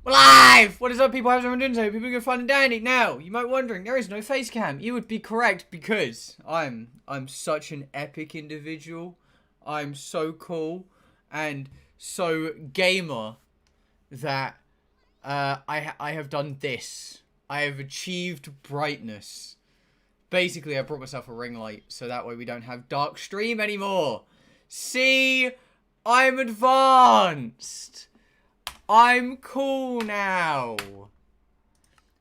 We're live! What is up, people? How's everyone doing today? People are fun and dandy. Now, you might be wondering, there is no face cam. You would be correct because I'm such an epic individual. I'm so cool and so gamer that I have done this. I have achieved brightness. Basically, I brought myself a ring light so that way we don't have dark stream anymore. See, I'm advanced. I'm cool now.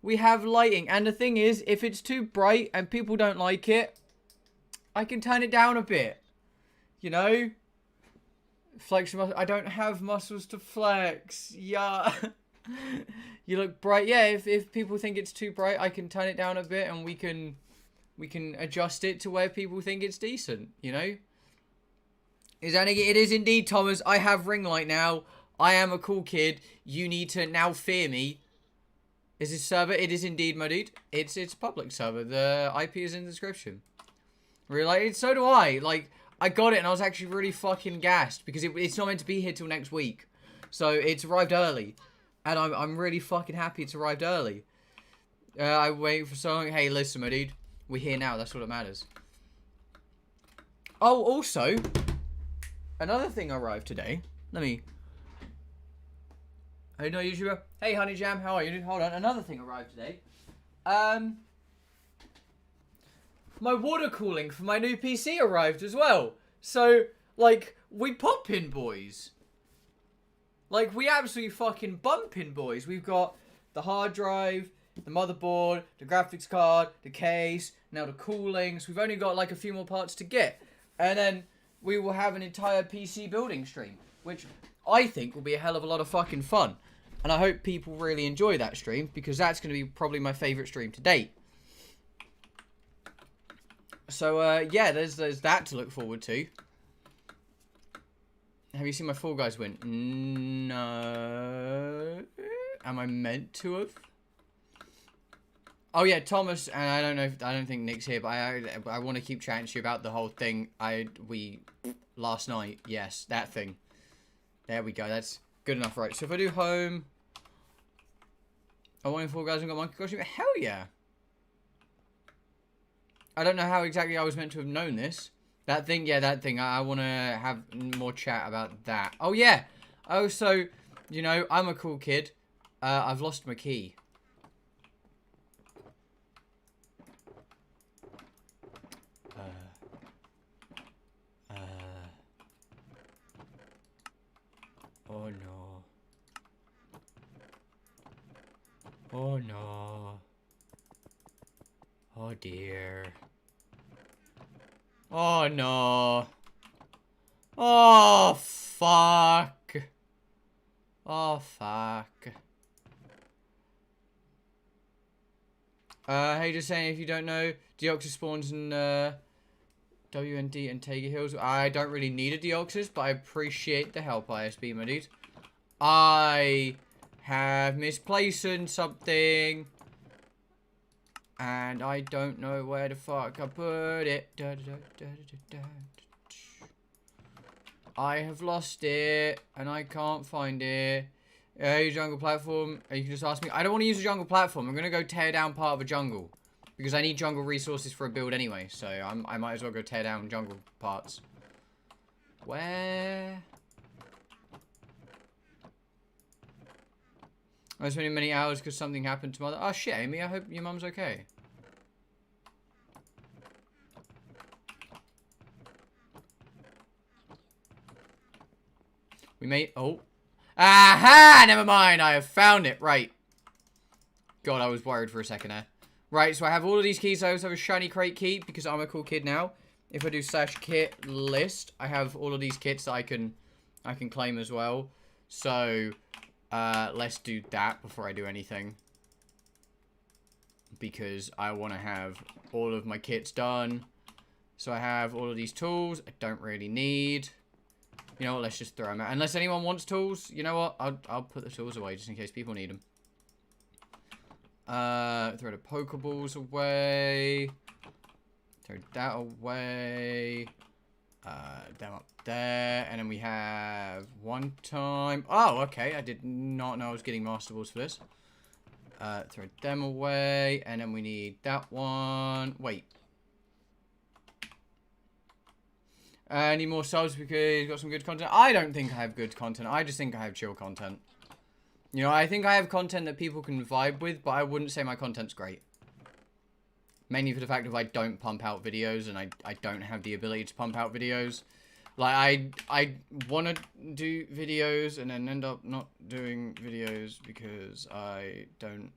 We have lighting. And the thing is, if it's too bright and people don't like it, I can turn it down a bit. You know? Flex your muscles. I don't have muscles to flex. Yeah. You look bright. Yeah, if people think it's too bright, I can turn it down a bit and we can adjust it to where people think it's decent, you know? It is indeed, Thomas. I have ring light now. I am a cool kid. You need to now fear me. Is this server? It is indeed, my dude. It's a public server. The IP is in the description. Really? So do I. Like, I got it and I was actually really fucking gassed because it's not meant to be here till next week. So it's arrived early. And I'm really fucking happy it's arrived early. I wait for so long. Hey, listen, my dude. We're here now. That's all that matters. Oh, also, another thing arrived today. Let me... Hey, no YouTuber. Hey, Honey Jam, how are you? Hold on, another thing arrived today. My water cooling for my new PC arrived as well. So, like, we poppin', boys. Like, we absolutely fucking bumpin', boys. We've got the hard drive, the motherboard, the graphics card, the case, now the cooling. So we've only got, like, a few more parts to get. And then we will have an entire PC building stream, which I think will be a hell of a lot of fucking fun. And I hope people really enjoy that stream, because that's going to be probably my favourite stream to date. So, yeah, there's that to look forward to. Have you seen my Fall Guys win? No. Am I meant to have? Oh, yeah, Thomas, and I don't think Nick's here, but I want to keep chatting to you about the whole thing last night. Yes, that thing. There we go, that's good enough, right? So if I do home... I want Fall Guys and got Monkey Costume. Hell yeah. I don't know how exactly I was meant to have known this. That thing, yeah, that thing. I want to have more chat about that. Oh, yeah. Oh, so, you know, I'm a cool kid. I've lost my key. Oh, no. Oh, no. Oh, dear. Oh, no. Oh, fuck. Oh, fuck. Hey, just saying, if you don't know, Deoxys spawns in, WND and Tiger Hills. I don't really need a Deoxys, but I appreciate the help, ISB, my dude. I have misplaced something. And I don't know where the fuck I put it. I have lost it, and I can't find it. Jungle platform. You can just ask me. I don't want to use a jungle platform. I'm going to go tear down part of a jungle. Because I need jungle resources for a build anyway. So I might as well go tear down jungle parts. Where? I was spending many hours because something happened to mother. Oh shit, Amy, I hope your mum's okay. We made... Oh. Aha! Never mind, I have found it. Right. God, I was worried for a second there. Right, so I have all of these keys. I also have a shiny crate key because I'm a cool kid now. If I do /kit list, I have all of these kits that I can claim as well. So, let's do that before I do anything. Because I want to have all of my kits done. So I have all of these tools I don't really need. You know what, let's just throw them out. Unless anyone wants tools, you know what, I'll put the tools away just in case people need them. Throw the Pokeballs away. Throw that away. Them up there, and then we have one time. Oh, okay. I did not know I was getting master balls for this. Throw them away, and then we need that one. Wait. Any more subs because you've got some good content? I don't think I have good content. I just think I have chill content. You know, I think I have content that people can vibe with, but I wouldn't say my content's great. Mainly for the fact that I don't pump out videos, and I don't have the ability to pump out videos. Like, I want to do videos and then end up not doing videos because I don't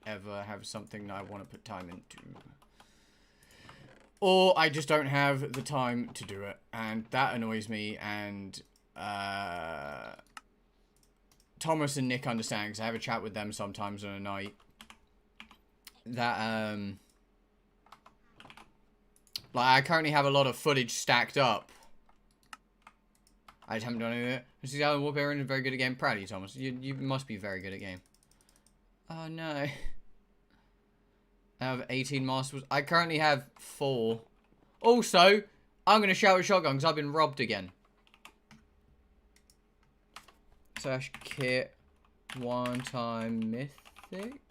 ever have something that I want to put time into. Or I just don't have the time to do it, and that annoys me, and Thomas and Nick understand, because I have a chat with them sometimes on a night, that, like, I currently have a lot of footage stacked up. I just haven't done any of it. This is Alan Warframe is very good at game. Proud of you, Thomas. You must be very good at game. Oh, no. I have 18 masters. I currently have 4. Also, I'm going to shout at shotgun because I've been robbed again. Slash kit. One time mythic.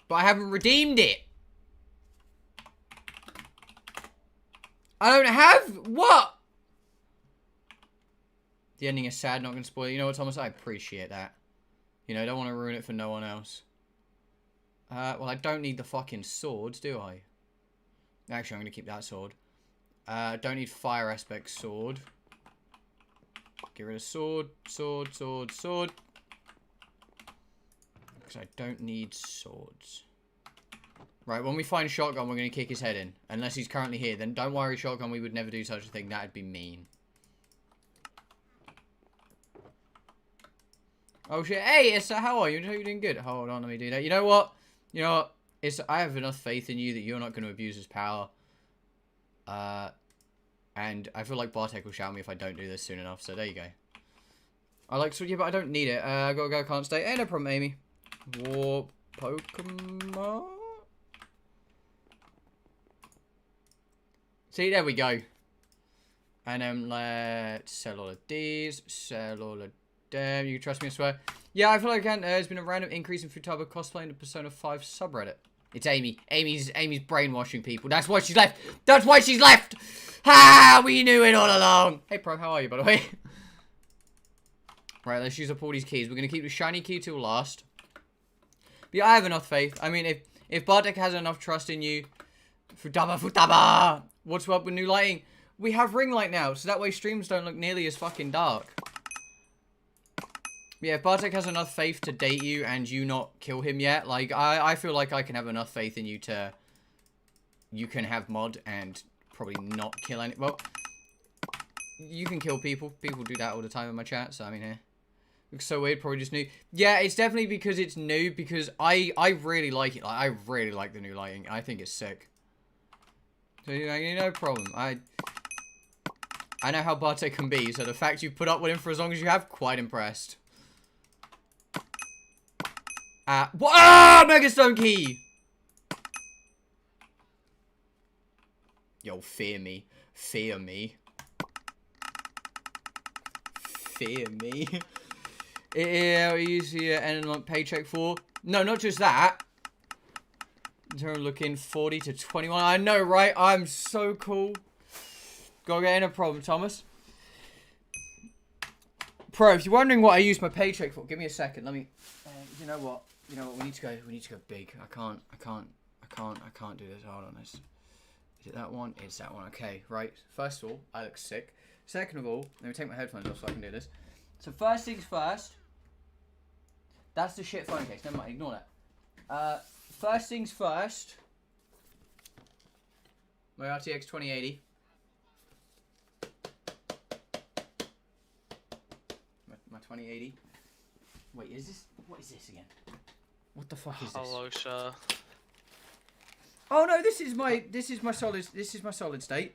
But I haven't redeemed it. I don't have... What? The ending is sad, not going to spoil it. You know what, Thomas? I appreciate that. You know, I don't want to ruin it for no one else. Well, I don't need the fucking swords, do I? Actually, I'm going to keep that sword. Don't need fire aspect sword. Get rid of sword, sword, sword, sword. Because I don't need swords. Right, when we find Shotgun, we're going to kick his head in. Unless he's currently here. Then don't worry, Shotgun, we would never do such a thing. That'd be mean. Oh, shit. Hey, Issa, how are you? You're doing good. Hold on, let me do that. You know what? You know what? Issa, I have enough faith in you that you're not going to abuse his power. And I feel like Bartek will shout me if I don't do this soon enough. So there you go. I like, so yeah, but I don't need it. I gotta go, can't stay. Hey, no problem, Amy. War Pokemon? See, there we go. And then let's sell all of these. Sell all of them. You can trust me, I swear. Yeah, I feel like there's been a random increase in Futaba cosplay in the Persona 5 subreddit. It's Amy. Amy's brainwashing people. That's why she's left. That's why she's left. Ha! We knew it all along. Hey, Pro, how are you, by the way? Right, let's use up all these keys. We're going to keep the shiny key till last. But yeah, I have enough faith. I mean, if Bartek has enough trust in you... Futaba! What's up with new lighting? We have ring light now, so that way streams don't look nearly as fucking dark. Yeah, if Bartek has enough faith to date you and you not kill him yet, like, I feel like I can have enough faith in you to... You can have mod and probably not kill any... Well, you can kill people. People do that all the time in my chat, so I mean, here. Looks so weird, probably just new. Yeah, it's definitely because it's new, because I really like it. Like, I really like the new lighting. I think it's sick. So, no problem. I know how Bartek can be, so the fact you put up with him for as long as you have, quite impressed. What? Ah, Megastone Key! Yo, fear me. Fear me. Fear me. Yeah, easy and like paycheck for. No, not just that. Turn looking 40 to 21. I know, right? I'm so cool. Gotta get in a problem, Thomas. Pro, if you're wondering what I use my paycheck for, give me a second. Let me. You know what? You know what? We need to go big. I can't do this. Hold on. Is it that one? It's that one. Okay, right. First of all, I look sick. Second of all, let me take my headphones off so I can do this. So first things first. That's the shit phone case. Never mind. Ignore that. First things first. My RTX 2080. My 2080. Wait, is this? What is this again? What the fuck is this? Hello, sir. Oh no, this is my solid state.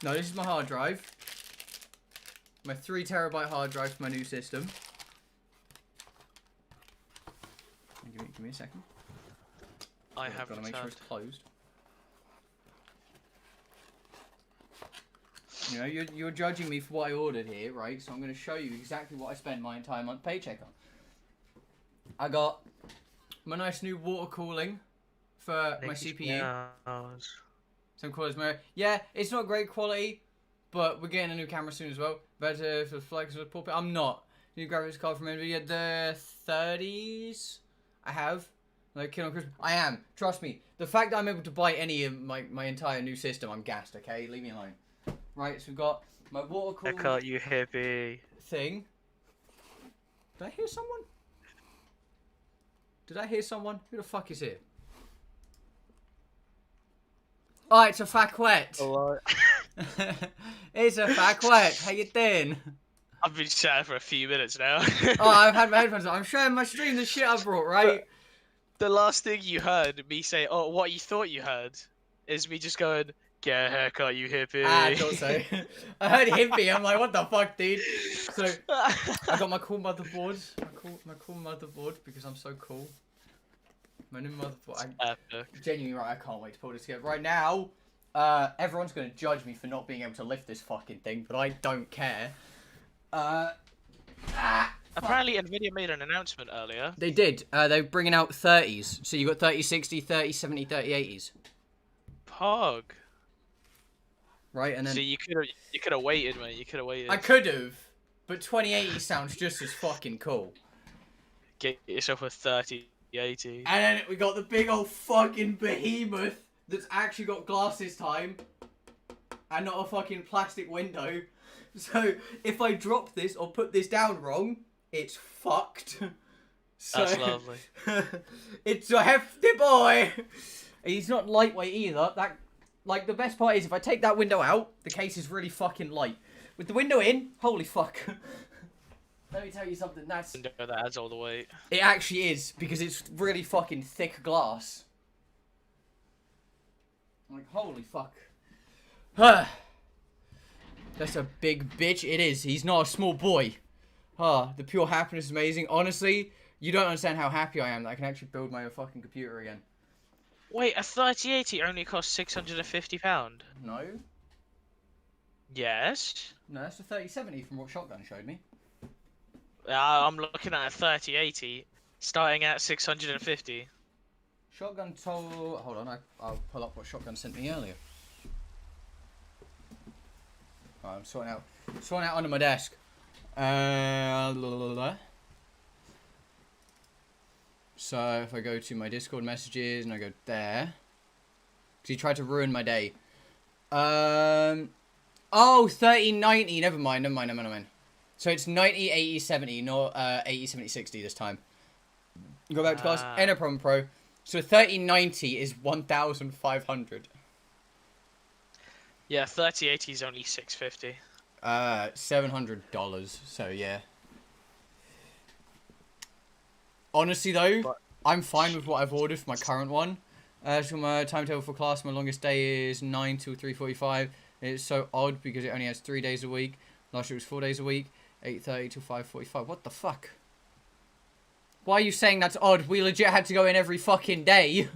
No, this is my hard drive. My 3 terabyte hard drive for my new system. Give me a second. I have Gotta returned. make sure it's closed. You know, you're judging me for what I ordered here, right? So I'm going to show you exactly what I spent my entire month paycheck on. I got my nice new water cooling for my CPU. Some quality mirror. Yeah, it's not great quality, but we're getting a new camera soon as well. Better for flex with pulpit. I'm not. New graphics card from NVIDIA. The 30s I have. Like Kid on Christmas. I am. Trust me. The fact that I'm able to buy any of my entire new system, I'm gassed, okay? Leave me alone. Right, so we've got my water cooling Haircut, you hippie. thing. Did I hear someone? Did I hear someone? Who the fuck is here? Oh, it's a Faquette. Hello. It's a Faquette. How you doing? I've been chatting for a few minutes now. Oh, I've had my headphones on. I'm showing my stream the shit I brought, right? The last thing you heard me say, oh, what you thought you heard, is me just going, get a haircut, you hippie. I thought so. I heard hippie. I'm like, what the fuck, dude? So, I got my cool motherboard. My cool motherboard because I'm so cool. My new motherboard. Genuinely, right, I can't wait to pull this together. Right now, everyone's going to judge me for not being able to lift this fucking thing, but I don't care. Apparently, NVIDIA made an announcement earlier. They did. They're bringing out 30s. So you got 3060, 3070, 3080s. Pog. Right, and then... See, you could have waited, mate. You could have waited. I could have, but 2080 sounds just as fucking cool. Get yourself a 3080. And then we got the big old fucking behemoth that's actually got glass this time. And not a fucking plastic window. So, if I drop this or put this down wrong, it's fucked. So, that's lovely. It's a hefty boy. He's not lightweight either. Like, the best part is if I take that window out, the case is really fucking light. With the window in, holy fuck. Let me tell you something, that's... Window that adds all the weight. It actually is, because it's really fucking thick glass. Like, holy fuck. That's a big bitch. It is. He's not a small boy. The pure happiness is amazing. Honestly, you don't understand how happy I am that I can actually build my own fucking computer again. Wait, a 3080 only costs £650? No. Yes. No, that's the 3070 from what Shotgun showed me. I'm looking at a 3080 starting at 650. Shotgun told... Hold on, I'll pull up what Shotgun sent me earlier. I'm sorting out under my desk. So if I go to my Discord messages and I go there, because he tried to ruin my day. Oh, 3090. Never mind. So it's 90, 80, 70, not 80, 70, 60 this time. Go back to class. Enter Problem Pro. So 3090 is 1,500. Yeah, 3080 is only $650. $700. So yeah. Honestly though, I'm fine with what I've ordered for my current one. So my timetable for class, my longest day is 9 till 3:45. It's so odd because it only has 3 days a week. Last year it was 4 days a week. 8:30 till 5:45. What the fuck? Why are you saying that's odd? We legit had to go in every fucking day.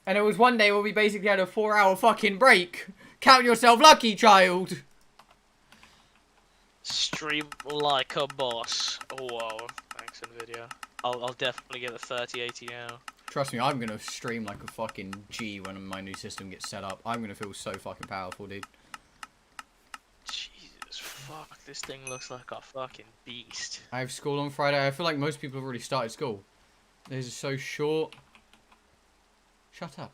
And it was one day where we basically had a 4-hour fucking break. Count yourself lucky, child. Stream like a boss. Oh, whoa. Thanks, NVIDIA. I'll definitely get the 3080 now. Trust me, I'm gonna stream like a fucking G when my new system gets set up. I'm gonna feel so fucking powerful, dude. Jesus, fuck. This thing looks like a fucking beast. I have school on Friday. I feel like most people have already started school. This is so short. Shut up.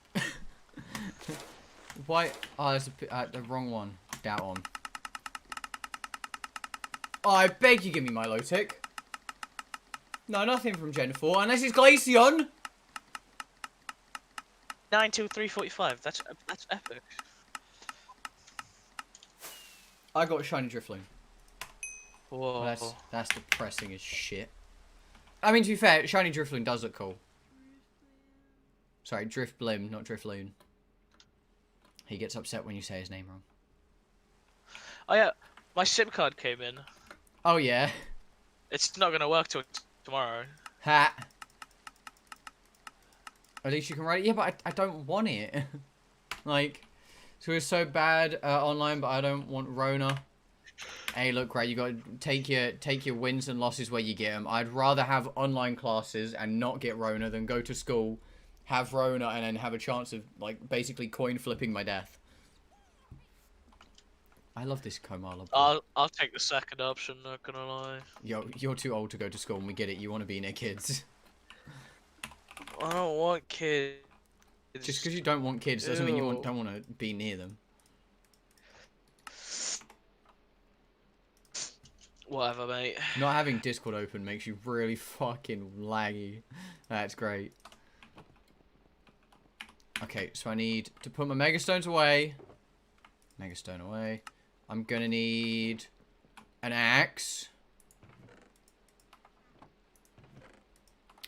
Why? Oh, there's the wrong one. That one. Oh, I beg you give me my low tick. No, nothing from Gen 4, unless it's Glaceon. 9 till 3:45. That's epic. I got a shiny Drifloon. Whoa. Well, that's depressing as shit. I mean, to be fair, shiny Drifloon does look cool. Sorry, Drifblim, not Drifloon. He gets upset when you say his name wrong. Oh yeah, my SIM card came in. Oh yeah. It's not gonna work till tomorrow. Ha. At least you can ride it. Yeah, but I don't want it. Like, so it's so bad online, but I don't want Rona. Hey, look, right, you got to take your wins and losses where you get them. I'd rather have online classes and not get Rona than go to school, have Rona, and then have a chance of, like, basically coin flipping my death. I love this Komala boy. I'll take the second option, not gonna lie. You're too old to go to school, and we get it. You want to be near kids. I don't want kids. Just because you don't want kids doesn't mean you Ew. don't want to be near them. Whatever, mate. Not having Discord open makes you really fucking laggy. That's great. Okay, so I need to put my Megastones away. Megastone away. I'm gonna need an axe.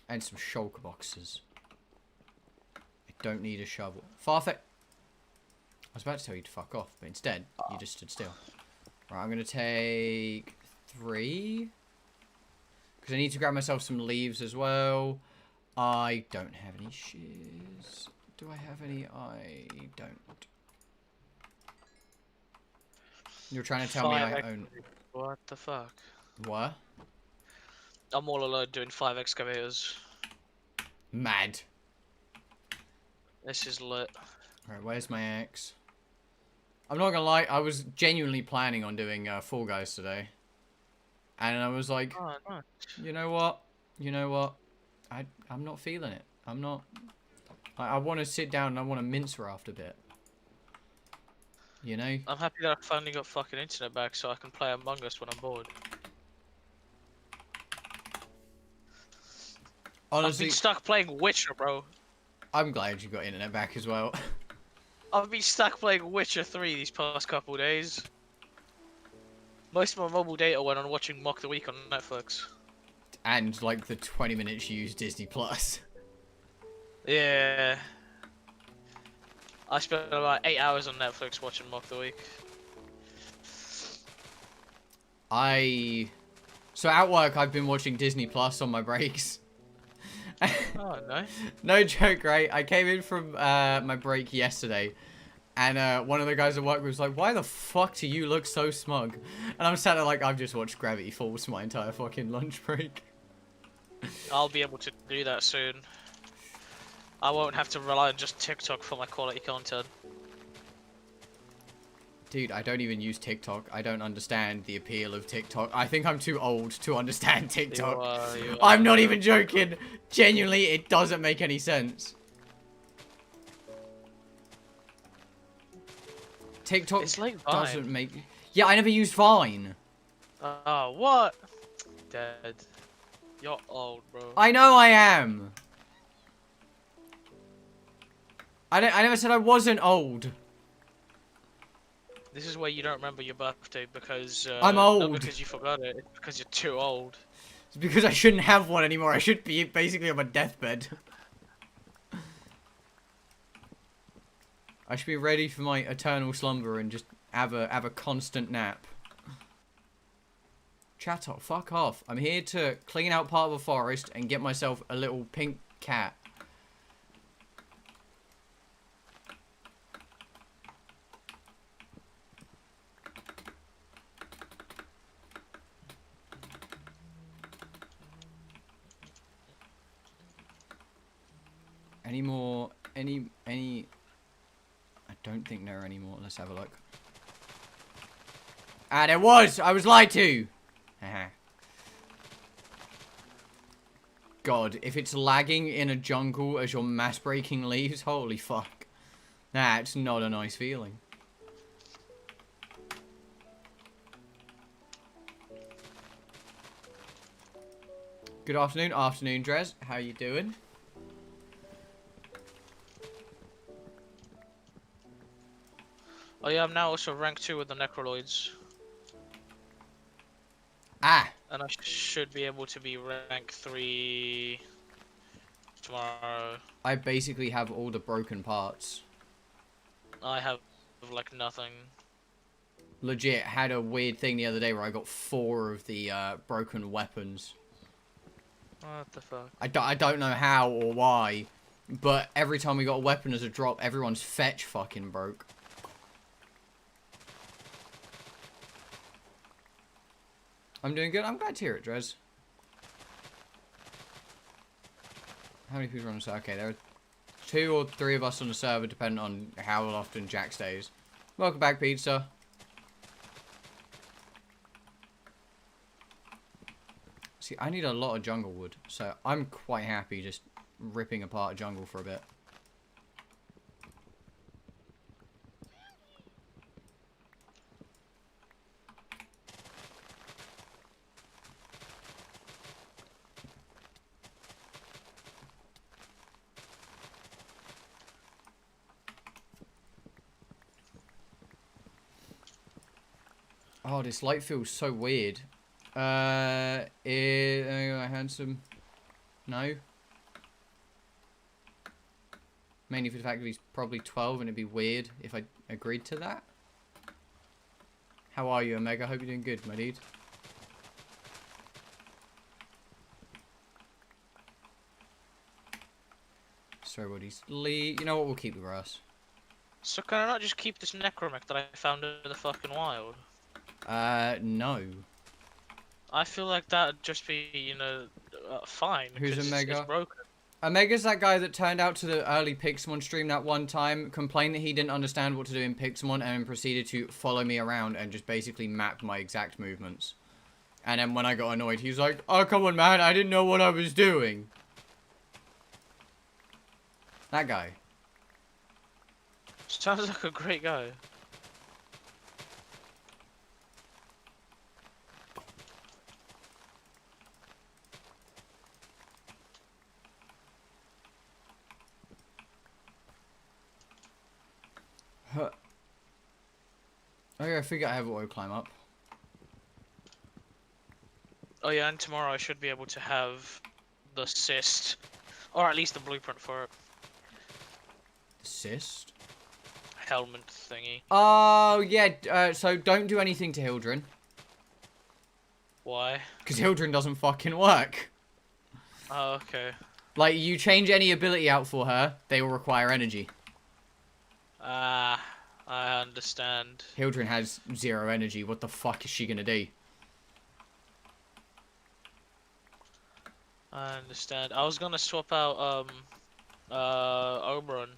And some shulker boxes. I don't need a shovel. Farfetch. I was about to tell you to fuck off, but instead, you just stood still. Right, I'm gonna take 3. Because I need to grab myself some leaves as well. I don't have any shears. Do I have any? I don't. You're trying to tell me I own... What the fuck? What? I'm all alone doing 5 excavators. Mad. This is lit. Alright, where's my axe? I'm not gonna lie, I was genuinely planning on doing Fall Guys today. And I was like, Oh, no. you know what? You know what? I'm not feeling it. I'm not... I want to sit down and I want to mince raft a bit. You know? I'm happy that I finally got fucking internet back so I can play Among Us when I'm bored. Honestly, I've been stuck playing Witcher, bro. I'm glad you got internet back as well. I've been stuck playing Witcher 3 these past couple days. Most of my mobile data went on watching Mock the Week on Netflix. And like the 20 minutes you use Disney Plus. Yeah. I spent about 8 hours on Netflix watching Mock the Week. So at work, I've been watching Disney Plus on my breaks. Oh, no. No joke, right? I came in from my break yesterday, and one of the guys at work was like, "Why the fuck do you look so smug?" And I'm sat there like, I've just watched Gravity Falls my entire fucking lunch break. I'll be able to do that soon. I won't have to rely on just TikTok for my quality content. Dude, I don't even use TikTok. I don't understand the appeal of TikTok. I think I'm too old to understand TikTok. You are. I'm not even joking. Genuinely, it doesn't make any sense. TikTok It's like Vine. doesn't make... Yeah, I never used Vine. Oh, what? Dead. You're old, bro. I know I am. I never said I wasn't old. This is where you don't remember your birthday because... I'm old. Not because you forgot it, it's because you're too old. It's because I shouldn't have one anymore. I should be basically on my deathbed. I should be ready for my eternal slumber and just have a constant nap. Chatter, fuck off. I'm here to clean out part of a forest and get myself a little pink cat. Any more? Any? I don't think there are any more. Let's have a look. Ah, there was! I was lied to! Haha. God, if it's lagging in a jungle as you're mass breaking leaves, holy fuck. That's not a nice feeling. Good afternoon, Drez. How you doing? Oh yeah, I'm now also rank 2 with the Necroloids. Ah! And I should be able to be rank 3 tomorrow. I basically have all the broken parts. I have like nothing. Legit, had a weird thing the other day where I got 4 of the broken weapons. What the fuck? I don't know how or why. But every time we got a weapon as a drop, everyone's fetch fucking broke. I'm doing good. I'm glad to hear it, Drez. How many people are on the server? Okay, there are 2 or 3 of us on the server, depending on how often Jack stays. Welcome back, Pizza. See, I need a lot of jungle wood, so I'm quite happy just ripping apart a jungle for a bit. Oh, this light feels so weird. Handsome. No. Mainly for the fact that he's probably 12 and it'd be weird if I agreed to that. How are you, Omega? Hope you're doing good, my dude. Sorry, buddies. Lee, you know what? We'll keep the grass. So can I not just keep this necromech that I found in the fucking wild? No. I feel like that'd just be, you know, fine. Who's because Omega? It's broken. Omega's that guy that turned out to the early Pixelmon stream that one time, complained that he didn't understand what to do in Pixelmon, and then proceeded to follow me around and just basically map my exact movements. And then when I got annoyed, he was like, "Oh, come on, man, I didn't know what I was doing." That guy. Sounds like a great guy. Huh. Oh yeah, I figure I have auto climb up. Oh yeah, and tomorrow I should be able to have the cyst, or at least the blueprint for it. Assist? Helmet thingy. Oh, yeah, so don't do anything to Hildren. Why? Because Hildren doesn't fucking work. Oh, okay. Like, you change any ability out for her, they will require energy. Ah, I understand. Hildren has 0 energy. What the fuck is she gonna do? I understand. I was gonna swap out Oberon.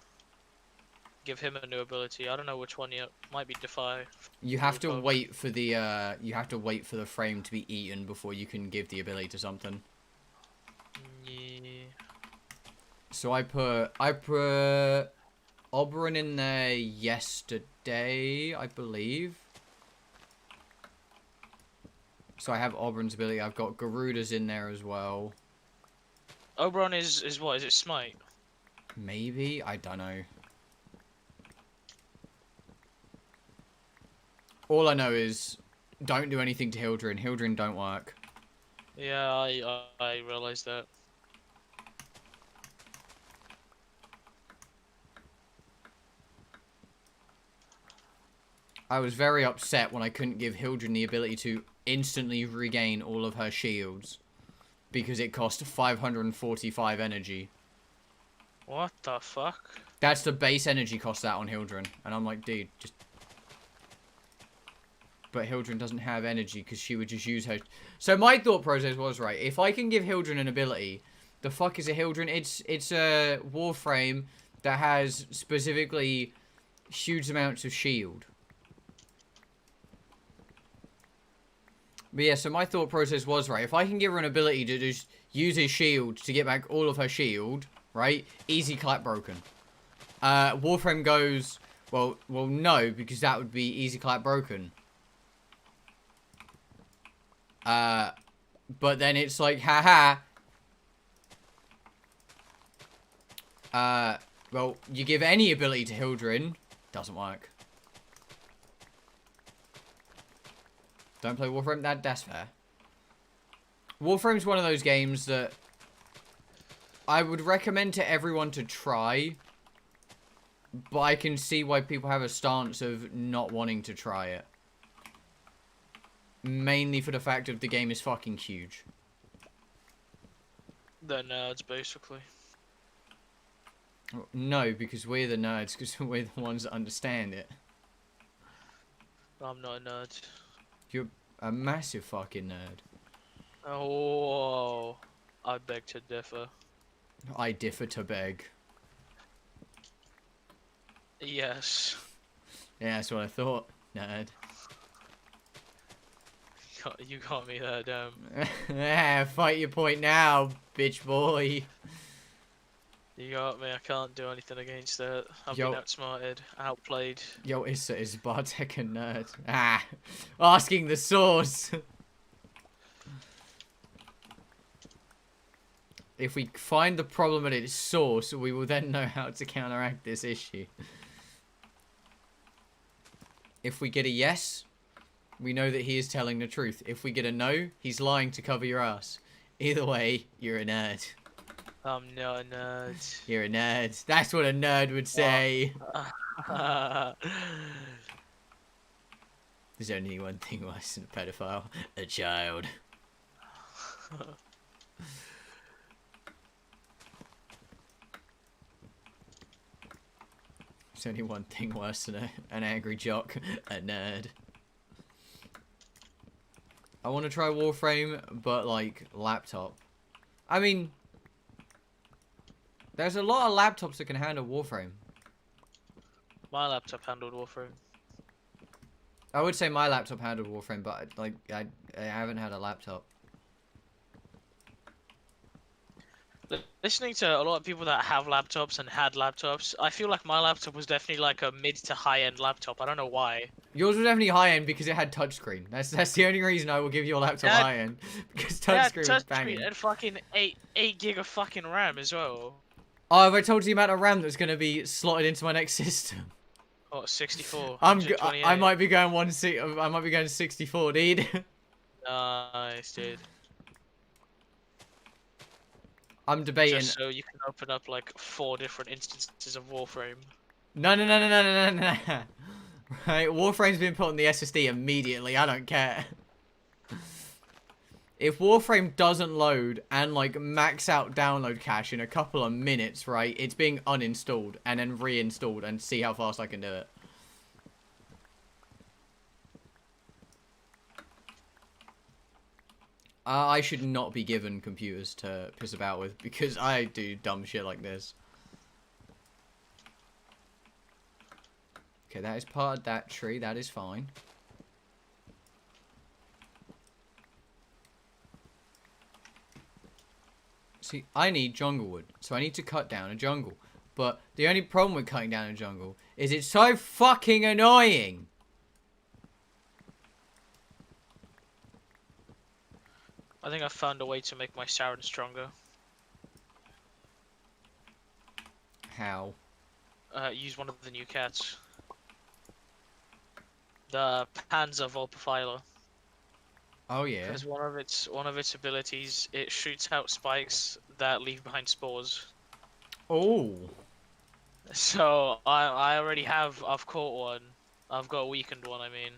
Give him a new ability. I don't know which one yet. Might be Defy. You have to wait for the frame to be eaten before you can give the ability to something. Yeah. So I put Oberon in there yesterday, I believe. So I have Oberon's ability. I've got Garuda's in there as well. Oberon is what? Is it Smite? Maybe? I don't know. All I know is don't do anything to Hildren. Hildren don't work. Yeah, I realized that. I was very upset when I couldn't give Hildren the ability to instantly regain all of her shields. Because it cost 545 energy. What the fuck? That's the base energy cost that on Hildren. And I'm like, dude, just... But Hildren doesn't have energy because she would just use her... So my thought process was, right, if I can give Hildren an ability, the fuck is a Hildren? It's a Warframe that has specifically huge amounts of shield. But yeah, so my thought process was, right, if I can give her an ability to just use his shield to get back all of her shield, right, easy clap broken. Warframe goes, well, no, because that would be easy clap broken. But then it's like, haha. Well, you give any ability to Hildren, doesn't work. Don't play Warframe? That's fair. Warframe's one of those games that I would recommend to everyone to try. But I can see why people have a stance of not wanting to try it. Mainly for the fact of the game is fucking huge. They're nerds, basically. No, because we're the nerds, because we're the ones that understand it. I'm not a nerd. You're a massive fucking nerd. Oh, I beg to differ. I differ to beg. Yes. Yeah, that's what I thought, nerd. You got me there, damn. Yeah, fight your point now, bitch boy. You got me. I can't do anything against it. I've Yo. been outsmarted, outplayed. Yo, Issa is Bartek a nerd? Ah, asking the source. If we find the problem at its source, we will then know how to counteract this issue. If we get a yes, we know that he is telling the truth. If we get a no, he's lying to cover your ass. Either way, you're a nerd. I'm not a nerd. You're a nerd. That's what a nerd would say. There's only one thing worse than a pedophile. A child. There's only one thing worse than an angry jock. A nerd. I want to try Warframe, but like laptop. I mean, there's a lot of laptops that can handle Warframe. My laptop handled Warframe. I would say my laptop handled Warframe, but like I haven't had a laptop. Listening to a lot of people that have laptops and had laptops, I feel like my laptop was definitely like a mid to high end laptop. I don't know why. Yours was definitely high end because it had touchscreen. That's the only reason I will give your laptop Yeah, high end, because touchscreen was banging. And fucking 8 gig of fucking RAM as well. Oh, have I told you the amount of RAM that's gonna be slotted into my next system? Oh, 64. I might be going I might be going 64, dude. Nice, dude. I'm debating. Just so you can open up like 4 different instances of Warframe. No. Right, Warframe's been put on the SSD immediately. I don't care. If Warframe doesn't load and like max out download cache in a couple of minutes, right, it's being uninstalled and then reinstalled and see how fast I can do it. I should not be given computers to piss about with because I do dumb shit like this. Okay, that is part of that tree. That is fine. See, I need jungle wood, so I need to cut down a jungle. But the only problem with cutting down a jungle is it's so fucking annoying. I think I found a way to make my Siren stronger. How? Use one of the new cats. The Panzer Volpifiler. Oh yeah. Because one of its abilities, it shoots out spikes that leave behind spores. Oh. So I've caught one. I've got a weakened one, I mean.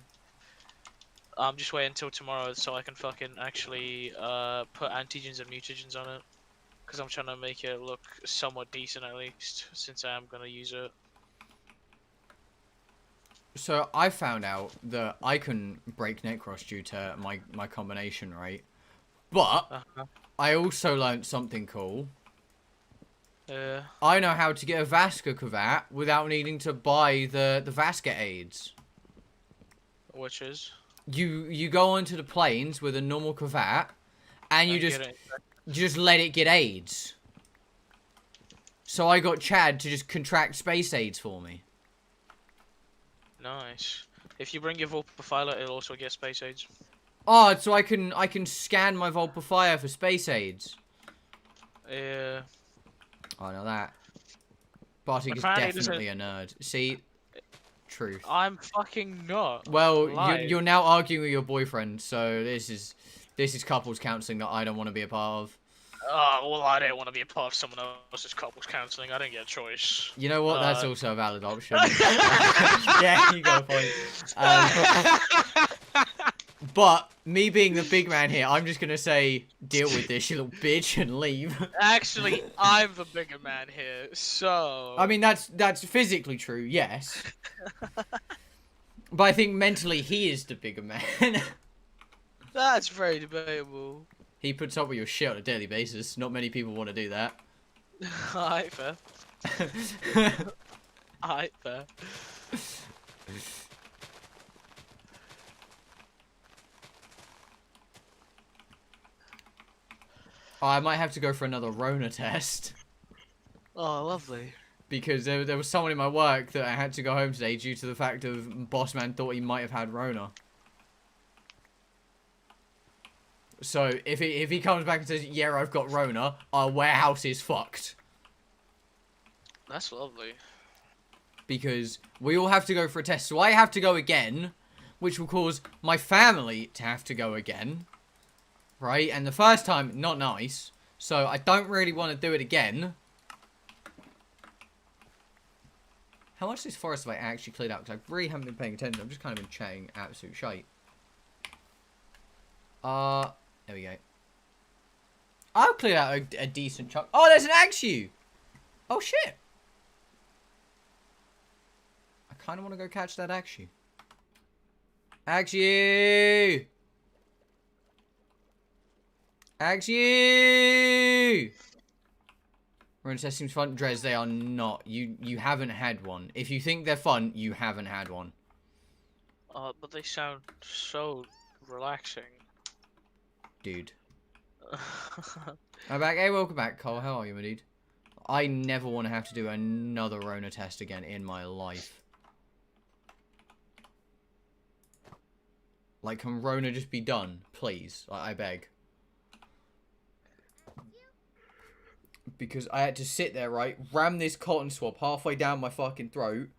I'm just waiting until tomorrow so I can fucking actually put antigens and mutagens on it. Because I'm trying to make it look somewhat decent at least, since I am going to use it. So I found out that I can break Necros due to my combination, right? But I also learnt something cool. I know how to get a Vaska Kavat without needing to buy the Vaska aids. Which is? You go onto the plains with a normal Kavat, and you just let it get AIDS. So I got Chad to just contract space AIDS for me. Nice. If you bring your Volpifiler, it'll also get space AIDS. Oh, so I can scan my Volpifier for space AIDS. Yeah. I know that. Bartik is definitely a nerd. See, truth. I'm fucking not. Well, you're now arguing with your boyfriend, so this is couples counselling that I don't want to be a part of. Oh, well, I don't want to be a part of someone else's couples counselling. I didn't get a choice. You know what? That's also a valid option. Yeah, you got a point. But me being the big man here, I'm just gonna say, deal with this, you little bitch, and leave. Actually, I'm the bigger man here, so... I mean, that's physically true, yes. But I think mentally he is the bigger man. That's very debatable. He puts up with your shit on a daily basis. Not many people want to do that. Alright, fair. Alright, fair. Oh, I might have to go for another Rona test. Oh, lovely. Because there was someone in my work that I had to go home today due to the fact of boss man thought he might have had Rona. So if he comes back and says, yeah, I've got Rona, our warehouse is fucked. That's lovely. Because we all have to go for a test. So I have to go again, which will cause my family to have to go again. Right? And the first time, not nice. So I don't really want to do it again. How much of this forest have I actually cleared out? Because I really haven't been paying attention. I'm just kind of been chatting absolute shite. There we go. I'll clear out a decent chunk. Oh, there's an Axew! Oh, shit! I kind of want to go catch that Axew. Axew! Axew! Run test seems fun. Drez, they are not. You haven't had one. If you think they're fun, you haven't had one. But they sound so relaxing. Dude. I'm back. Hey, welcome back, Cole. How are you, my dude? I never want to have to do another Rona test again in my life. Like, can Rona just be done? Please. I beg. Because I had to sit there, right? Ram this cotton swab halfway down my fucking throat.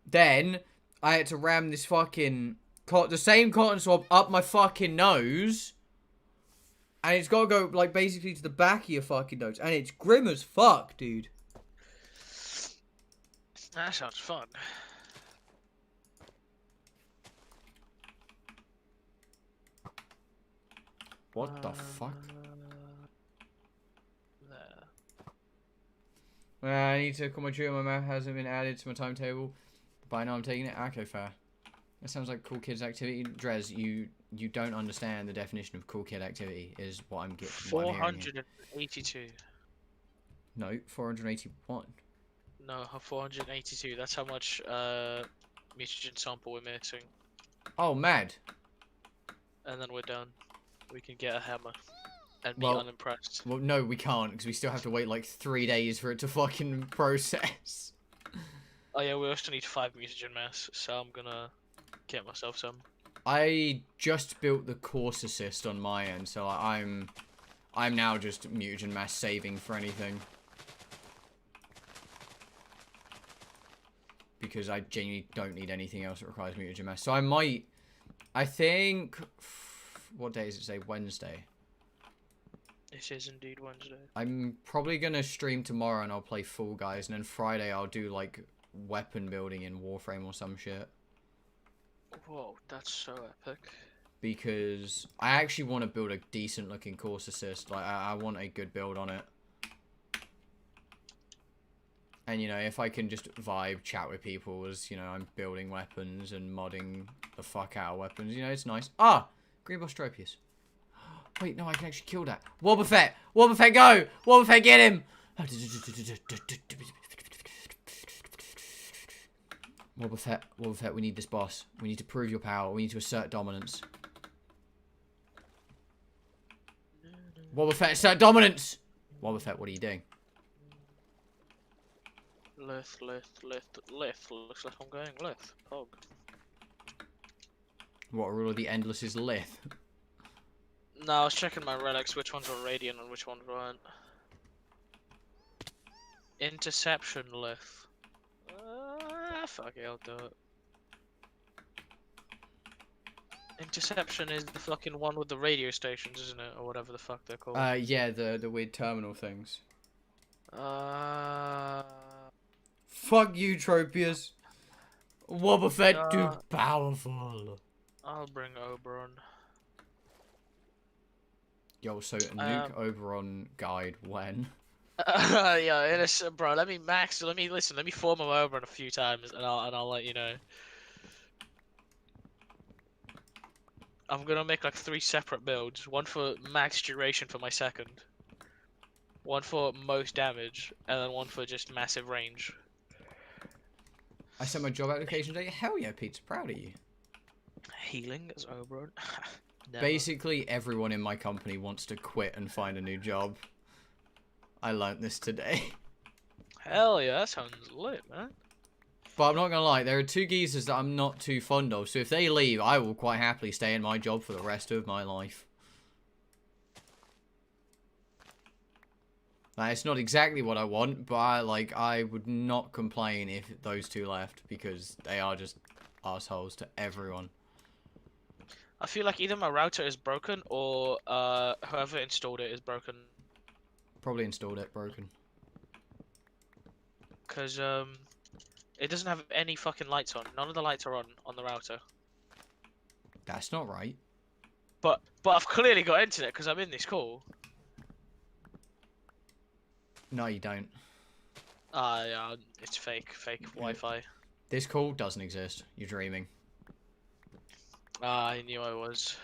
Then, I had to ram this fucking... the same cotton swab up my fucking nose. And it's got to go, like, basically to the back of your fucking nose. And it's grim as fuck, dude. That sounds fun. What the fuck? There. I need to call my tutor. My math hasn't been added to my timetable. But I know I'm taking it. Okay, fair. That sounds like cool kids activity. Drez, you don't understand the definition of cool kid activity, is what I'm getting. 482. No, 481. No, 482. That's how much mutagen sample we're missing. Oh, mad. And then we're done. We can get a hammer and be Well, unimpressed. Well, no, we can't, because we still have to wait like 3 days for it to fucking process. Oh yeah, we also need 5 mutagen mass, so I'm gonna get myself some. I just built the course assist on my end, so I'm now just mutagen mass saving for anything. Because I genuinely don't need anything else that requires mutagen mass. So I think, what day is it today? Wednesday. This is indeed Wednesday. I'm probably gonna stream tomorrow and I'll play Fall Guys, and then Friday I'll do like weapon building in Warframe or some shit. Whoa, that's so epic. Because I actually want to build a decent looking course assist. Like I want a good build on it. And you know, if I can just vibe, chat with people as, you know, I'm building weapons and modding the fuck out of weapons, you know, it's nice. Ah! Green Bostropius. Wait, no, I can actually kill that. Wobbuffet! Wobbuffet, go! Wobbuffet, get him! Wobbuffet, we need this boss. We need to prove your power. We need to assert dominance. Wobbuffet, assert dominance! Wobbuffet, what are you doing? Lith. Looks like I'm going lith. Pog. What, rule of the endless is lith? No, I was checking my relics, which ones were radiant and which ones weren't. Interception lith. Fuck it, I'll do it. Interception is the fucking one with the radio stations, isn't it? Or whatever the fuck they're called. Yeah, the weird terminal things. Uh... Fuck you, Tropius. Wobbuffet, too powerful. I'll bring Oberon. Yo, so Nuke Oberon guide when? Yeah, bro. Let me listen. Let me form him over a few times, and I'll let you know. I'm gonna make like 3 separate builds. One for max duration for my second. One for most damage, and then one for just massive range. I sent my job application today. Hell yeah, Pizza, proud of you. Healing as Oberon. Never. Basically, everyone in my company wants to quit and find a new job. I learnt this today. Hell yeah, that sounds lit, man. But I'm not gonna lie, there are 2 geezers that I'm not too fond of, so if they leave, I will quite happily stay in my job for the rest of my life. Like, it's not exactly what I want, but I would not complain if those 2 left, because they are just assholes to everyone. I feel like either my router is broken or whoever installed it is broken. Probably installed it broken. Cause it doesn't have any fucking lights on. None of the lights are on the router. That's not right. But I've clearly got internet because I'm in this call. No, you don't. Yeah, it's fake Wi-Fi. This call doesn't exist. You're dreaming. I knew I was.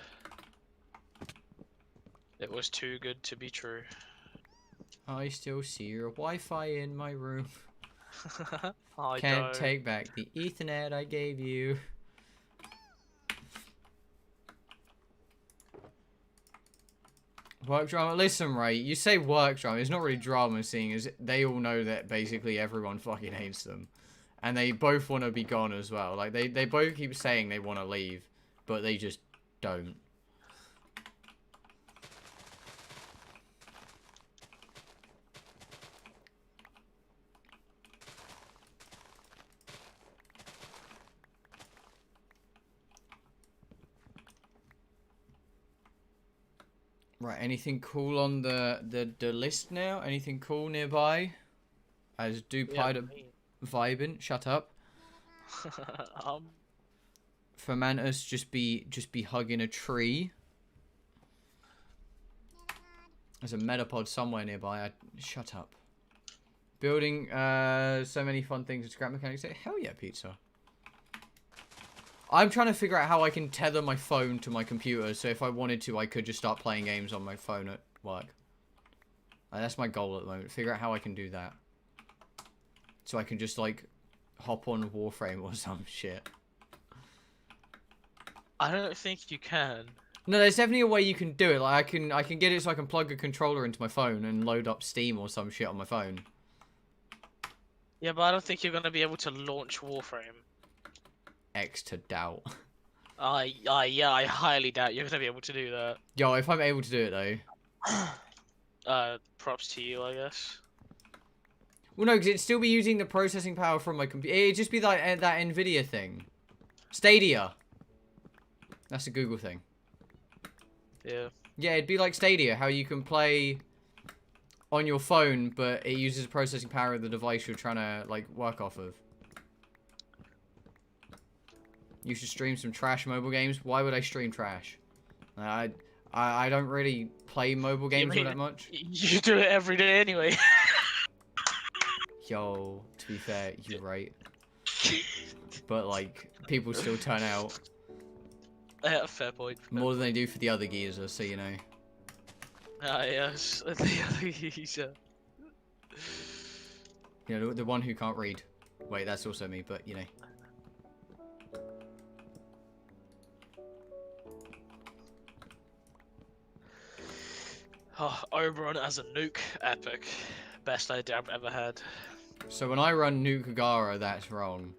It was too good to be true. I still see your Wi-Fi in my room. I Can't don't. take back the Ethernet I gave you. Work drama. Listen, right, you say work drama. It's not really drama, seeing as they all know that basically everyone fucking hates them. And they both want to be gone as well. Like, they both keep saying they want to leave, but they just don't. Right, anything cool on the list now? Anything cool nearby? As Dupida vibing, shut up. Fermentus just be hugging a tree. There's a metapod somewhere nearby. Shut up. Building so many fun things with scrap mechanics. Hell yeah, pizza. I'm trying to figure out how I can tether my phone to my computer, so if I wanted to, I could just start playing games on my phone at work. That's my goal at the moment. Figure out how I can do that. So I can just, like, hop on Warframe or some shit. I don't think you can. No, there's definitely a way you can do it. Like, I can get it so I can plug a controller into my phone and load up Steam or some shit on my phone. Yeah, but I don't think you're gonna be able to launch Warframe. X to doubt. Yeah, I highly doubt you're gonna be able to do that. Yo, if I'm able to do it though. Props to you, I guess. Well, no, because it'd still be using the processing power from my computer. It'd just be like that Nvidia thing. Stadia. That's a Google thing. Yeah. Yeah, it'd be like Stadia, how you can play on your phone, but it uses the processing power of the device you're trying to, like, work off of. You should stream some trash mobile games. Why would I stream trash? I don't really play mobile games all that much. You do it every day anyway. Yo, to be fair, you're right. But, like, people still turn out. Yeah, fair point. More than they do for the other geezer, so you know. Ah, yes, the other geezer. You know, the one who can't read. Wait, that's also me, but, you know. Oh, Oberon as a nuke, epic. Best idea I've ever had. So when I run Nuke Gara, that's wrong.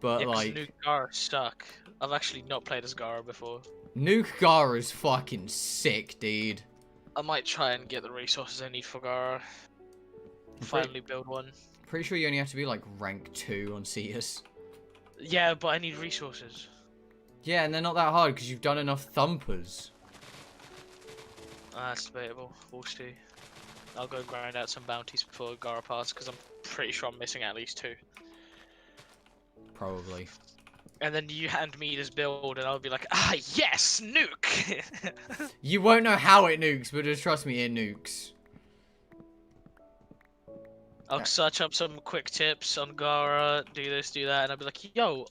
But, Yeah, like... Nuke Gara stuck. I've actually not played as Gara before. Nuke Gara is fucking sick, dude. I might try and get the resources I need for Gara. Finally build one. Pretty sure you only have to be, like, rank 2 on CS. Yeah, but I need resources. Yeah, and they're not that hard, because you've done enough thumpers. That's debatable. We'll see. I'll go grind out some bounties before Gara pass, because I'm pretty sure I'm missing at least 2. Probably. and then you hand me this build, and I'll be like, ah, yes, nuke. You won't know how it nukes, but just trust me, it nukes. I'll search up some quick tips on Gara, do this, do that, and I'll be like, yo,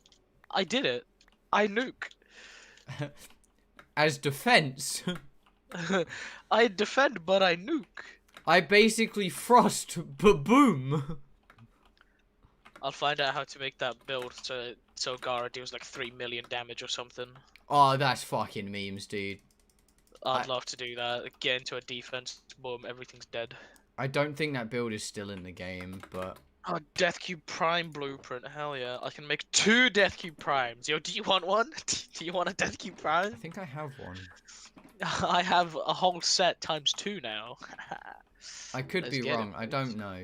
I did it. I nuke. As defense, I defend, but I nuke. I basically frost, but boom. I'll find out how to make that build so Gara deals like 3 million damage or something. Oh, that's fucking memes, dude. I'd love to do that. Get into a defense, boom, everything's dead. I don't think that build is still in the game, but... Oh, Death Cube Prime blueprint, hell yeah. I can make 2 Death Cube Primes. Yo, do you want one? Do you want a Death Cube Prime? I think I have one. I have a whole set times 2 now. I could Let's be get wrong, it, I don't know.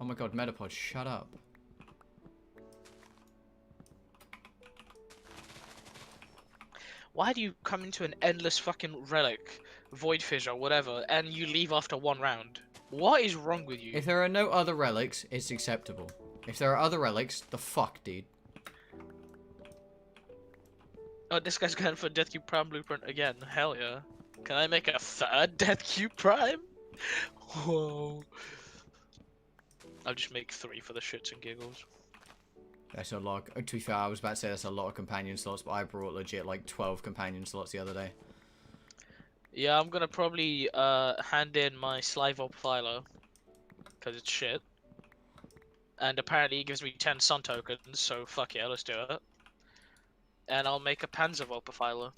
Oh my god, Metapod, shut up. Why do you come into an endless fucking relic, void fissure, whatever, and you leave after 1 round? What is wrong with you? If there are no other relics, it's acceptable. If there are other relics, the fuck, dude. Oh, this guy's going for Death Cube Prime blueprint again. Hell yeah. Can I make a 3rd Death Cube Prime? Whoa. I'll just make 3 for the shits and giggles. That's a lot. To be fair, I was about to say that's a lot of companion slots, but I brought legit like 12 companion slots the other day. Yeah, I'm gonna probably hand in my Slive Philo, because it's shit. And apparently it gives me 10 sun tokens, so fuck yeah, let's do it. And I'll make a Panzer Philo.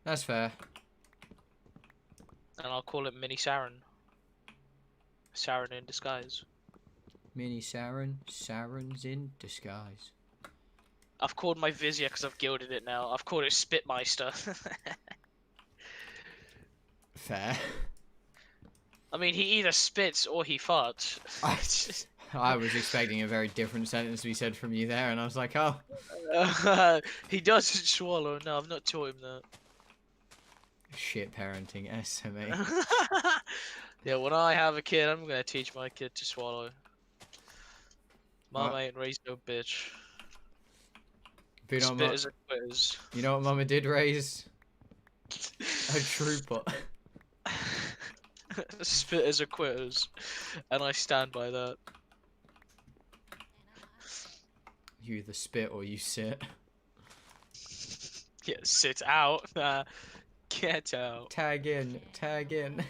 That's fair. And I'll call it Mini Saren. Saren in disguise. Mini Saren. Saren's in disguise. I've called my Vizier because I've gilded it now. I've called it Spitmeister. Fair. I mean, he either spits or he farts. I was expecting a very different sentence to be said from you there, and I was like, oh. He doesn't swallow. No, I've not taught him that. Shit parenting, SMA. Yeah, when I have a kid, I'm gonna teach my kid to swallow. Mama What? ain't raised no bitch. But Spitters are quitters. you know what Mama did raise? A trooper. Spitters are quitters. And I stand by that. You either spit or you sit. Yeah, sit out. Get out. Tag in, tag in.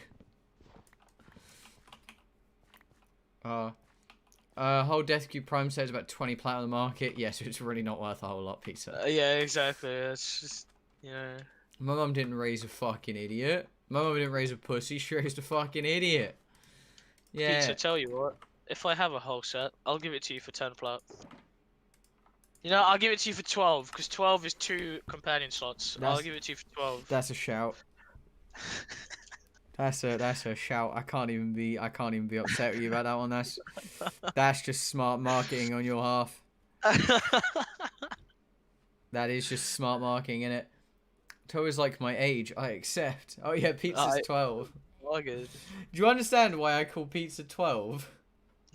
Whole Death Cube Prime set is about 20 plat on the market. Yeah, so it's really not worth a whole lot, pizza. Yeah, exactly. It's just, you know. My mum didn't raise a fucking idiot. My mum didn't raise a pussy, she raised a fucking idiot. Yeah. Pizza, tell you what. If I have a whole set, I'll give it to you for 10 plat. You know, I'll give it to you for 12, because 12 is 2 companion slots. I'll give it to you for 12. That's a shout. That's a shout. I can't even be upset with you about that one. That's just smart marketing on your half. That is just smart marketing, innit? Toa's like my age. I accept. Oh yeah, pizza's 12. Oh, good. Do you understand why I call pizza 12?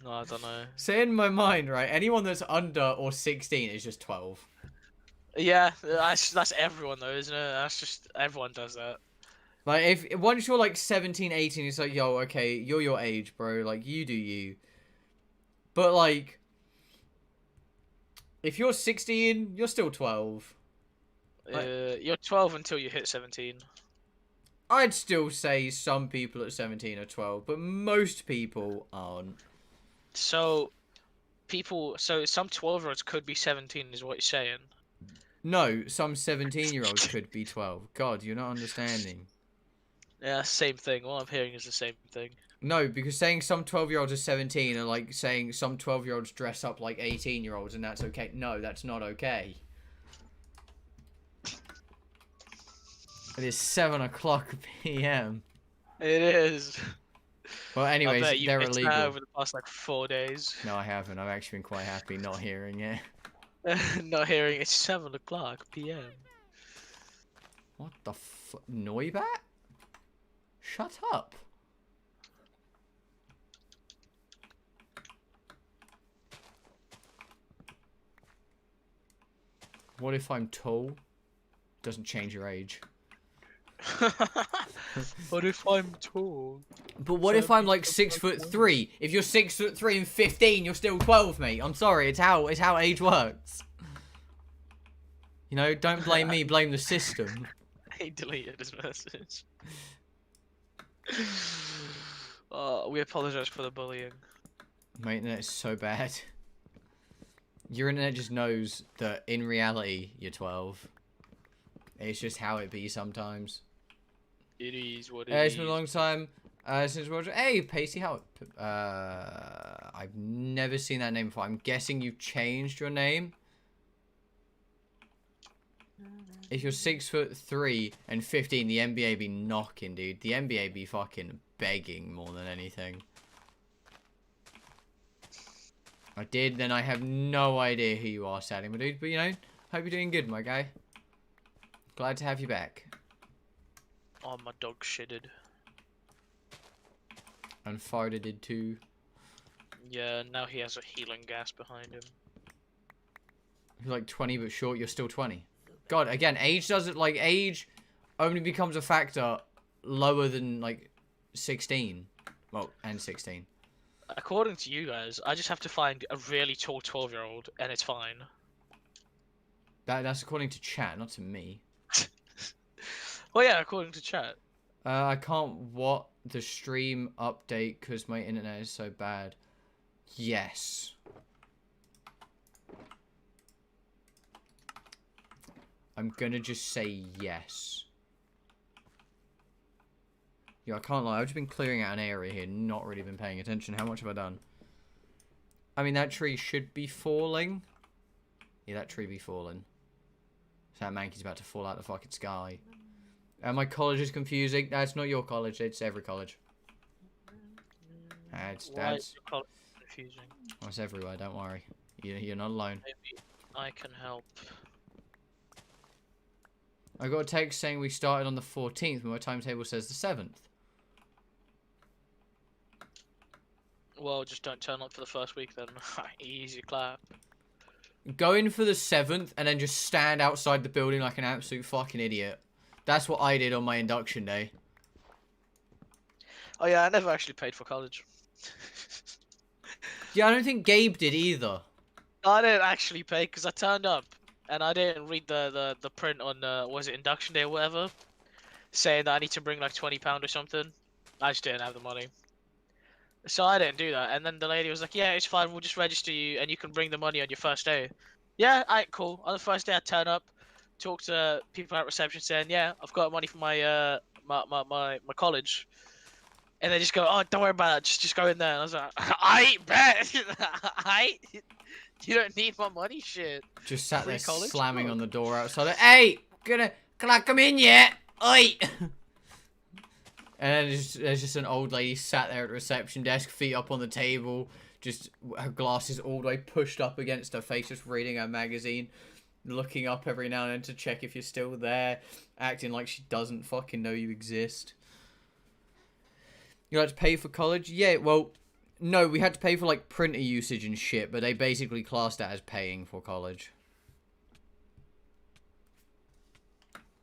No, I don't know. So in my mind, right, anyone that's under or 16 is just 12. Yeah, that's everyone though, isn't it? That's just, everyone does that. Like, once you're like 17, 18, it's like, yo, okay, you're your age, bro. Like, you do you. But like, if you're 16, you're still 12. Like, you're 12 until you hit 17. I'd still say some people at 17 are 12, but most people aren't. So, some 12-year-olds could be 17, is what you're saying? No, some 17-year-olds could be 12. God, you're not understanding. Yeah, same thing. What I'm hearing is the same thing. No, because saying some 12-year-olds are 17 are like saying some 12-year-olds dress up like 18-year-olds and that's okay. No, that's not okay. It is 7 o'clock p.m. It is. Well, anyways, I bet you've they're missed illegal. that over the past like 4 days. No, I haven't. I've actually been quite happy not hearing it. Not hearing it's 7 o'clock p.m. What the fuck? Noibat? Shut up. What if I'm tall? Doesn't change your age. What if I'm tall? But what if I'm like 6'3"? If you're 6'3" and 15, you're still 12, mate. I'm sorry, it's how age works. You know, don't blame me, blame the system. He deleted his message. We apologize for the bullying. My internet's so bad. Your internet just knows that in reality you're 12. It's just how it be sometimes. It is what it It's is. been a long time since we watched. Hey, Pacey, how? I've never seen that name before. I'm guessing you've changed your name. If you're 6'3" and 15, the NBA be knocking, dude. The NBA be fucking begging more than anything. I did, then I have no idea who you are, sadly, my dude. But you know, hope you're doing good, my guy. Glad to have you back. Oh, my dog shitted. And Farda did too. Yeah, now he has a healing gas behind him. You're like 20 but short, you're still 20. God, again, age doesn't, like, age only becomes a factor lower than, like, 16. Well, and 16. According to you guys, I just have to find a really tall 12-year-old, and it's fine. That's according to chat, not to me. Well, yeah, according to chat. I can't the stream update because my internet is so bad. Yes. I'm gonna just say yes. Yeah, I can't lie. I've just been clearing out an area here, not really been paying attention. How much have I done? I mean, that tree should be falling. Yeah, that tree be falling. So that monkey's about to fall out the fucking sky. My college is confusing. That's not your college. It's every college. Why is your college confusing? Oh, it's everywhere. Don't worry. You're not alone. Maybe I can help. I got a text saying we started on the 14th, but my timetable says the 7th. Well, just don't turn up for the first week then. Easy clap. Go in for the 7th and then just stand outside the building like an absolute fucking idiot. That's what I did on my induction day. Oh yeah, I never actually paid for college. Yeah, I don't think Gabe did either. I didn't actually pay because I turned up and I didn't read the print on was it induction day or whatever, saying that I need to bring like £20 or something. I just didn't have the money, so I didn't do that. And then the lady was like, "Yeah, it's fine. We'll just register you and you can bring the money on your first day." Yeah, alright, cool. On the first day, I turn up, talk to people at reception, saying, "Yeah, I've got money for my my college." And they just go, "Oh, don't worry about it. Just go in there." And I was like, "I bet, you don't need my money, shit." Just sat there college? slamming on the door outside. Hey, can I come in yet? Oi! And then there's just an old lady sat there at the reception desk, feet up on the table, just her glasses all the way pushed up against her face, just reading her magazine, looking up every now and then to check if you're still there, acting like she doesn't fucking know you exist. You had to pay for college? Yeah, well, no, we had to pay for, like, printer usage and shit, but they basically classed that as paying for college.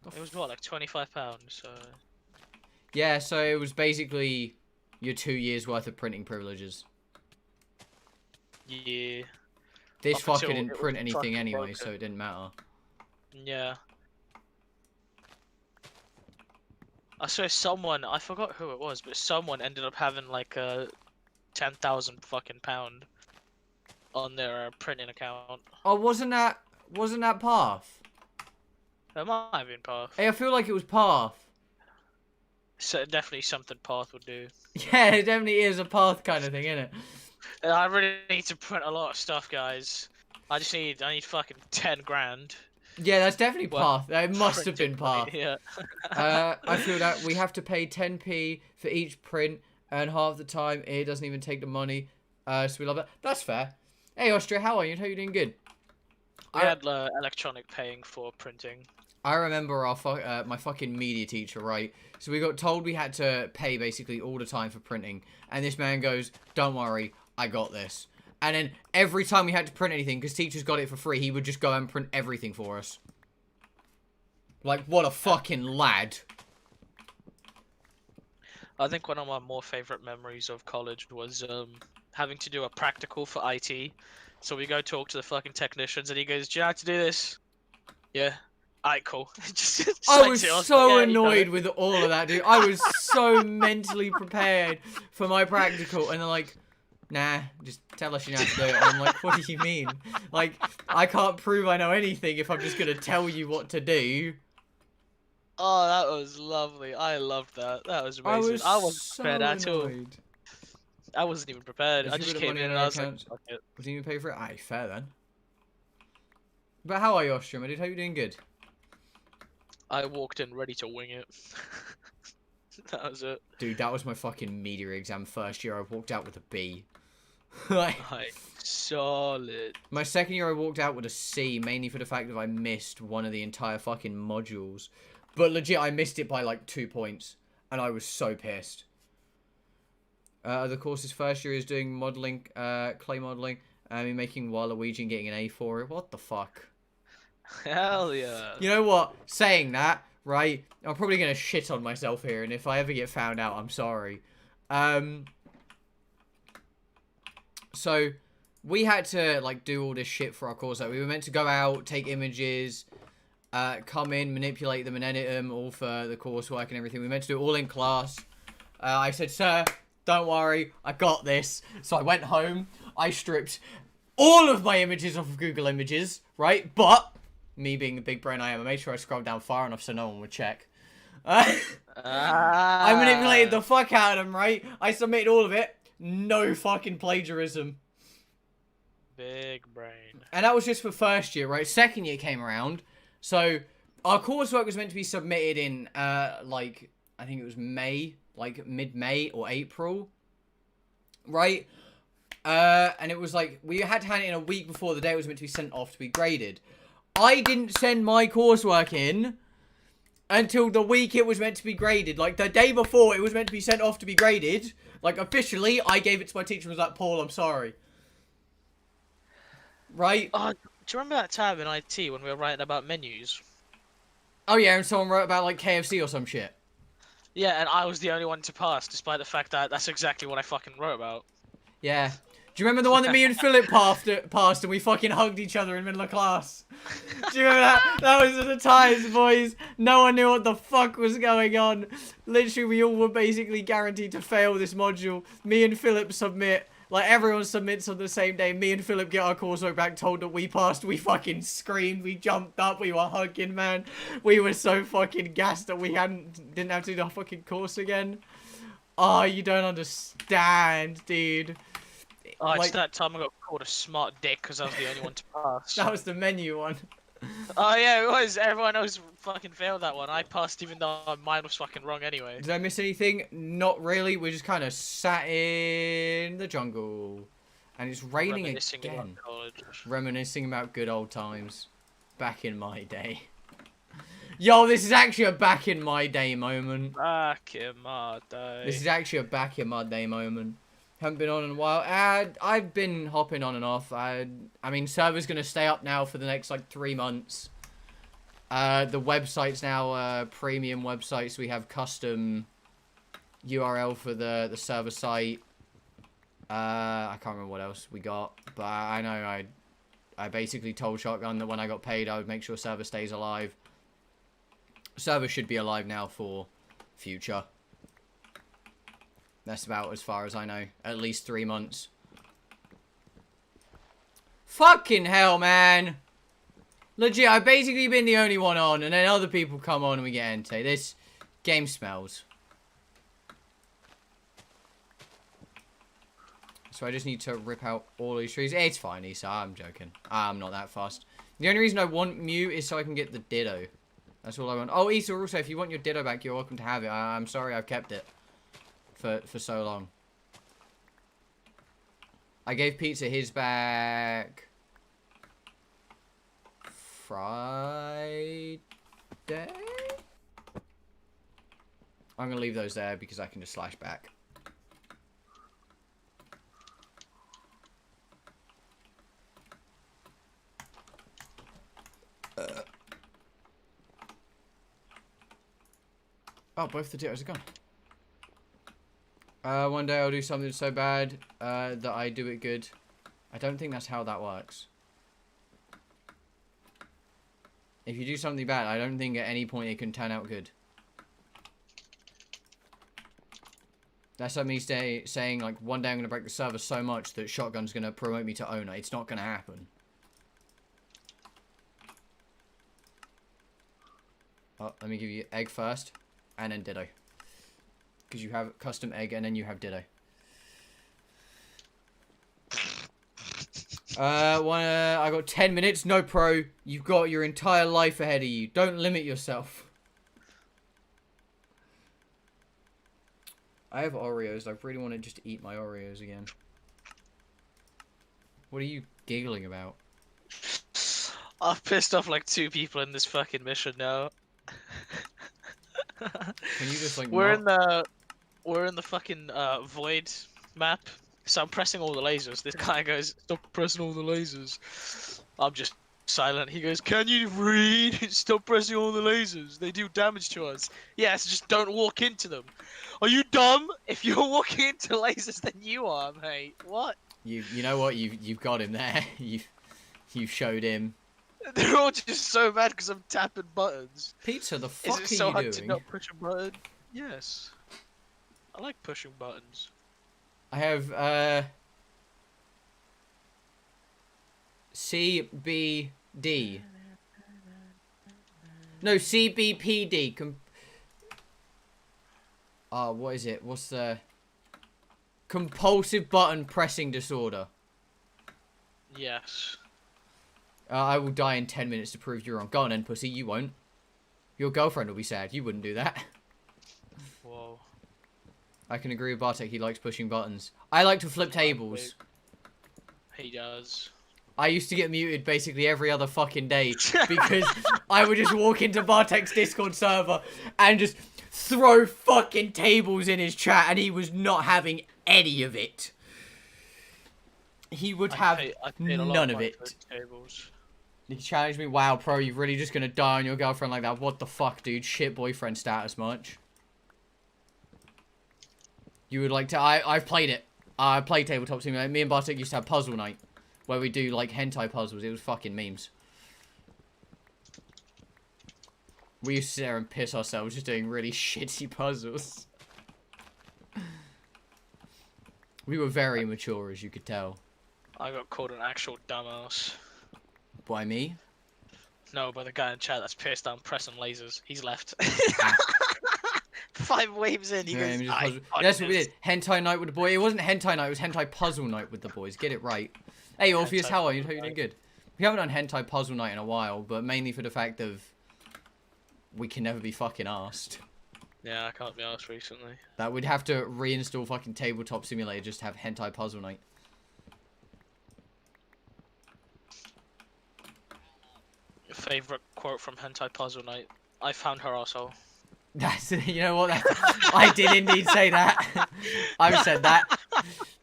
It was what, like £25, so... Yeah, so it was basically your 2 years worth of printing privileges. Yeah. This Up until fucker didn't it was print anything fucking anyway, broken. so it didn't matter. Yeah. I saw someone, I forgot who it was, but someone ended up having like a 10,000 fucking pound on their printing account. Oh, wasn't that Path? That might have been Path. Hey, I feel like it was Path. So definitely something Path would do. Yeah, it definitely is a Path kind of thing, isn't it? And I really need to print a lot of stuff, guys. I need fucking 10 grand. Yeah, that's definitely Well, Path. It must have been Path. Yeah. I feel that we have to pay 10p for each print, and half the time it doesn't even take the money. So we love that. That's fair. Hey, Austria, how are you? How are you doing? Good. We had electronic paying for printing. I remember my fucking media teacher, right? So we got told we had to pay basically all the time for printing, and this man goes, "Don't worry, I got this." And then every time we had to print anything, because teachers got it for free, he would just go and print everything for us. Like, what a fucking lad. I think one of my more favorite memories of college was having to do a practical for IT. So we go talk to the fucking technicians, and he goes, "Do you know how to do this?" Yeah. Alright, cool. Just I was cites it. I was like, so yeah, you got annoyed it. with all of that, dude. I was so mentally prepared for my practical, and they're like, nah, just tell us you know how to do it. And I'm like, what do you mean? Like, I can't prove I know anything if I'm just gonna tell you what to do. Oh, that was lovely. I loved that. That was I amazing. was I wasn't prepared so at all. annoyed. I wasn't even prepared. If I you just put the came money in in and our I was like, account, fuck it. didn't you pay for it? Aye, fair then. But how are you, Ostrom? I did hope you're doing good. I walked in ready to wing it. That was it. Dude, that was my fucking media exam first year. I walked out with a B. Like, Solid. my second year I walked out with a C, mainly for the fact that I missed one of the entire fucking modules. But legit, I missed it by like 2 points. And I was so pissed. The course's first year is doing modelling, clay modelling. Making Waluigi and getting an A for it. What the fuck? Hell yeah. You know what? Saying that, right? I'm probably going to shit on myself here. And if I ever get found out, I'm sorry. So, we had to, like, do all this shit for our course. Like, we were meant to go out, take images, come in, manipulate them and edit them, all for the coursework and everything. We were meant to do it all in class. I said, sir, don't worry, I got this. So I went home, I stripped all of my images off of Google Images, right? But, me being the big brain I am, I made sure I scrolled down far enough so no one would check. I manipulated the fuck out of them, right? I submitted all of it. No fucking plagiarism. Big brain. And that was just for first year, right? Second year came around. So, our coursework was meant to be submitted in, like, I think it was May. Like, mid-May or April. Right? And it was like, we had to hand it in a week before the day it was meant to be sent off to be graded. I didn't send my coursework in until the week it was meant to be graded. Like, the day before it was meant to be sent off to be graded. Like, officially, I gave it to my teacher and was like, Paul, I'm sorry. Right? Oh, do you remember that time in IT when we were writing about menus? Oh, yeah, and someone wrote about, like, KFC or some shit. Yeah, and I was the only one to pass, despite the fact that that's exactly what I fucking wrote about. Yeah. Do you remember the one that me and Philip passed and we fucking hugged each other in the middle of class? Do you remember that? That was at the times, boys. No one knew what the fuck was going on. Literally, we all were basically guaranteed to fail this module. Me and Philip submit. Like, everyone submits on the same day. Me and Philip get our coursework back, told that we passed. We fucking screamed. We jumped up. We were hugging, man. We were so fucking gassed that we didn't have to do the fucking course again. Oh, you don't understand, dude. Oh, Like, it's that time I got called a smart dick because I was the only one to pass. that was the menu one. Oh yeah, it was. Everyone else fucking failed that one. I passed even though mine was fucking wrong anyway. Did I miss anything? Not really. We just kind of sat in the jungle. And it's raining Reminiscing again. about college. Reminiscing about good old times. Back in my day. Yo, this is actually a back in my day moment. Back in my day. This is actually a back in my day moment. Haven't been on in a while. I've been hopping on and off. I mean, server's going to stay up now for the next, like, 3 months. The website's now premium websites. We have custom URL for the server site. I can't remember what else we got. But I know I basically told Shotgun that when I got paid, I would make sure server stays alive. Server should be alive now for future. That's about as far as I know. At least 3 months. Fucking hell, man. Legit, I've basically been the only one on, and then other people come on and we get ente. This game smells. So I just need to rip out all these trees. It's fine, Issa. I'm joking. I'm not that fast. The only reason I want MEW is so I can get the Ditto. That's all I want. Oh, Issa, also, if you want your Ditto back, you're welcome to have it. I'm sorry I've kept it for so long. I gave Pizza his back Friday? I'm going to leave those there because I can just slash back. Oh, both the dittos are gone. One day I'll do something so bad that I do it good. I don't think that's how that works. If you do something bad, I don't think at any point it can turn out good. That's like me saying, like, one day I'm going to break the server so much that Shotgun's going to promote me to owner. It's not going to happen. Oh, let me give you egg first, and then ditto. Because you have custom egg, and then you have ditto. I got 10 minutes. No, pro. You've got your entire life ahead of you. Don't limit yourself. I have Oreos. I really want to just eat my Oreos again. What are you giggling about? I've pissed off like 2 people in this fucking mission now. Can you just like We're not? in the fucking void map. So I'm pressing all the lasers. This guy goes, "Stop pressing all the lasers." I'm just silent. He goes, "Can you read? Stop pressing all the lasers. They do damage to us." Yes, just don't walk into them. Are you dumb? If you're walking into lasers, then you are, mate. What? You know what? You've got him there. You showed him. They're all just so mad because I'm tapping buttons. Pizza, the Is fuck it are so you hard to doing? not push a button? Yes. I like pushing buttons. I have CBD. No, CBPD. What is it? What's the compulsive button pressing disorder? Yes. I will die in 10 minutes to prove you're wrong. Go on then, pussy. You won't. Your girlfriend will be sad. You wouldn't do that. Whoa. I can agree with Bartek. He likes pushing buttons. I like to flip tables. He does. I used to get muted basically every other fucking day because I would just walk into Bartek's Discord server and just throw fucking tables in his chat, and he was not having any of it. He would have none of it. He challenged me, "Wow, pro, you're really just gonna die on your girlfriend like that? What the fuck, dude? Shit boyfriend status much?" You would like to... I've played it. I played Tabletop Simulator. Me and Bartek used to have puzzle night where we do, like, hentai puzzles. It was fucking memes. We used to sit there and piss ourselves just doing really shitty puzzles. We were very mature, as you could tell. I got called an actual dumbass. By me? No, by the guy in chat that's pissed I'm pressing lasers. He's left. 5 waves in, he goes, that's what we did. Hentai night with the boy. It wasn't hentai night, it was hentai puzzle night with the boys. Get it right. Hey, Orpheus, how are you? Hope you're doing good. We haven't done hentai puzzle night in a while, but mainly for the fact of we can never be fucking arsed. Yeah, I can't be arsed recently. That we'd have to reinstall fucking Tabletop Simulator just to have hentai puzzle night. Your favourite quote from Hentai Puzzle Night? I found her arsehole. That's, you know what? I did indeed say that. I've said that.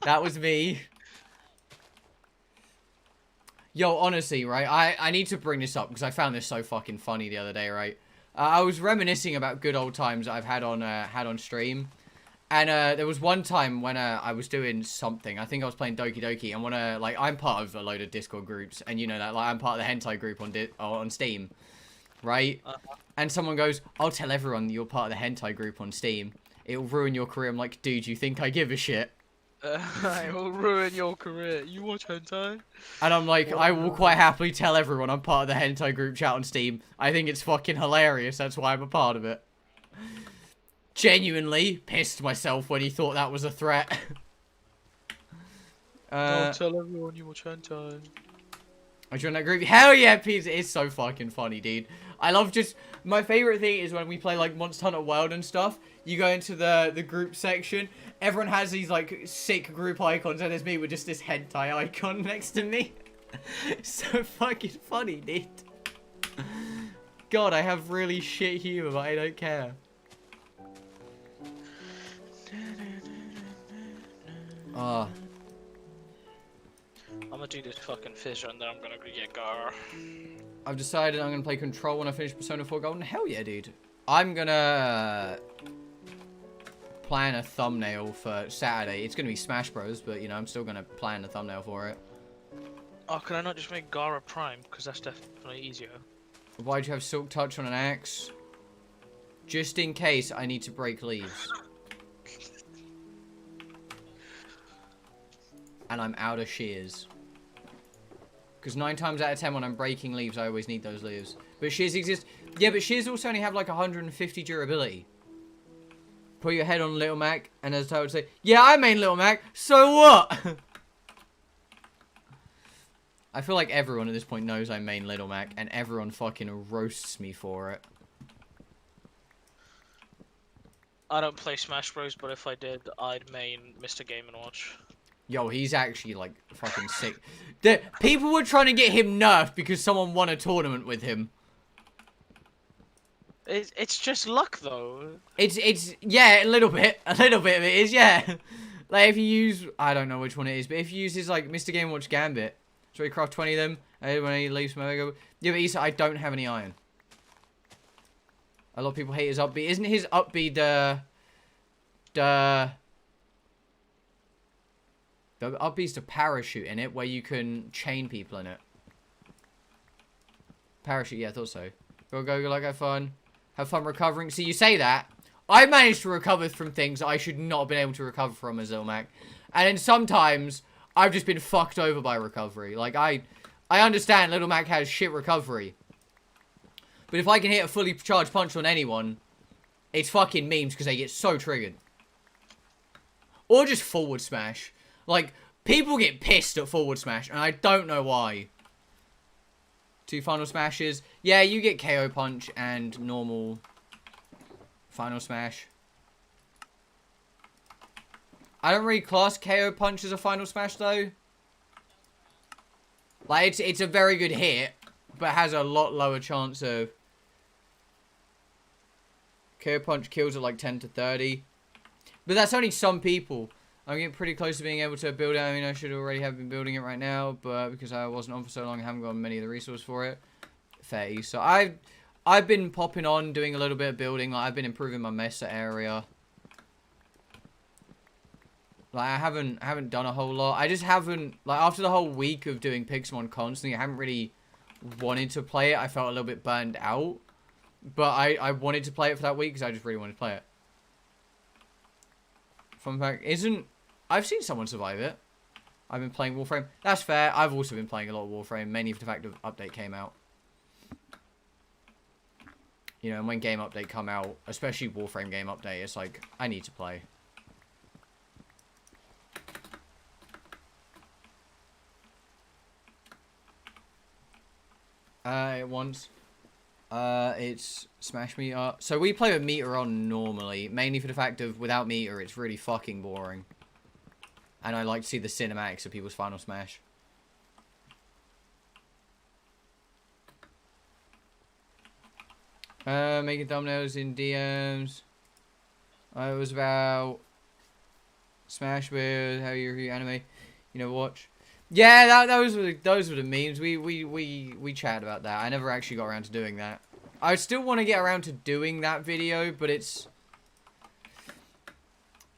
That was me. Yo, honestly, right? I need to bring this up because I found this so fucking funny the other day, right? I was reminiscing about good old times I've had on stream. And there was one time when I was doing something. I think I was playing Doki Doki, and like, I'm part of a load of Discord groups, and you know that, like, I'm part of the hentai group on Steam, right? And someone goes, "I'll tell everyone that you're part of the hentai group on Steam. It'll ruin your career." I'm like, "Dude, you think I give a shit?" It will ruin your career. You watch hentai? And I'm like, I will quite happily tell everyone I'm part of the hentai group chat on Steam. I think it's fucking hilarious. That's why I'm a part of it. Genuinely pissed myself when he thought that was a threat. Don't tell everyone you watch hentai. I joined that group. Hell yeah, Pizza. It's so fucking funny, dude. I love just... My favorite thing is when we play, like, Monster Hunter World and stuff. You go into the group section. Everyone has these, like, sick group icons. And there's me with just this hentai icon next to me. So fucking funny, dude. God, I have really shit humor, but I don't care. I'm gonna do this fucking fissure and then I'm gonna go get Gar. I've decided I'm gonna play Control when I finish Persona 4 Golden. Hell yeah, dude. I'm gonna plan a thumbnail for Saturday. It's gonna be Smash Bros, but you know, I'm still gonna plan a thumbnail for it. Oh, can I not just make Gara Prime? Because that's definitely easier. Why'd you have Silk Touch on an axe? Just in case I need to break leaves. And I'm out of shears. Because 9 times out of 10 when I'm breaking leaves, I always need those leaves. But shears exist. Yeah, but shears also only have like 150 durability. Put your head on Little Mac, and as I would say, yeah, I main Little Mac, so what? I feel like everyone at this point knows I main Little Mac, and everyone fucking roasts me for it. I don't play Smash Bros, but if I did, I'd main Mr. Game & Watch. Yo, he's actually, like, fucking sick. People were trying to get him nerfed because someone won a tournament with him. It's just luck, though. It's yeah, a little bit of it is, yeah. Like, if you use, I don't know which one it is, but if you use his, like, Mr. Game & Watch Gambit, so he craft 20 of them, and when he leaves from Omega, yeah, but I don't have any iron. A lot of people hate his up B. Isn't his up B the up B's the parachute in it, where you can chain people in it. Parachute, yeah, I thought so. Go, like, have fun. Have fun recovering. See, you say that. I managed to recover from things that I should not have been able to recover from as Little Mac. And then sometimes, I've just been fucked over by recovery. Like, I understand Little Mac has shit recovery. But if I can hit a fully charged punch on anyone, it's fucking memes because they get so triggered. Or just forward smash. Like, people get pissed at forward smash, and I don't know why. 2 final smashes. Yeah, you get KO punch and normal final smash. I don't really class KO punch as a final smash, though. Like, it's a very good hit, but has a lot lower chance of... KO punch kills at like 10 to 30. But that's only some people. I'm getting pretty close to being able to build it. I mean, I should already have been building it right now, but because I wasn't on for so long, I haven't got many of the resources for it. Fair. So I've been popping on, doing a little bit of building. Like, I've been improving my Mesa area. Like, I haven't done a whole lot. I just haven't, like, after the whole week of doing Pixelmon constantly, I haven't really wanted to play it. I felt a little bit burned out. But I wanted to play it for that week because I just really wanted to play it. Fun fact, I've seen someone survive it. I've been playing Warframe. That's fair. I've also been playing a lot of Warframe, mainly for the fact that update came out. You know, and when game update come out, especially Warframe game update, it's like, I need to play. It's Smash Meter. So we play with Meter on normally, mainly for the fact of without Meter, it's really fucking boring. And I like to see the cinematics of people's Final Smash. Making thumbnails in DMs. It was about Smash with how you review anime. You know, watch. Yeah, those were the memes. We chatted about that. I never actually got around to doing that. I still want to get around to doing that video, but it's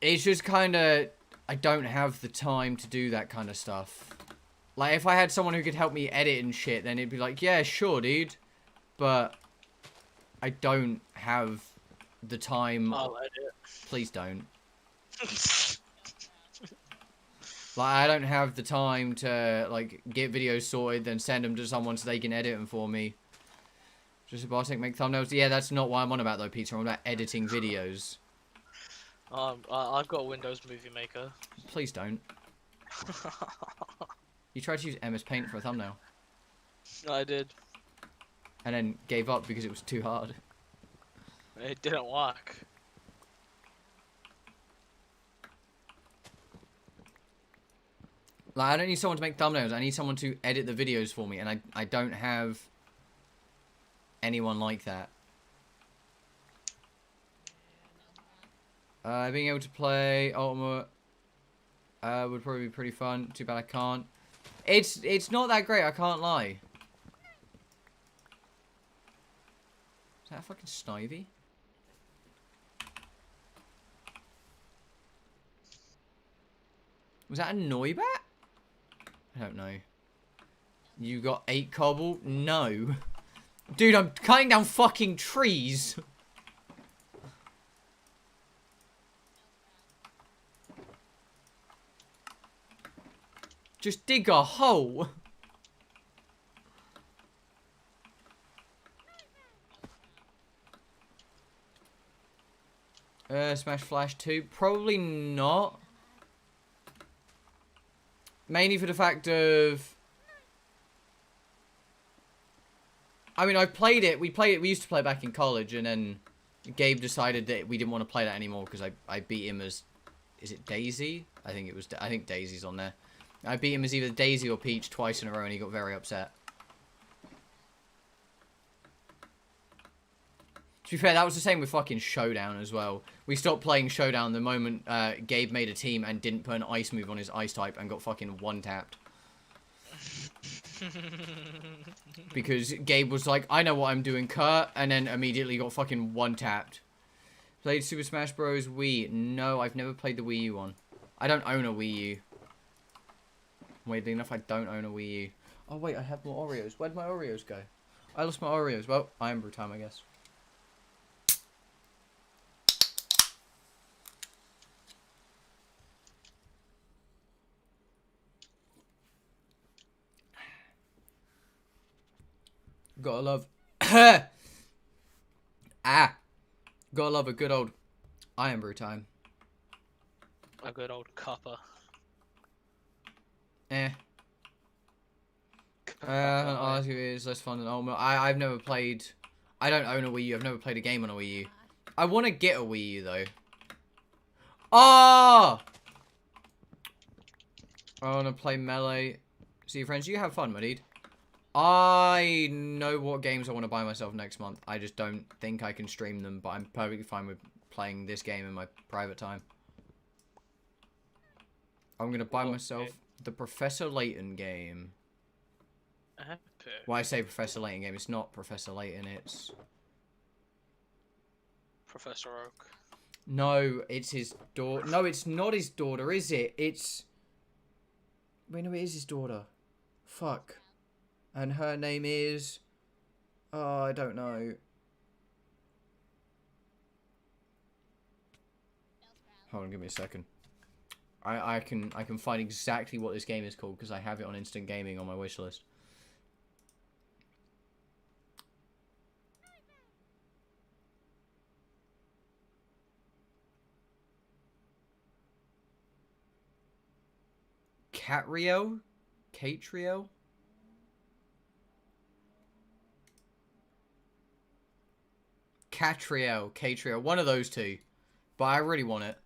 just kind of, I don't have the time to do that kind of stuff. Like, if I had someone who could help me edit and shit, then it'd be like, yeah, sure, dude. But I don't have the time. I'll edit. Please don't. Like, I don't have the time to, like, get videos sorted, then send them to someone so they can edit them for me. Just a Bartek make thumbnails. Yeah, that's not what I'm on about, though, Peter. I'm on about editing videos. I've got a Windows Movie Maker. Please don't. You tried to use MS Paint for a thumbnail. I did. And then gave up because it was too hard. It didn't work. Like, I don't need someone to make thumbnails. I need someone to edit the videos for me. And I don't have anyone like that. Being able to play Ultimate would probably be pretty fun. Too bad I can't. It's not that great, I can't lie. Is that a fucking Snivy? Was that a Noibat? I don't know. You got 8 cobble? No. Dude, I'm cutting down fucking trees. Just dig a hole. Smash Flash 2? Probably not. Mainly for the fact of... I mean, I played it. We used to play it back in college, and then Gabe decided that we didn't want to play that anymore because I beat him as... Is it Daisy? I think Daisy's on there. I beat him as either Daisy or Peach twice in a row, and he got very upset. To be fair, that was the same with fucking Showdown as well. We stopped playing Showdown the moment Gabe made a team and didn't put an ice move on his ice type and got fucking one-tapped. Because Gabe was like, I know what I'm doing, Kurt, and then immediately got fucking one-tapped. Played Super Smash Bros. Wii? No, I've never played the Wii U one. I don't own a Wii U. Weirdly enough, I don't own a Wii U. Oh wait, I have more Oreos. Where'd my Oreos go? I lost my Oreos. Well, I am brew time, I guess. Gotta love... Gotta love a good old Iron Brew time. A good old copper. Honestly, it's less fun than Ultimate. I've never played... I don't own a Wii U. I've never played a game on a Wii U. I want to get a Wii U, though. Oh! I want to play Melee. See, friends, you have fun, my dude. I know what games I want to buy myself next month. I just don't think I can stream them, but I'm perfectly fine with playing this game in my private time. I'm going to buy myself the Professor Layton game. Why I say Professor Layton game, it's not Professor Layton, it's... Professor Oak. No, it's his daughter. No, it's not his daughter, is it? It's... Wait, no, it is his daughter. Fuck. And her name is... Oh, I don't know. Hold on, give me a second. I can find exactly what this game is called because I have it on Instant Gaming on my wishlist. Catrio? Catrio? Catrio, one of those two. But I really want it.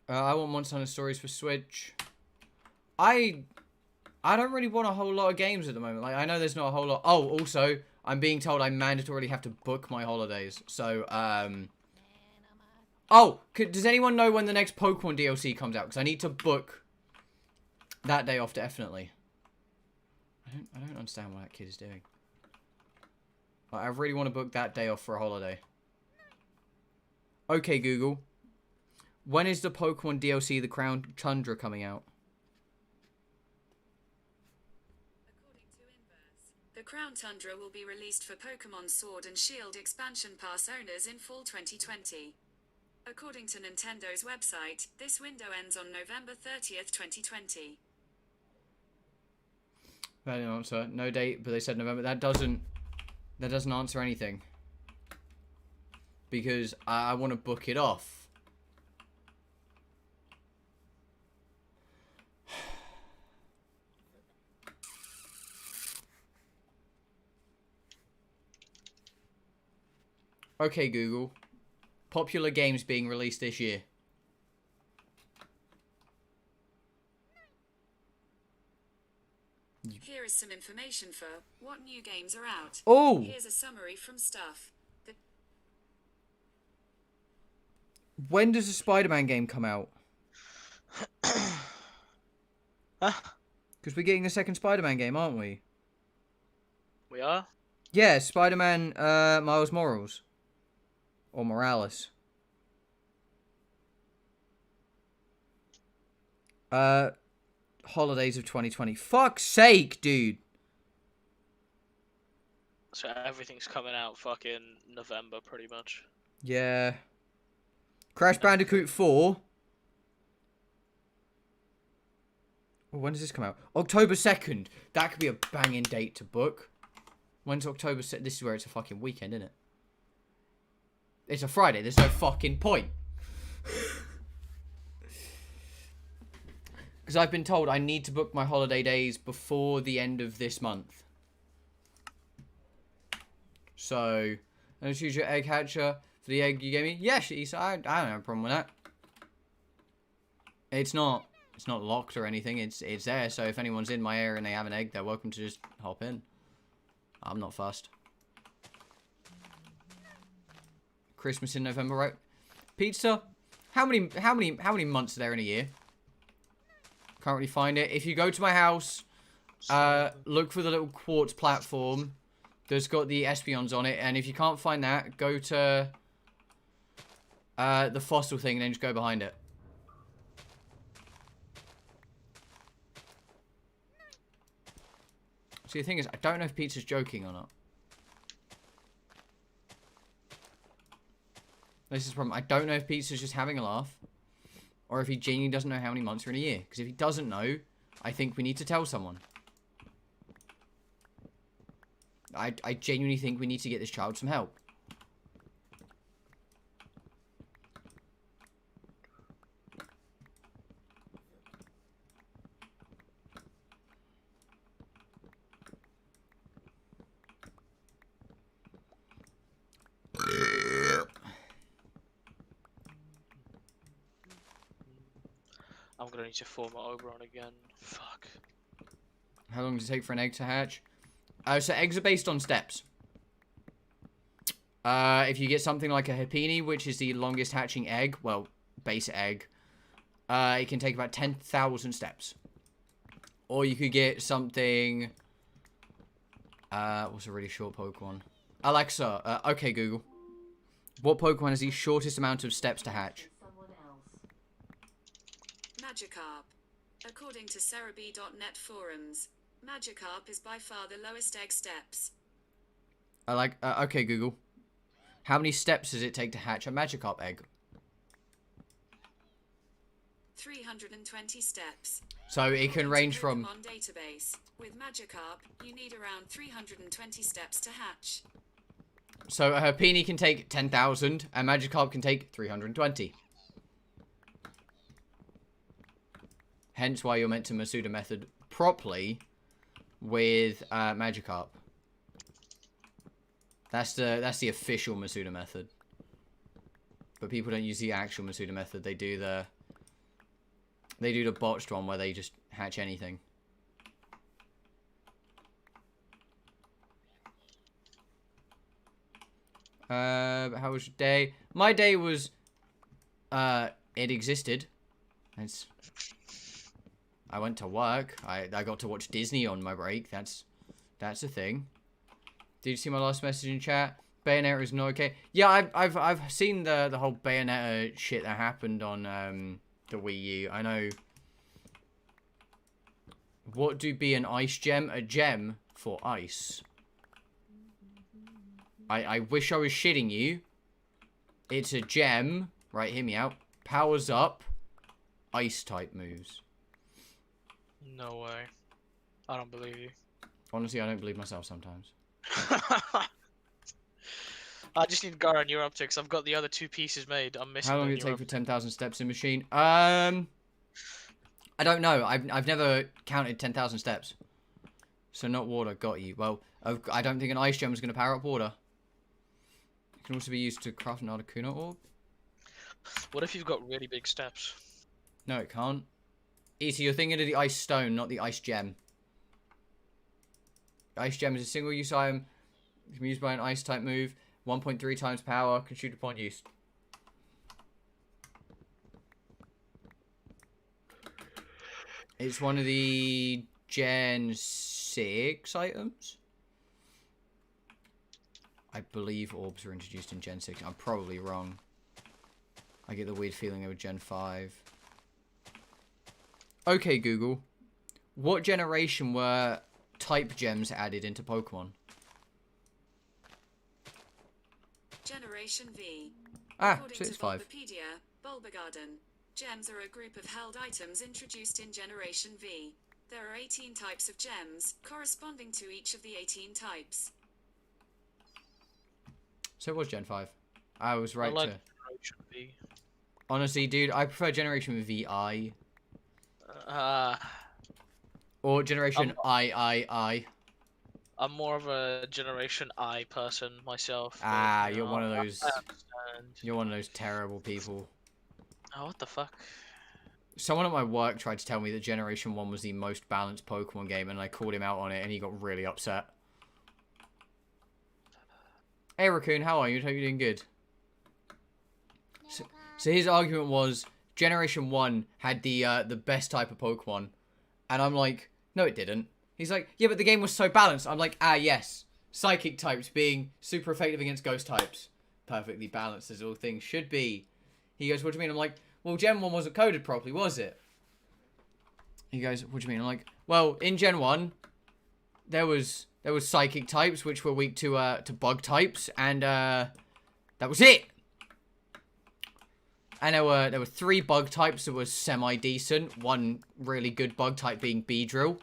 I want Monster Hunter Stories for Switch. I don't really want a whole lot of games at the moment. Like, I know there's not a whole lot. Oh, also, I'm being told I mandatorily have to book my holidays. So, Oh, does anyone know when the next Pokemon DLC comes out? Because I need to book that day off, definitely. I don't understand what that kid is doing. Like, I really want to book that day off for a holiday. Okay, Google. When is the Pokemon DLC The Crown Tundra coming out? According to Inverse, The Crown Tundra will be released for Pokemon Sword and Shield expansion pass owners in fall 2020. According to Nintendo's website, this window ends on November 30th, 2020. That didn't answer. No date, but they said November. That doesn't answer anything. Because I want to book it off. Okay, Google. Popular games being released this year. Here is some information for what new games are out. Oh! Here's a summary from Stuff. When does the Spider-Man game come out? Huh? Because we're getting a second Spider-Man game, aren't we? We are? Yeah, Spider-Man Miles Morales. Or Morales. Holidays of 2020. Fuck's sake, dude. So everything's coming out fucking November, pretty much. Yeah. Crash Bandicoot 4. Oh, when does this come out? October 2nd. That could be a banging date to book. When's October 2nd? This is where it's a fucking weekend, isn't it? It's a Friday. There's no fucking point. Because I've been told I need to book my holiday days before the end of this month. So, I'm choose your egg hatcher for the egg you gave me. Yeah, I don't have a problem with that. It's not locked or anything. It's there. So if anyone's in my area and they have an egg, they're welcome to just hop in. I'm not fussed. Christmas in November, right? Pizza. How many months are there in a year? Can't really find it. If you go to my house, look for the little quartz platform that's got the Espeons on it, and if you can't find that, go to the fossil thing and then just go behind it. See, the thing is, I don't know if Pizza's joking or not. This is the problem. I don't know if Pizza's just having a laugh, or if he genuinely doesn't know how many months are in a year. Because if he doesn't know, I think we need to tell someone. I genuinely think we need to get this child some help. I'm gonna need to form my Oberon again. Fuck. How long does it take for an egg to hatch? So eggs are based on steps. If you get something like a Hapini, which is the longest hatching egg, well, base egg, it can take about 10,000 steps. Or you could get something... what's a really short Pokemon? Alexa, okay, Google. What Pokemon has the shortest amount of steps to hatch? Magikarp. According to Cerebi.net forums, Magikarp is by far the lowest egg steps. Okay, Google. How many steps does it take to hatch a Magikarp egg? 320 steps. So it can range from... Pokemon database. With Magikarp, you need around 320 steps to hatch. So a Hapini can take 10,000, and Magikarp can take 320. Hence why you're meant to Masuda method properly with Magikarp. That's the official Masuda method. But people don't use the actual Masuda method. They do the botched one where they just hatch anything. How was your day? My day was it existed. I went to work. I got to watch Disney on my break. That's a thing. Did you see my last message in chat? Bayonetta is not okay. Yeah, I've seen the whole Bayonetta shit that happened on the Wii U. I know. What do be an ice gem? A gem for ice. I wish I was shitting you. It's a gem. Right, hear me out. Powers up. Ice type moves. No way. I don't believe you. Honestly, I don't believe myself sometimes. I just need Gara and Neuroptics. I've got the other two pieces made. I'm missing. How long did it take for 10,000 steps in machine? I don't know. I've never counted 10,000 steps. So not water. Got you. Well, I don't think an ice gem is going to power up water. It can also be used to craft an Articuno orb. What if you've got really big steps? No, it can't. Easy, you're thinking of the ice stone, not the ice gem. The ice gem is a single-use item. It can be used by an ice-type move. 1.3 times power. Can shoot upon use. It's one of the Gen 6 items. I believe orbs were introduced in Gen 6. I'm probably wrong. I get the weird feeling they were Gen 5. Okay, Google. What generation were type gems added into Pokemon? Generation V. Ah, According so to it's 5. Bulbapedia, Bulbagarden, gems are a group of held items introduced in Generation V. There are 18 types of gems, corresponding to each of the 18 types. So it was Gen 5. I was right I like to... Generation V. Honestly, dude, I prefer Generation VI. Uh, Or Generation I'm, I. I'm more of a Generation I person myself. But, Ah, you you're know, one of I those... understand. You're one of those terrible people. Oh, what the fuck? Someone at my work tried to tell me that Generation 1 was the most balanced Pokemon game, and I called him out on it, and he got really upset. Hey, Raccoon, how are you? Hope you're doing good. So his argument was Generation 1 had the best type of Pokemon. And I'm like, no, it didn't. He's like, yeah, but the game was so balanced. I'm like, ah, yes. Psychic types being super effective against ghost types. Perfectly balanced as all things should be. He goes, what do you mean? I'm like, well, Gen 1 wasn't coded properly, was it? He goes, what do you mean? I'm like, well, in Gen 1, there was psychic types, which were weak to bug types. And that was it. And there were 3 bug types that was semi-decent. One really good bug type being Beedrill.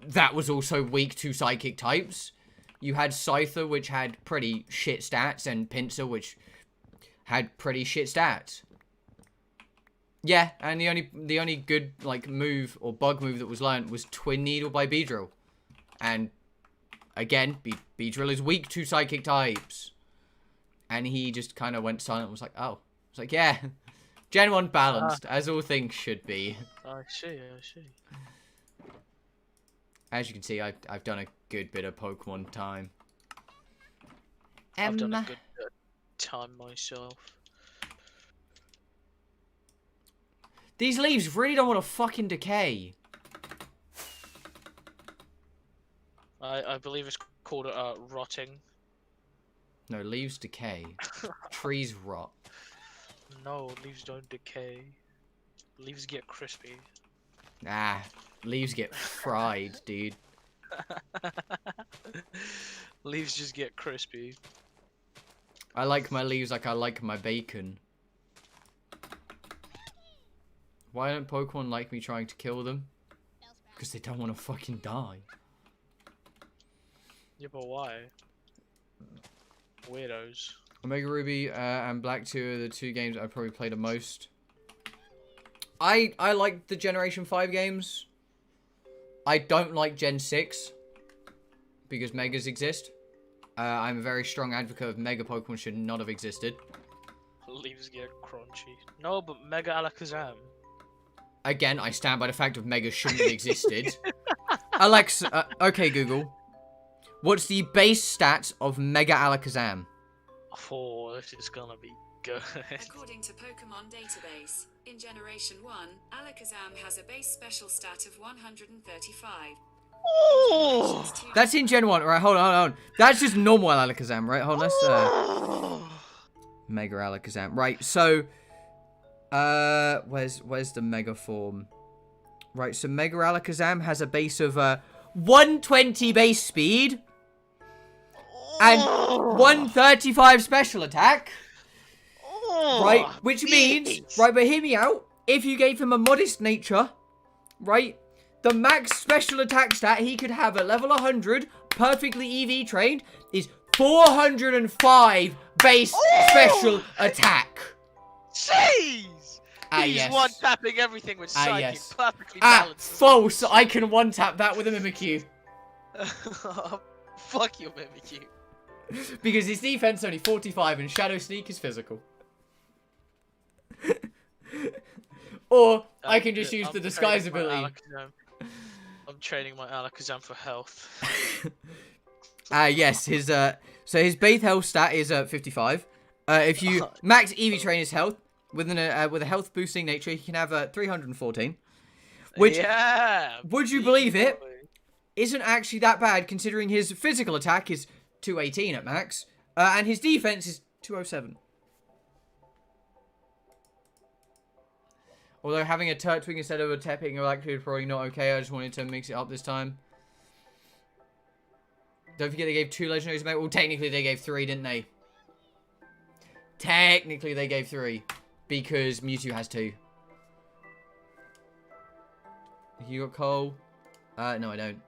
That was also weak to psychic types. You had Scyther, which had pretty shit stats, and Pinsir, which had pretty shit stats. Yeah, and the only good like move or bug move that was learned was Twin Needle by Beedrill. And again, Beedrill is weak to psychic types. And he just kind of went silent and was like, oh. It's like, yeah, Gen 1 balanced, as all things should be. I see. As you can see, I've done a good bit of Pokemon time. I've done a good bit of time myself. These leaves really don't want to fucking decay. I believe it's called rotting. No, leaves decay. Trees rot. No, leaves don't decay. Leaves get crispy. Ah, leaves get fried, dude. Leaves just get crispy. I like my leaves like I like my bacon. Why don't Pokemon like me trying to kill them? Because they don't want to fucking die. Yeah, but why? Weirdos. Omega Ruby and Black 2 are the 2 games I probably play the most. I like the Generation 5 games. I don't like Gen 6 because Megas exist. I'm a very strong advocate of Mega Pokemon should not have existed. Leaves get crunchy. No, but Mega Alakazam. Again, I stand by the fact of Mega shouldn't have existed. Alexa, okay, Google. What's the base stats of Mega Alakazam? Oh, this is gonna be good. According to Pokemon Database, in Generation 1, Alakazam has a base special stat of 135. Oh! That's in Gen 1. Right, hold on. That's just normal Alakazam, right? Hold on, let's, Mega Alakazam. Right, so, where's the Mega form? Right, so Mega Alakazam has a base of, 120 base speed. And 135 special attack. Right, which means, right, but hear me out. If you gave him a modest nature, right, the max special attack stat he could have at level 100, perfectly EV trained, is 405 base special attack. Jeez! He's Yes. one-tapping everything with Psychic. Yes. Perfectly balanced. False. I can one-tap that with a Mimikyu. Fuck your Mimikyu. Because his defense is only 45 and Shadow Sneak is physical. Or I can just use the disguise ability. I'm training my Alakazam for health. Yes, his so his base health stat is 55. If you max EV train his health with a health boosting nature, he can have 314. Which, yeah, would you believe it, isn't actually that bad considering his physical attack is 218 at max, and his defense is 207. Although having a Turtwig instead of a Tepig or actually probably not okay. I just wanted to mix it up this time. Don't forget they gave 2 legendaries Mega. Well, technically they gave 3, didn't they? Technically they gave 3. Because Mewtwo has 2. You got Cole? No I don't.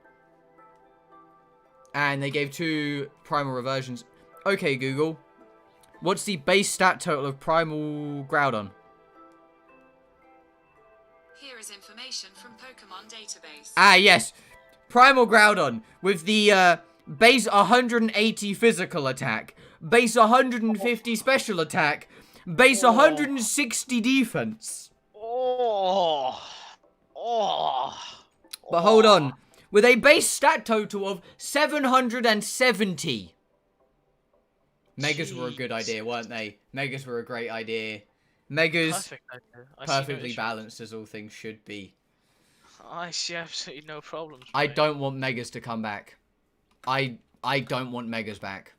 And they gave 2 Primal Reversions. Okay, Google. What's the base stat total of Primal Groudon? Here is information from Pokemon database. Ah, yes. Primal Groudon with the base 180 physical attack, base 150 special attack, base 160 defense. Oh. But hold on. With a base stat total of 770. Megas were a good idea, weren't they? Megas were a great idea. Megas perfectly balanced as all things should be. I see absolutely no problems. I mate. don't want Megas to come back. I don't want Megas back.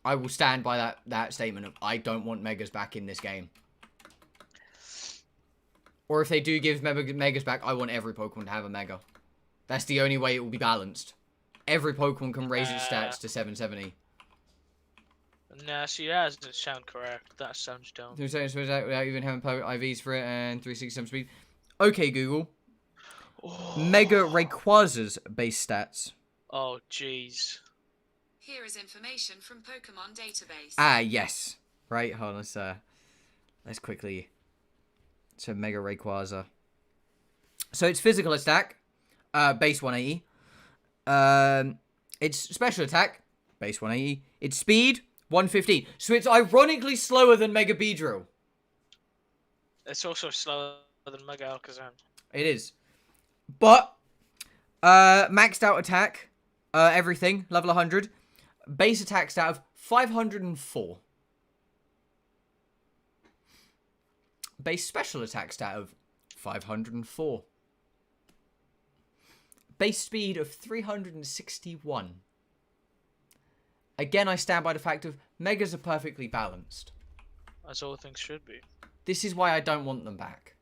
I will stand by that statement of I don't want Megas back in this game. Or if they do give Megas back, I want every Pokemon to have a Mega. That's the only way it will be balanced. Every Pokemon can raise its stats to 770. Nah, see, that doesn't sound correct. That sounds dumb. Without even having IVs for it and 367 speed. Okay, Google. Mega Rayquaza's base stats. Oh, jeez. Here is information from Pokemon database. Ah, yes. Right, hold on, let's quickly... So, Mega Rayquaza. So, its physical attack, base 180. Its special attack, base 180. Its speed, 115. So, it's ironically slower than Mega Beedrill. It's also slower than Mega Alakazam. It is. But, maxed out attack, everything, level 100. Base attack stat of 504. Base special attack stat of 504. Base speed of 361. Again, I stand by the fact of Megas are perfectly balanced. As all things should be. This is why I don't want them back.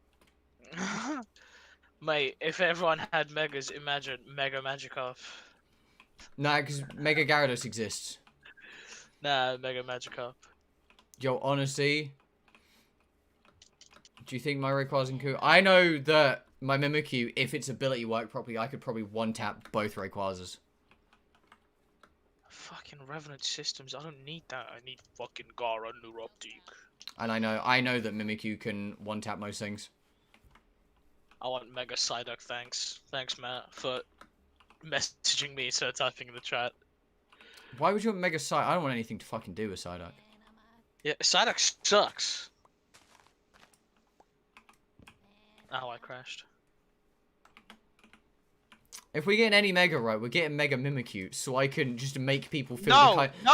Mate, if everyone had Megas, imagine Mega Magikarp. Nah, because Mega Gyarados exists. Nah, Mega Magikarp. Yo, honestly... Do you think my Rayquaza cool? I know that my Mimikyu, if its ability worked properly, I could probably one-tap both Rayquazas. Fucking Revenant systems, I don't need that. I need fucking Gara Neuroptic. And I know that Mimikyu can one-tap most things. I want Mega Psyduck, thanks. Thanks, Matt, for messaging me instead of typing in the chat. Why would you want Mega Psyduck? I don't want anything to fucking do with Psyduck. Yeah, Psyduck sucks. Oh, I crashed. If we get any Mega right, we're getting Mega Mimikyu, so I can just make people feel No, the kind. no,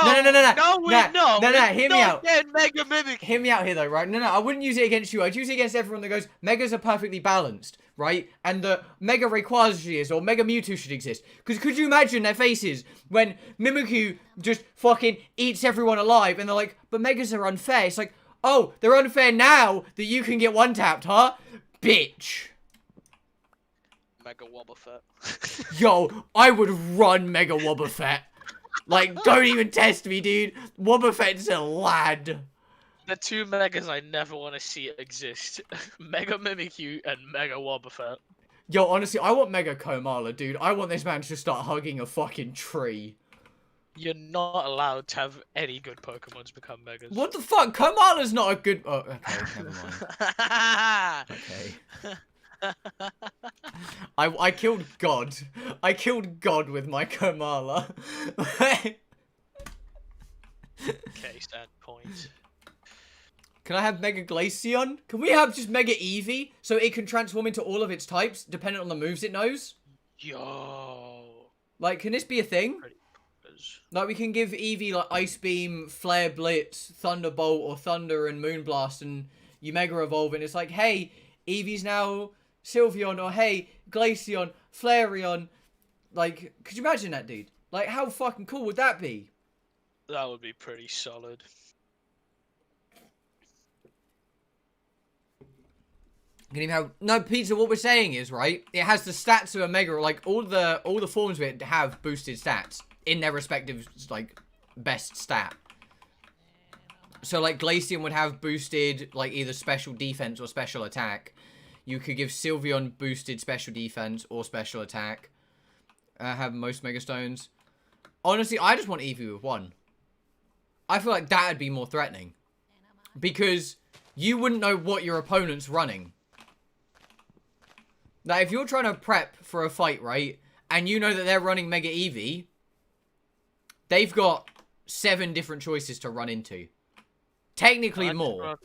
Hear me out. Mega Mimikyu. Hear me out here, though, right? No, I wouldn't use it against you. I'd use it against everyone that goes, Megas are perfectly balanced, right? And the Mega Rayquaza or Mega Mewtwo should exist. Because could you imagine their faces when Mimikyu just fucking eats everyone alive, and they're like, but Megas are unfair. It's like, oh, they're unfair now that you can get one-tapped, huh? Bitch. Mega Wobbuffet. Yo, I would run Mega Wobbuffet. Like, don't even test me, dude. Wobbuffet's a lad. The 2 Megas I never want to see exist. Mega Mimikyu and Mega Wobbuffet. Yo, honestly, I want Mega Komala, dude. I want this man to start hugging a fucking tree. You're not allowed to have any good Pokemons become Megas. What the fuck? Komala's not a good... Oh, okay, never mind. Okay. I killed God. I killed God with my Komala. Okay, stand point. Can I have Mega Glaceon? Can we have just Mega Eevee so it can transform into all of its types depending on the moves it knows? Yo. Like, can this be a thing? Pretty Like, we can give Eevee, like, Ice Beam, Flare Blitz, Thunderbolt, or Thunder and Moonblast, and you Mega Evolve, and it's like, hey, Eevee's now Sylveon, or hey, Glaceon, Flareon. Like, could you imagine that, dude? Like, how fucking cool would that be? That would be pretty solid. Can even have no pizza. What we're saying is right. It has the stats of a Mega. Like all the forms of it have boosted stats in their respective like best stat. So like Glaceon would have boosted like either special defense or special attack. You could give Sylveon boosted special defense or special attack. Have most Mega Stones. Honestly, I just want Eevee with one. I feel like that'd be more threatening. Because you wouldn't know what your opponent's running. Now, if you're trying to prep for a fight, right? And you know that they're running Mega Eevee. They've got 7 different choices to run into. Technically more.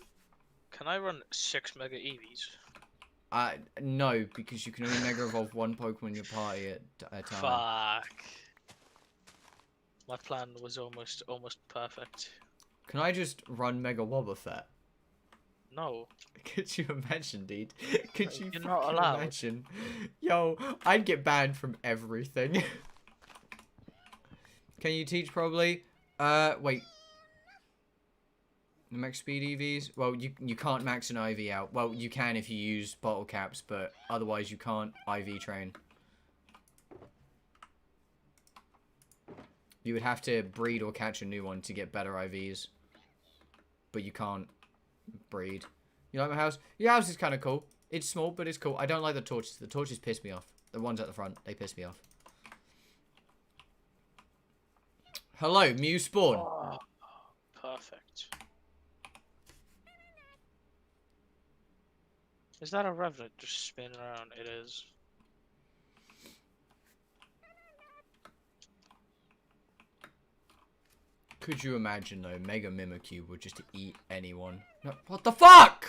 Can I run 6 Mega Eevees? No, because you can only Mega Evolve one Pokemon in your party at a time. Fuck. My plan was almost perfect. Can I just run Mega Wobbuffet? No. Could you imagine, dude? Could you You're not allowed. imagine? Yo, I'd get banned from everything. Can you teach probably? Wait. Max speed EVs? Well, you can't max an IV out. Well, you can if you use bottle caps, but otherwise you can't IV train. You would have to breed or catch a new one to get better IVs. But you can't breed. You like my house? Your house is kind of cool. It's small, but it's cool. I don't like the torches. The torches piss me off. The ones at the front, they piss me off. Hello, Mew spawn. Oh, perfect. Is that a Revenant just spinning around? It is. Could you imagine, though, Mega Mimikyu would just eat anyone? No, what the fuck?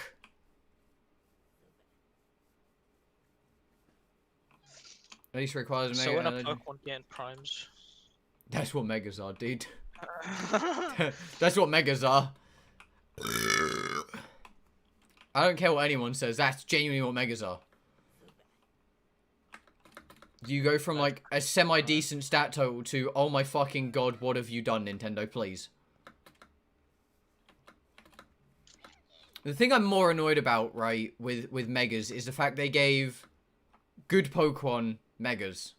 At least requires a Mega. So when a Pokemon getting primes? That's what Megas are, dude. That's what Megas are. I don't care what anyone says. That's genuinely what Megas are. You go from, like, a semi-decent stat total to, oh my fucking god, what have you done, Nintendo, please? The thing I'm more annoyed about, right, with Megas is the fact they gave good Pokemon Megas.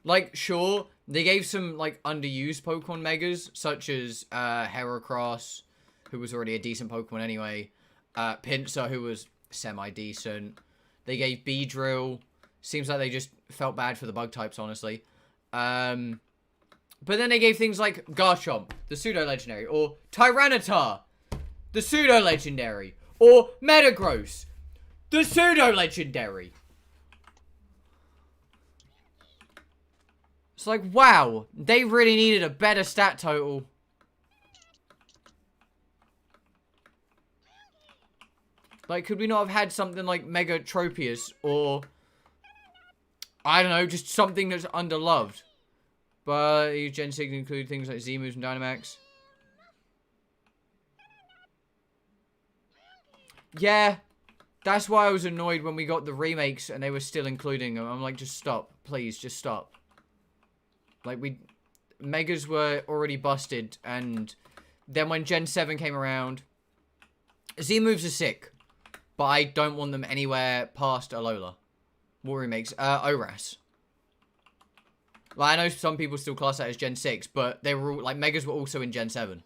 Like, sure, they gave some, like, underused Pokemon Megas, such as, Heracross, who was already a decent Pokemon anyway, Pinsir, who was semi-decent. They gave Beedrill. Seems like they just felt bad for the bug types, honestly. But then they gave things like Garchomp, the pseudo-legendary, or Tyranitar, the pseudo-legendary, or Metagross, the pseudo-legendary. It's like, wow, they really needed a better stat total. Like, could we not have had something like Mega Tropius or, I don't know, just something that's underloved? But Gen 6 include things like Z-moves and Dynamax. Yeah, that's why I was annoyed when we got the remakes and they were still including them. I'm like, just stop. Please, just stop. Like, Megas were already busted, and then when Gen 7 came around, Z-moves are sick. But I don't want them anywhere past Alola. What remakes? ORAS. Like, I know some people still class that as Gen 6, but they were all, like, Megas were also in Gen 7.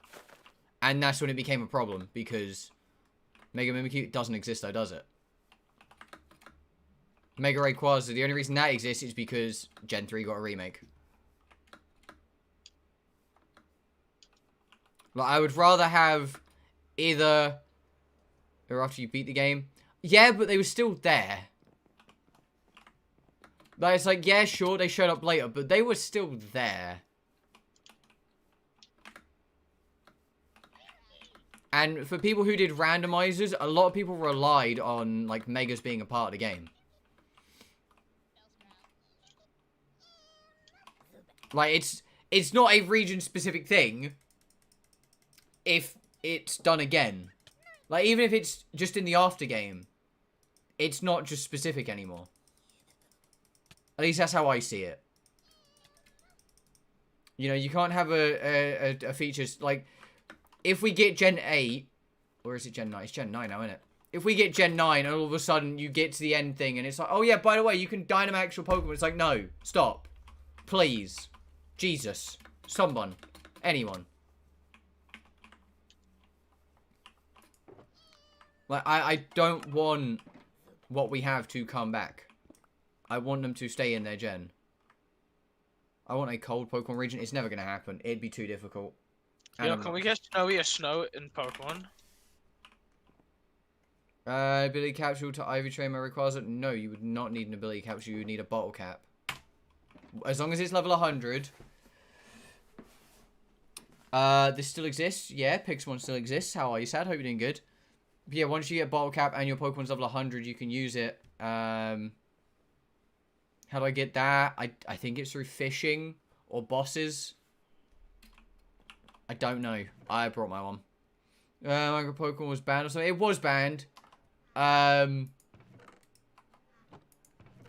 And that's when it became a problem, because Mega Mimikyu doesn't exist though, does it? Mega Rayquaza, the only reason that exists is because Gen 3 got a remake. Like, I would rather have either... or after you beat the game. Yeah, but they were still there. Like, it's like, yeah, sure, they showed up later, but they were still there. And for people who did randomizers, a lot of people relied on, like, Megas being a part of the game. Like, it's not a region-specific thing if it's done again. Like, even if it's just in the after game, it's not just specific anymore. At least that's how I see it. You know, you can't have a feature, like, if we get Gen 8, or is it Gen 9? It's Gen 9 now, isn't it? if we get Gen 9 and all of a sudden you get to the end thing and it's like, oh yeah, by the way, you can Dynamax your Pokemon. It's like, no, stop. Please. Jesus. Someone. Anyone. Like, I don't want what we have to come back. I want them to stay in their gen. I want a cold Pokemon region. It's never going to happen. It'd be too difficult. Yo, can we get snow in Pokemon? Ability capsule to Ivy Trainer requires it. No, you would not need an ability capsule. You would need a bottle cap. As long as it's level 100. This still exists. Yeah, Pixelmon still exists. How are you, Sad? Hope you're doing good. But yeah, once you get bottle cap and your Pokemon's level 100, you can use it. How do I get that? I think it's through fishing or bosses. I don't know. I brought my one. Micro Pokemon was banned or something. It was banned.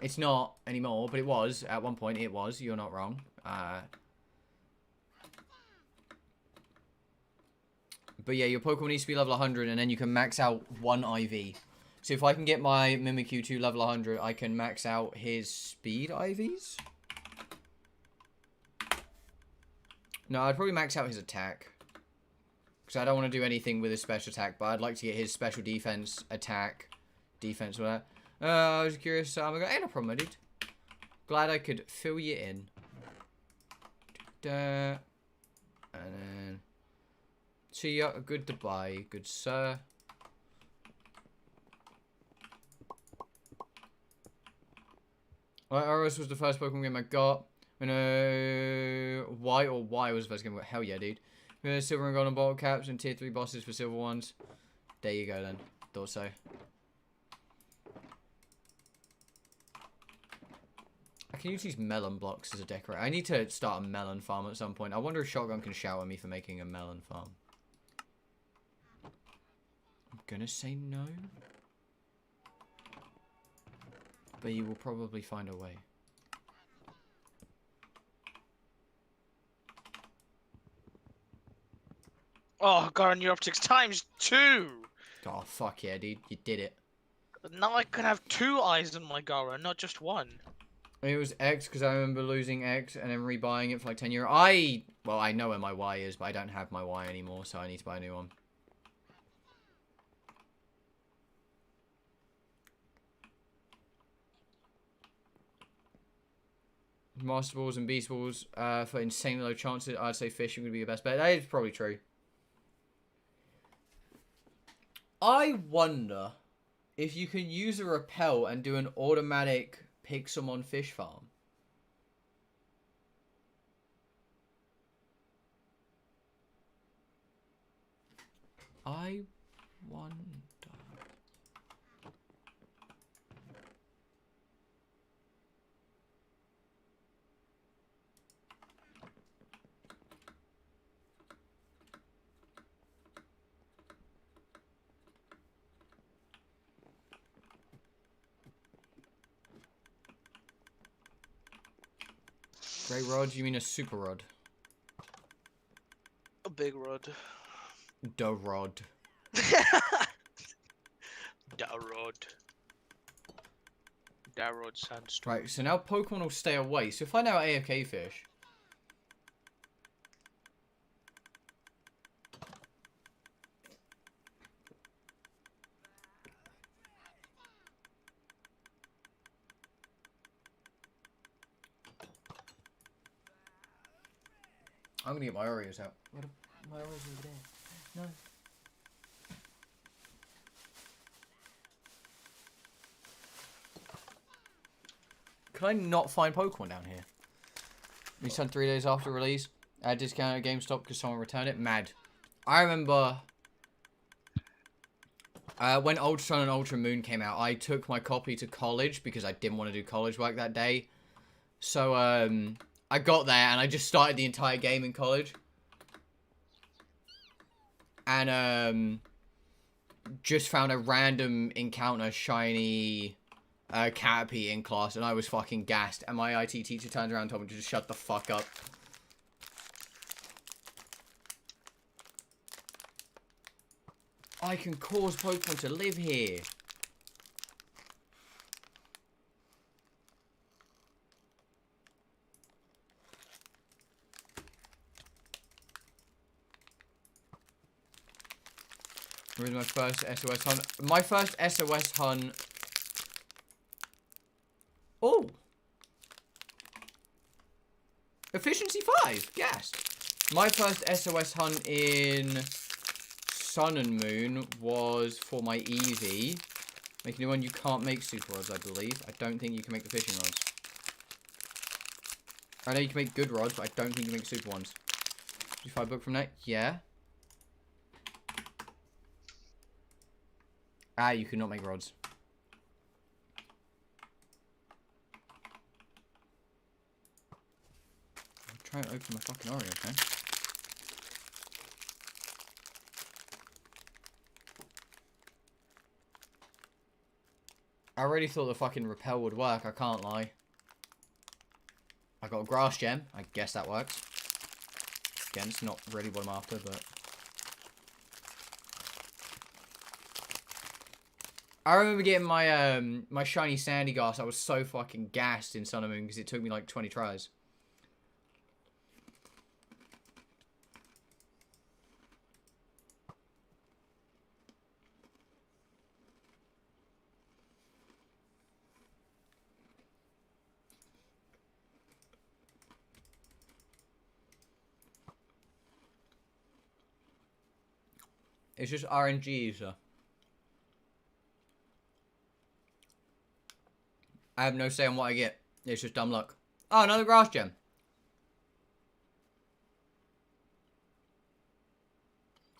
It's not anymore, but it was. At one point, it was. You're not wrong. But yeah, your Pokemon needs to be level 100, and then you can max out one IV. So if I can get my Mimikyu to level 100, I can max out his speed IVs. No, I'd probably max out his attack. Because I don't want to do anything with his special attack, but I'd like to get his special defense, attack, defense, whatever. I was curious, so I'm going to go, hey, no problem, dude. Glad I could fill you in. And then... See ya, goodbye, good sir. Aros was the first Pokemon game I got. White or Y was the first game I got. Hell yeah, dude. Silver and golden bottle caps and tier 3 bosses for silver ones. There you go then. Thought so. I can use these melon blocks as a decorator. I need to start a melon farm at some point. I wonder if Shotgun can shout at me for making a melon farm. I'm gonna say no. But you will probably find a way. Oh, Garan Optics ×2! Oh, fuck yeah, dude. You did it. Now I can have 2 eyes on my Garan, not just 1. It was X because I remember losing X and then rebuying it for like 10 euro. Well, I know where my Y is, but I don't have my Y anymore, so I need to buy a new one. Master Balls and Beast Balls for insanely low chances. I'd say fishing would be your best bet. That is probably true. I wonder if you can use a repel and do an automatic Pixelmon fish farm. I wonder. Great rod? You mean a super rod? A big rod. Da rod. Da rod. Da rod sandstorm. Right, so now Pokemon will stay away. So if I now AFK fish. I'm gonna get my Oreos out. What are my Oreos over there? No. Can I not find Pokemon down here? We sent 3 days after release. At discount at GameStop because someone returned it. Mad. I remember when Ultra Sun and Ultra Moon came out, I took my copy to college because I didn't want to do college work that day. So, I got there and I just started the entire game in college. And, just found a random encounter shiny Caterpie in class and I was fucking gassed. And my IT teacher turned around and told me to just shut the fuck up. I can cause Pokemon to live here. Where's my first SOS hunt? My first SOS hunt. Oh! Efficiency 5, yes. My first SOS hunt in Sun and Moon was for my Eevee. Making the one you can't make super rods, I believe. I don't think you can make the fishing rods. I know you can make good rods, but I don't think you can make super ones. Did you find a book from that? Yeah. Ah, you cannot make rods. I'll try to open my fucking Oreo, okay? I really thought the fucking repel would work, I can't lie. I got a grass gem, I guess that works. Again, it's not really what I'm after, but... I remember getting my my shiny sandy grass. I was so fucking gassed in Sun and Moon because it took me like 20 tries. It's just RNG, so. I have no say on what I get. It's just dumb luck. Oh, another grass gem.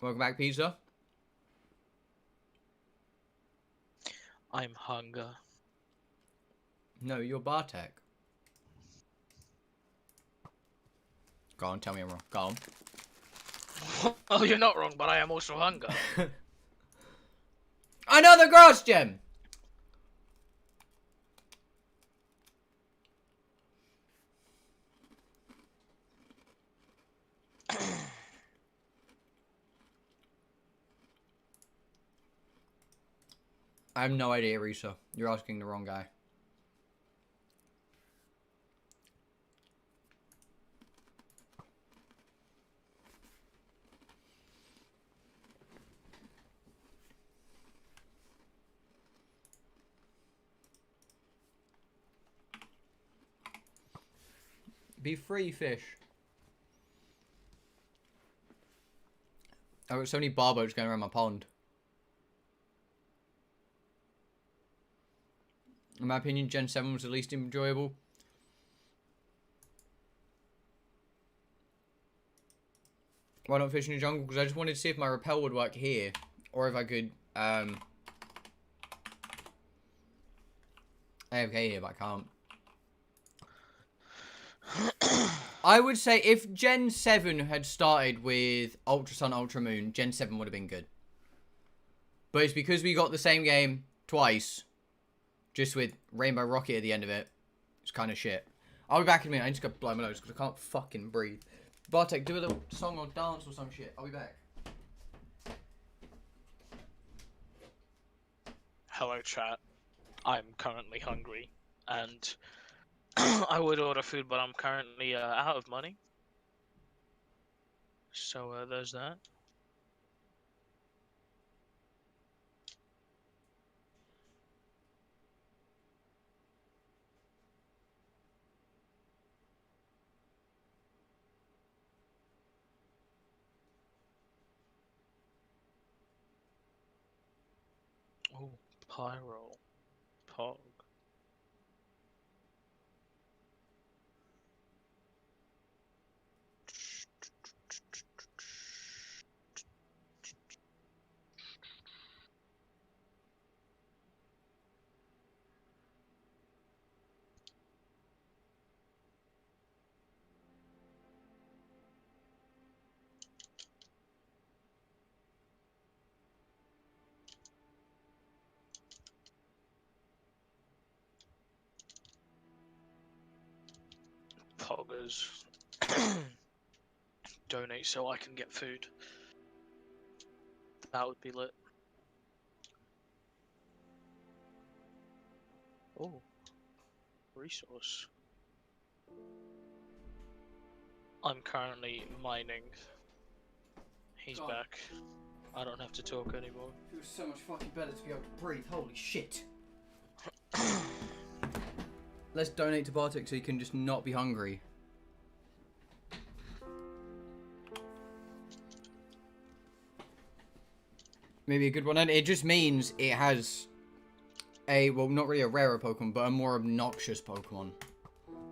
Welcome back, pizza. I'm hunger. No, you're Bartek. Go on, tell me I'm wrong. Go on. Oh, you're not wrong, but I am also hunger. Another grass gem! I have no idea, Risa. You're asking the wrong guy. Be free, fish. I've got so many barboats going around my pond. In my opinion, Gen 7 was the least enjoyable. Why not fish in the jungle? Because I just wanted to see if my repel would work here. Or if I could, AFK here, but I can't. I would say if Gen 7 had started with Ultra Sun, Ultra Moon, Gen 7 would have been good. But it's because we got the same game twice, just with Rainbow Rocket at the end of it. It's kind of shit. I'll be back in a minute. I need to go blow my nose because I can't fucking breathe. Bartek, do a little song or dance or some shit. I'll be back. Hello, chat. I'm currently hungry, and I would order food, but I'm currently out of money. So there's that. Oh, pyro, pog. Poggers. Donate so I can get food. That would be lit. Oh, resource. I'm currently mining. He's God. back. I don't have to talk anymore. It was so much fucking better to be able to breathe. Holy shit. Let's donate to Bartek so he can just not be hungry. Maybe a good one. And it just means it has a, well, not really a rarer Pokemon, but a more obnoxious Pokemon.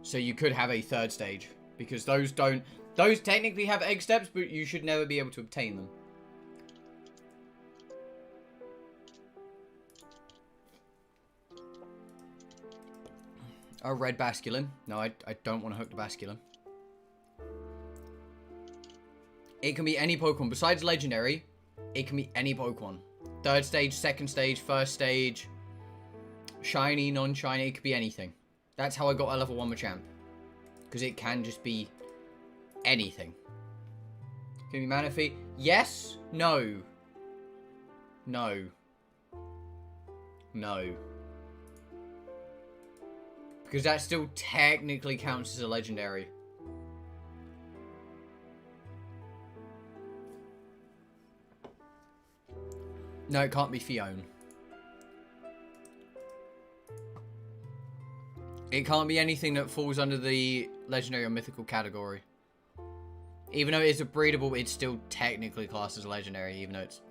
So you could have a third stage. Because those technically have egg steps, but you should never be able to obtain them. A red Basculin. No, I don't want to hook the Basculin. It can be any Pokemon. Besides Legendary, it can be any Pokemon. Third stage, second stage, first stage. Shiny, non-shiny, it could be anything. That's how I got a level 1 Machamp. Because it can just be anything. Can it be Manaphy? Yes. No. No. No. Because that still technically counts as a legendary. No, it can't be Fione. It can't be anything that falls under the legendary or mythical category. Even though it is a breedable, it's still technically classed as a legendary, even though it's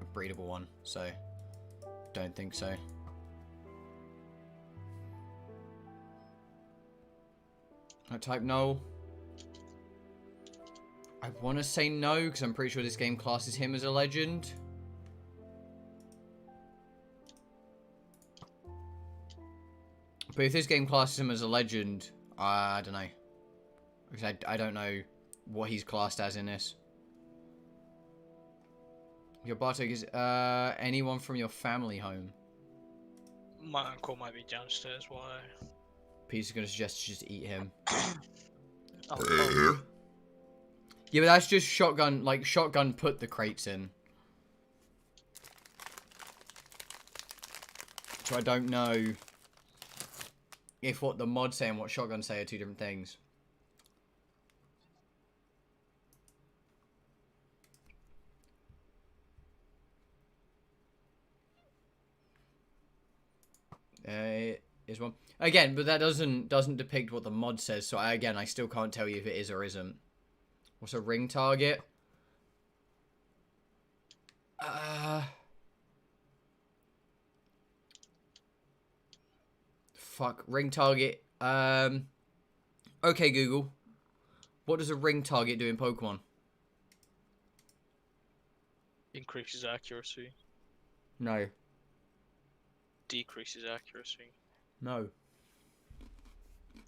a breedable one. So, don't think so. I type no. I want to say no, because I'm pretty sure this game classes him as a legend. But if this game classes him as a legend, I don't know. Because I don't know what he's classed as in this. Your Bartek is anyone from your family home. My uncle might be downstairs. Why? Pete's gonna suggest to just eat him. Oh. Yeah, but that's just shotgun. Like shotgun put the crates in. So I don't know if what the mods say and what shotgun say are two different things. Is one again, but that doesn't depict what the mod says. So I still can't tell you if it is or isn't. What's a ring target? Fuck, ring target. Okay, Google. What does a ring target do in Pokemon? Increases accuracy. No. Decreases accuracy. No.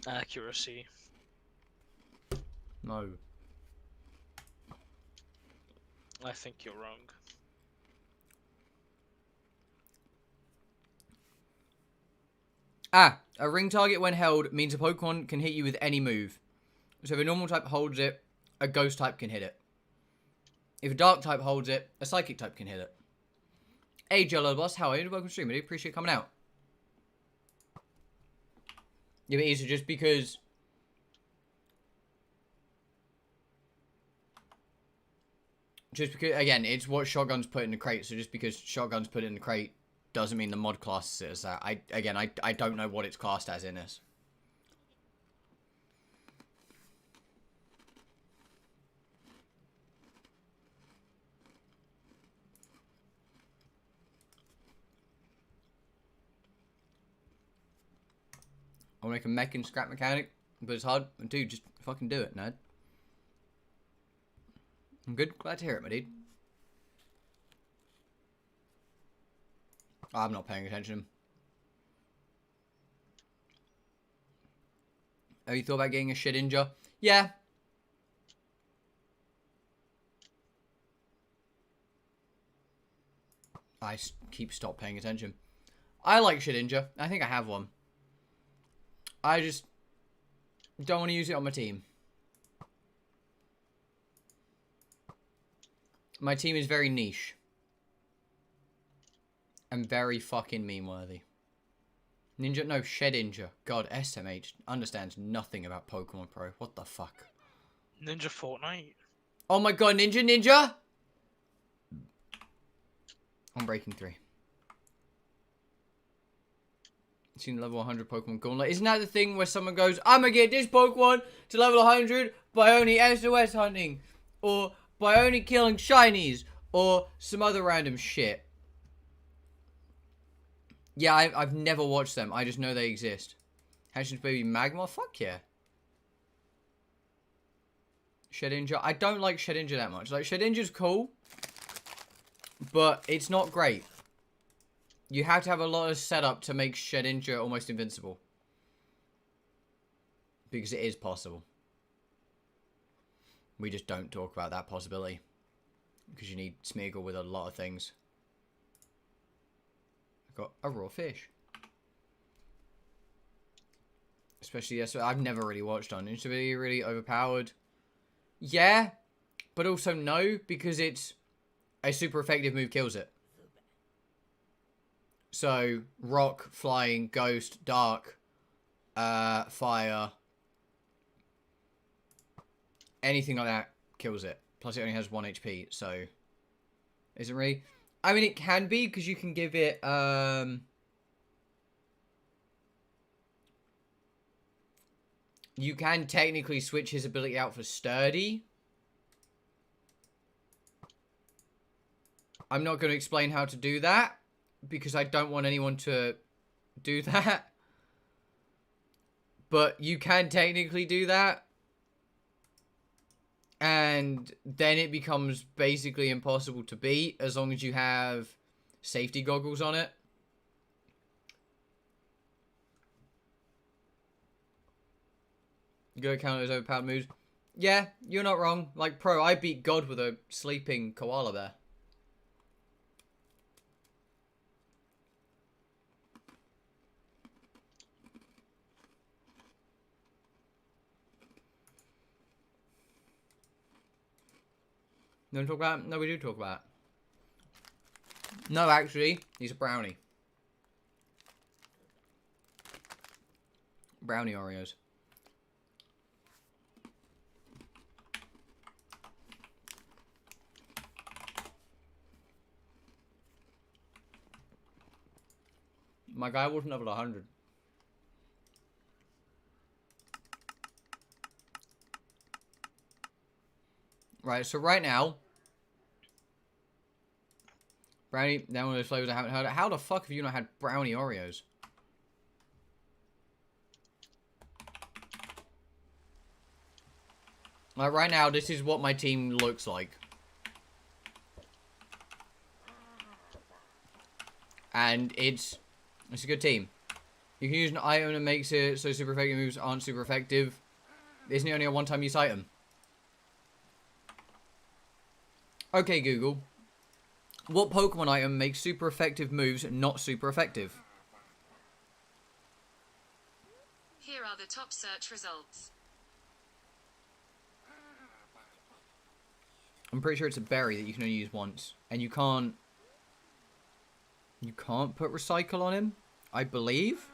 Accuracy. No. I think you're wrong. Ah, a ring target when held means a Pokemon can hit you with any move. So if a normal type holds it, a ghost type can hit it. If a dark type holds it, a psychic type can hit it. Hey, Jello Boss, how are you? Welcome to stream. I do appreciate you coming out. Yeah, but easy just because... again, it's what shotguns put in the crate. So just because shotguns put it in the crate doesn't mean the mod classes it as that. I don't know what it's classed as in this. I'll make a mech and scrap mechanic, but it's hard. Dude, just fucking do it, Ned. I'm good. Glad to hear it, my dude. I'm not paying attention. Have you thought about getting a shit injure? Yeah. I stop paying attention. I like shit injure. I think I have one. I just don't want to use it on my team. My team is very niche. And very fucking meme worthy. Ninja? No, Shedinja. God, SMH understands nothing about Pokemon Pro. What the fuck? Ninja Fortnite. Oh my god, Ninja! I'm breaking 3. Seen level 100 Pokemon Gauntlet. Isn't that the thing where someone goes, I'm gonna get this Pokemon to level 100 by only SOS hunting, or by only killing shinies, or some other random shit? Yeah, I've never watched them. I just know they exist. Hatch's Baby Magma? Fuck yeah. Shedinja? I don't like Shedinja that much. Like, Shedinja's cool, but it's not great. You have to have a lot of setup to make Shedinja almost invincible. Because it is possible. We just don't talk about that possibility. Because you need Smeagol with a lot of things. I've got a raw fish. Especially, yes, I've never really watched on. It's really overpowered. Yeah, but also no, because it's a super effective move kills it. So, rock, flying, ghost, dark, fire, anything like that kills it. Plus it only has 1 HP, so isn't really... I mean, it can be, because you can give it, you can technically switch his ability out for sturdy. I'm not going to explain how to do that, because I don't want anyone to do that. But you can technically do that. And then it becomes basically impossible to beat as long as you have safety goggles on it. You gotta count those overpowered moves. Yeah, you're not wrong. Like, Pro, I beat God with a sleeping koala bear. No, talk about it? No, we do talk about it. No, actually, he's a brownie. Brownie Oreos. My guy wasn't level 100. Right, so right now, brownie, now one of those flavors I haven't heard of. How the fuck have you not had brownie Oreos? Like, right now, this is what my team looks like. And it's a good team. You can use an item that makes it so super effective moves aren't super effective. Isn't it only a one-time use item? Okay, Google. What Pokemon item makes super effective moves not super effective? Here are the top search results. I'm pretty sure it's a berry that you can only use once. And you can't... You can't put recycle on him, I believe.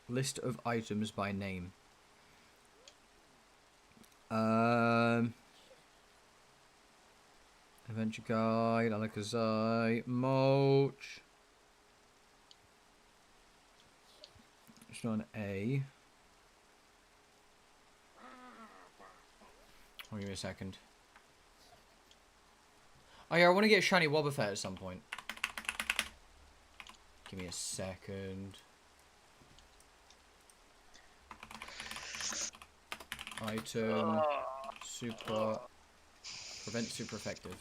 List of items by name. Adventure Guide, Alakazai, Mulch. It's not an A. Hold give me a second. Oh yeah, I want to get Shiny Wobbuffet at some point. Give me a second. Item. Super. Prevent super effective.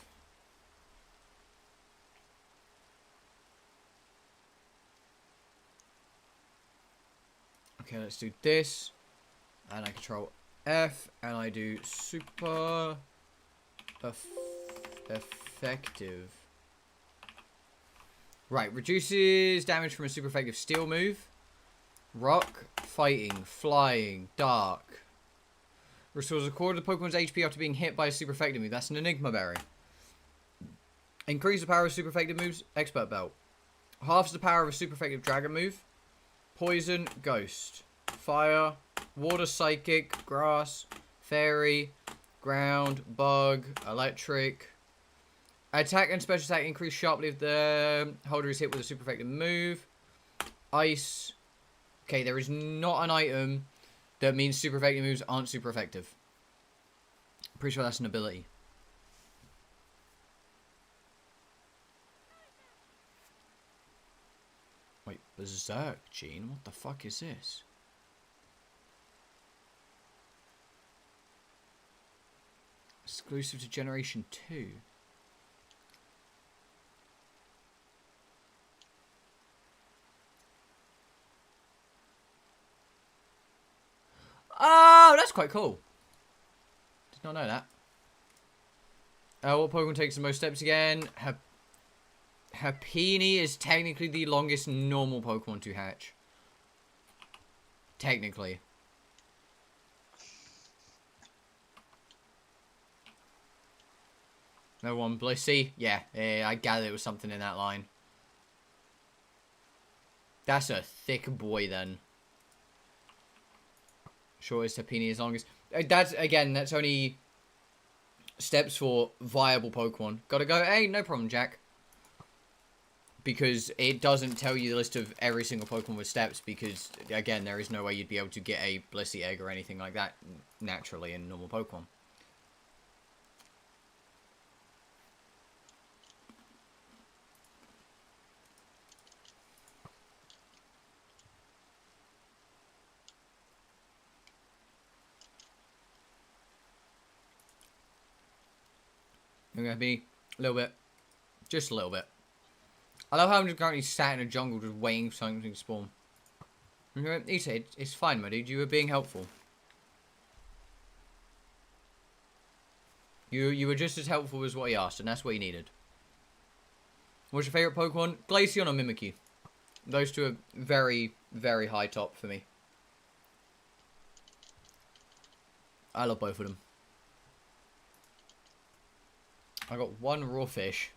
Okay, let's do this. And I control F. And I do super effective. Right, reduces damage from a super effective steel move. Rock, fighting, flying, dark. Restores a quarter of the Pokemon's HP after being hit by a super effective move. That's an Enigma Berry. Increase the power of super effective moves. Expert Belt. Halves the power of a super effective Dragon move. Poison. Ghost. Fire. Water Psychic. Grass. Fairy. Ground. Bug. Electric. Attack and special attack increase sharply if the holder is hit with a super effective move. Ice. Okay, there is not an item that means super effective moves aren't super effective. Pretty sure that's an ability. Wait, Berserk, Gene? What the fuck is this? Exclusive to Generation 2. Oh, that's quite cool. Did not know that. What Pokemon takes the most steps again? Happiny is technically the longest normal Pokemon to hatch. Technically. No one. Blissey? Yeah, I gathered it was something in that line. That's a thick boy then. Shortest Happiny is longest. That's only steps for viable Pokemon. Gotta go. Hey, no problem, Jack. Because it doesn't tell you the list of every single Pokemon with steps, because, again, there is no way you'd be able to get a Blissey egg or anything like that naturally in normal Pokemon. I'm gonna be a little bit. Just a little bit. I love how I'm just currently sat in a jungle just waiting for something to spawn. He said, it's fine, my dude. You were being helpful. You were just as helpful as what he asked, and that's what he needed. What's your favourite Pokemon? Glaceon or Mimikyu? Those two are very, very high top for me. I love both of them. I got one raw fish.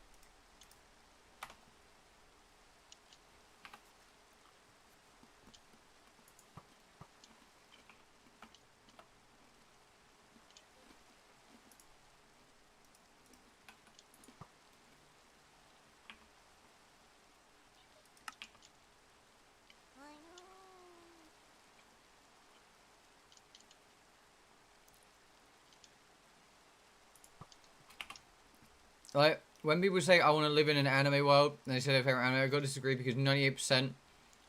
Like, when people say, I want to live in an anime world, and they say their favourite anime, I've got to disagree because 98%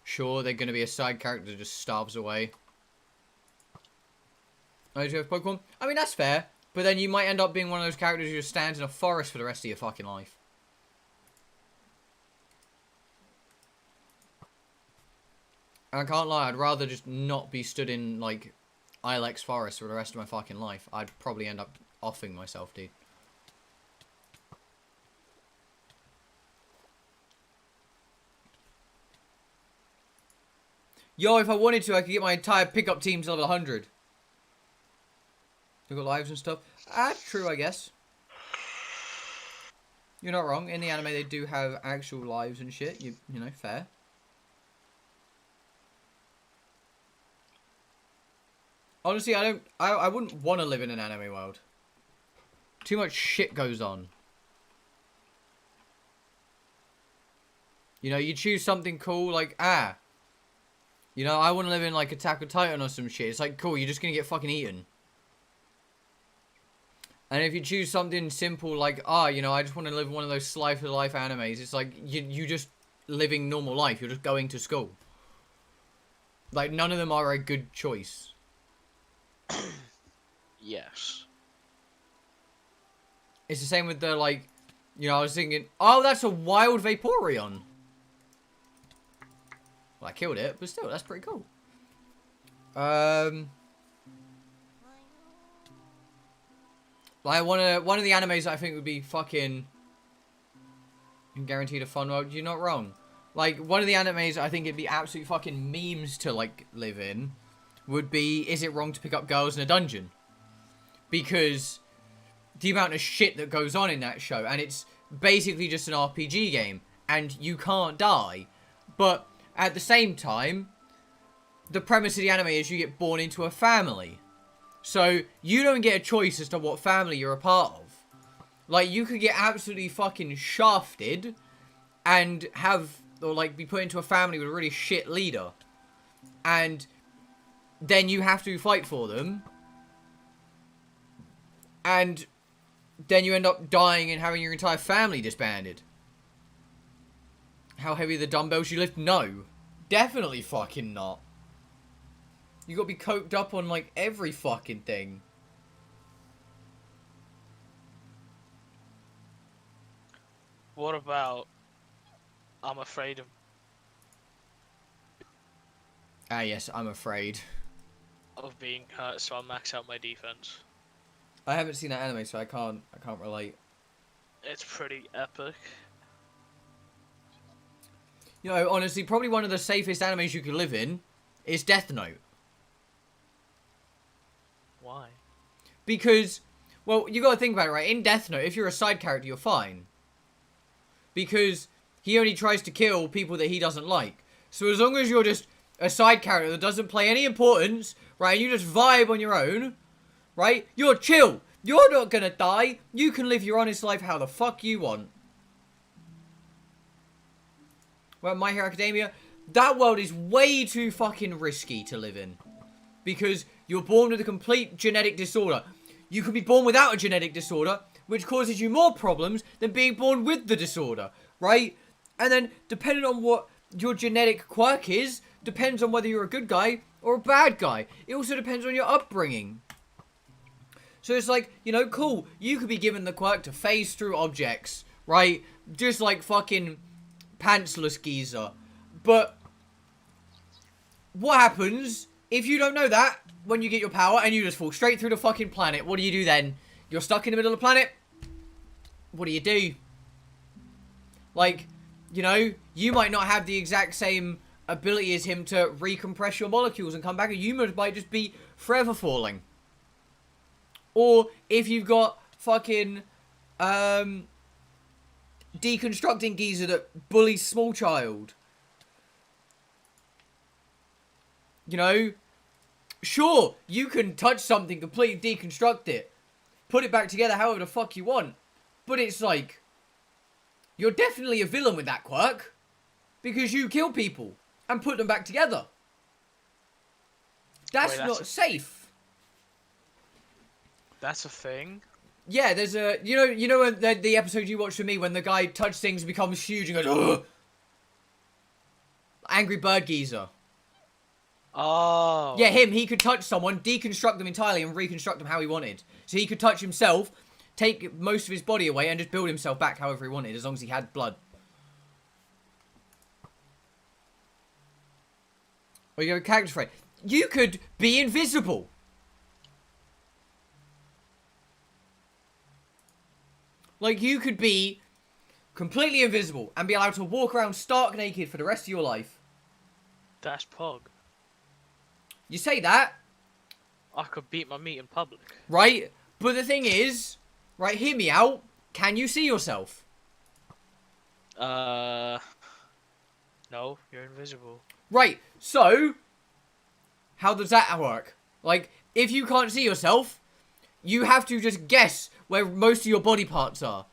sure they're going to be a side character that just starves away. Oh, do you have Pokemon? I mean, that's fair, but then you might end up being one of those characters who just stands in a forest for the rest of your fucking life. And I can't lie, I'd rather just not be stood in, like, Ilex Forest for the rest of my fucking life. I'd probably end up offing myself, dude. Yo, if I wanted to, I could get my entire pickup team to level 100. They've got lives and stuff. True, I guess. You're not wrong. In the anime, they do have actual lives and shit. You know, fair. Honestly, I wouldn't want to live in an anime world. Too much shit goes on. You know, you choose something cool, like, you know, I want to live in, like, Attack on Titan or some shit. It's like, cool, you're just going to get fucking eaten. And if you choose something simple, like, you know, I just want to live one of those slice of life animes. It's like, you just living normal life. You're just going to school. Like, none of them are a good choice. Yes. It's the same with the, like, you know, I was thinking, oh, that's a wild Vaporeon. Well, I killed it, but still, that's pretty cool. Like, one of the animes that I think would be fucking guaranteed a fun world. You're not wrong. Like, one of the animes I think it'd be absolute fucking memes to, like, live in would be, is it wrong to pick up girls in a dungeon? because the amount of shit that goes on in that show, and it's basically just an RPG game, and you can't die. But at the same time, the premise of the anime is you get born into a family. So you don't get a choice as to what family you're a part of. Like, you could get absolutely fucking shafted and be put into a family with a really shit leader. And then you have to fight for them. And then you end up dying and having your entire family disbanded. How heavy are the dumbbells you lift? No. Definitely fucking not. You gotta be coked up on, like, every fucking thing. What about... I'm afraid of... Ah, yes, I'm afraid. of being hurt, so I'll max out my defense. I haven't seen that anime, so I can't relate. It's pretty epic. You know, honestly, probably one of the safest animes you could live in is Death Note. Why? Because, well, you gotta think about it, right? In Death Note, if you're a side character, you're fine. Because he only tries to kill people that he doesn't like. So as long as you're just a side character that doesn't play any importance, right, and you just vibe on your own, right, you're chill. You're not gonna die. You can live your honest life how the fuck you want. Well, My Hero Academia, that world is way too fucking risky to live in. Because you're born with a complete genetic disorder. You can be born without a genetic disorder, which causes you more problems than being born with the disorder, right? And then, depending on what your genetic quirk is, depends on whether you're a good guy or a bad guy. It also depends on your upbringing. So it's like, you know, cool, you could be given the quirk to phase through objects, right? Just like fucking pantsless geezer. But what happens if you don't know that when you get your power and you just fall straight through the fucking planet? What do you do then? You're stuck in the middle of the planet? What do you do? Like, you know, you might not have the exact same ability as him to recompress your molecules and come back, and you might just be forever falling. Or if you've got fucking deconstructing geezer that bullies small child. You know, sure, you can touch something, completely deconstruct it, put it back together however the fuck you want. But it's like, you're definitely a villain with that quirk. Because you kill people and put them back together. That's not safe. That's a thing? Yeah, there's a... You know when the episode you watched with me when the guy touched things, becomes huge and goes, ugh. Angry Bird Geezer. Oh. Yeah, him. He could touch someone, deconstruct them entirely, and reconstruct them how he wanted. So he could touch himself, take most of his body away, and just build himself back however he wanted, as long as he had blood. Or you go character trait. You could be invisible. Like, you could be completely invisible and be allowed to walk around stark naked for the rest of your life. That's pog. You say that. I could beat my meat in public. Right? But the thing is, right, hear me out. Can you see yourself? No, you're invisible. Right, so, how does that work? Like, if you can't see yourself, you have to just guess where most of your body parts are.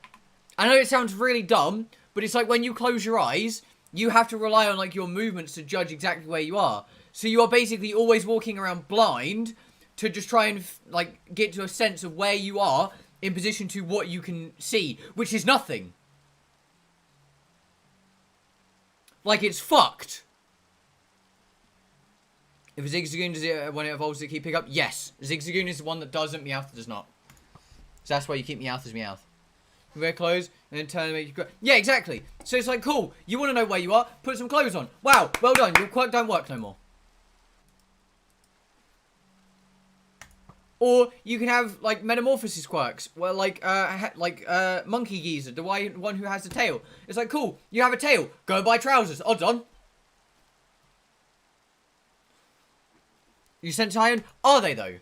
I know it sounds really dumb, but it's like when you close your eyes, you have to rely on, like, your movements to judge exactly where you are. So you are basically always walking around blind to just try and, like, get to a sense of where you are in position to what you can see, which is nothing. Like, it's fucked. If a Zigzagoon does it when it evolves to keep pick up, yes. Zigzagoon is the one that doesn't, Meowth does not. So that's why you keep Meowth as Meowth. Wear clothes and then turn and make you grow. Yeah, exactly. So it's like, cool. You want to know where you are? Put some clothes on. Wow, well done. Your quirk don't work no more. Or you can have, like, metamorphosis quirks. Well, like Monkey Geezer, the one who has the tail. It's like, cool, you have a tail. Go and buy trousers. Odds on. You Sentai iron? Are they, though?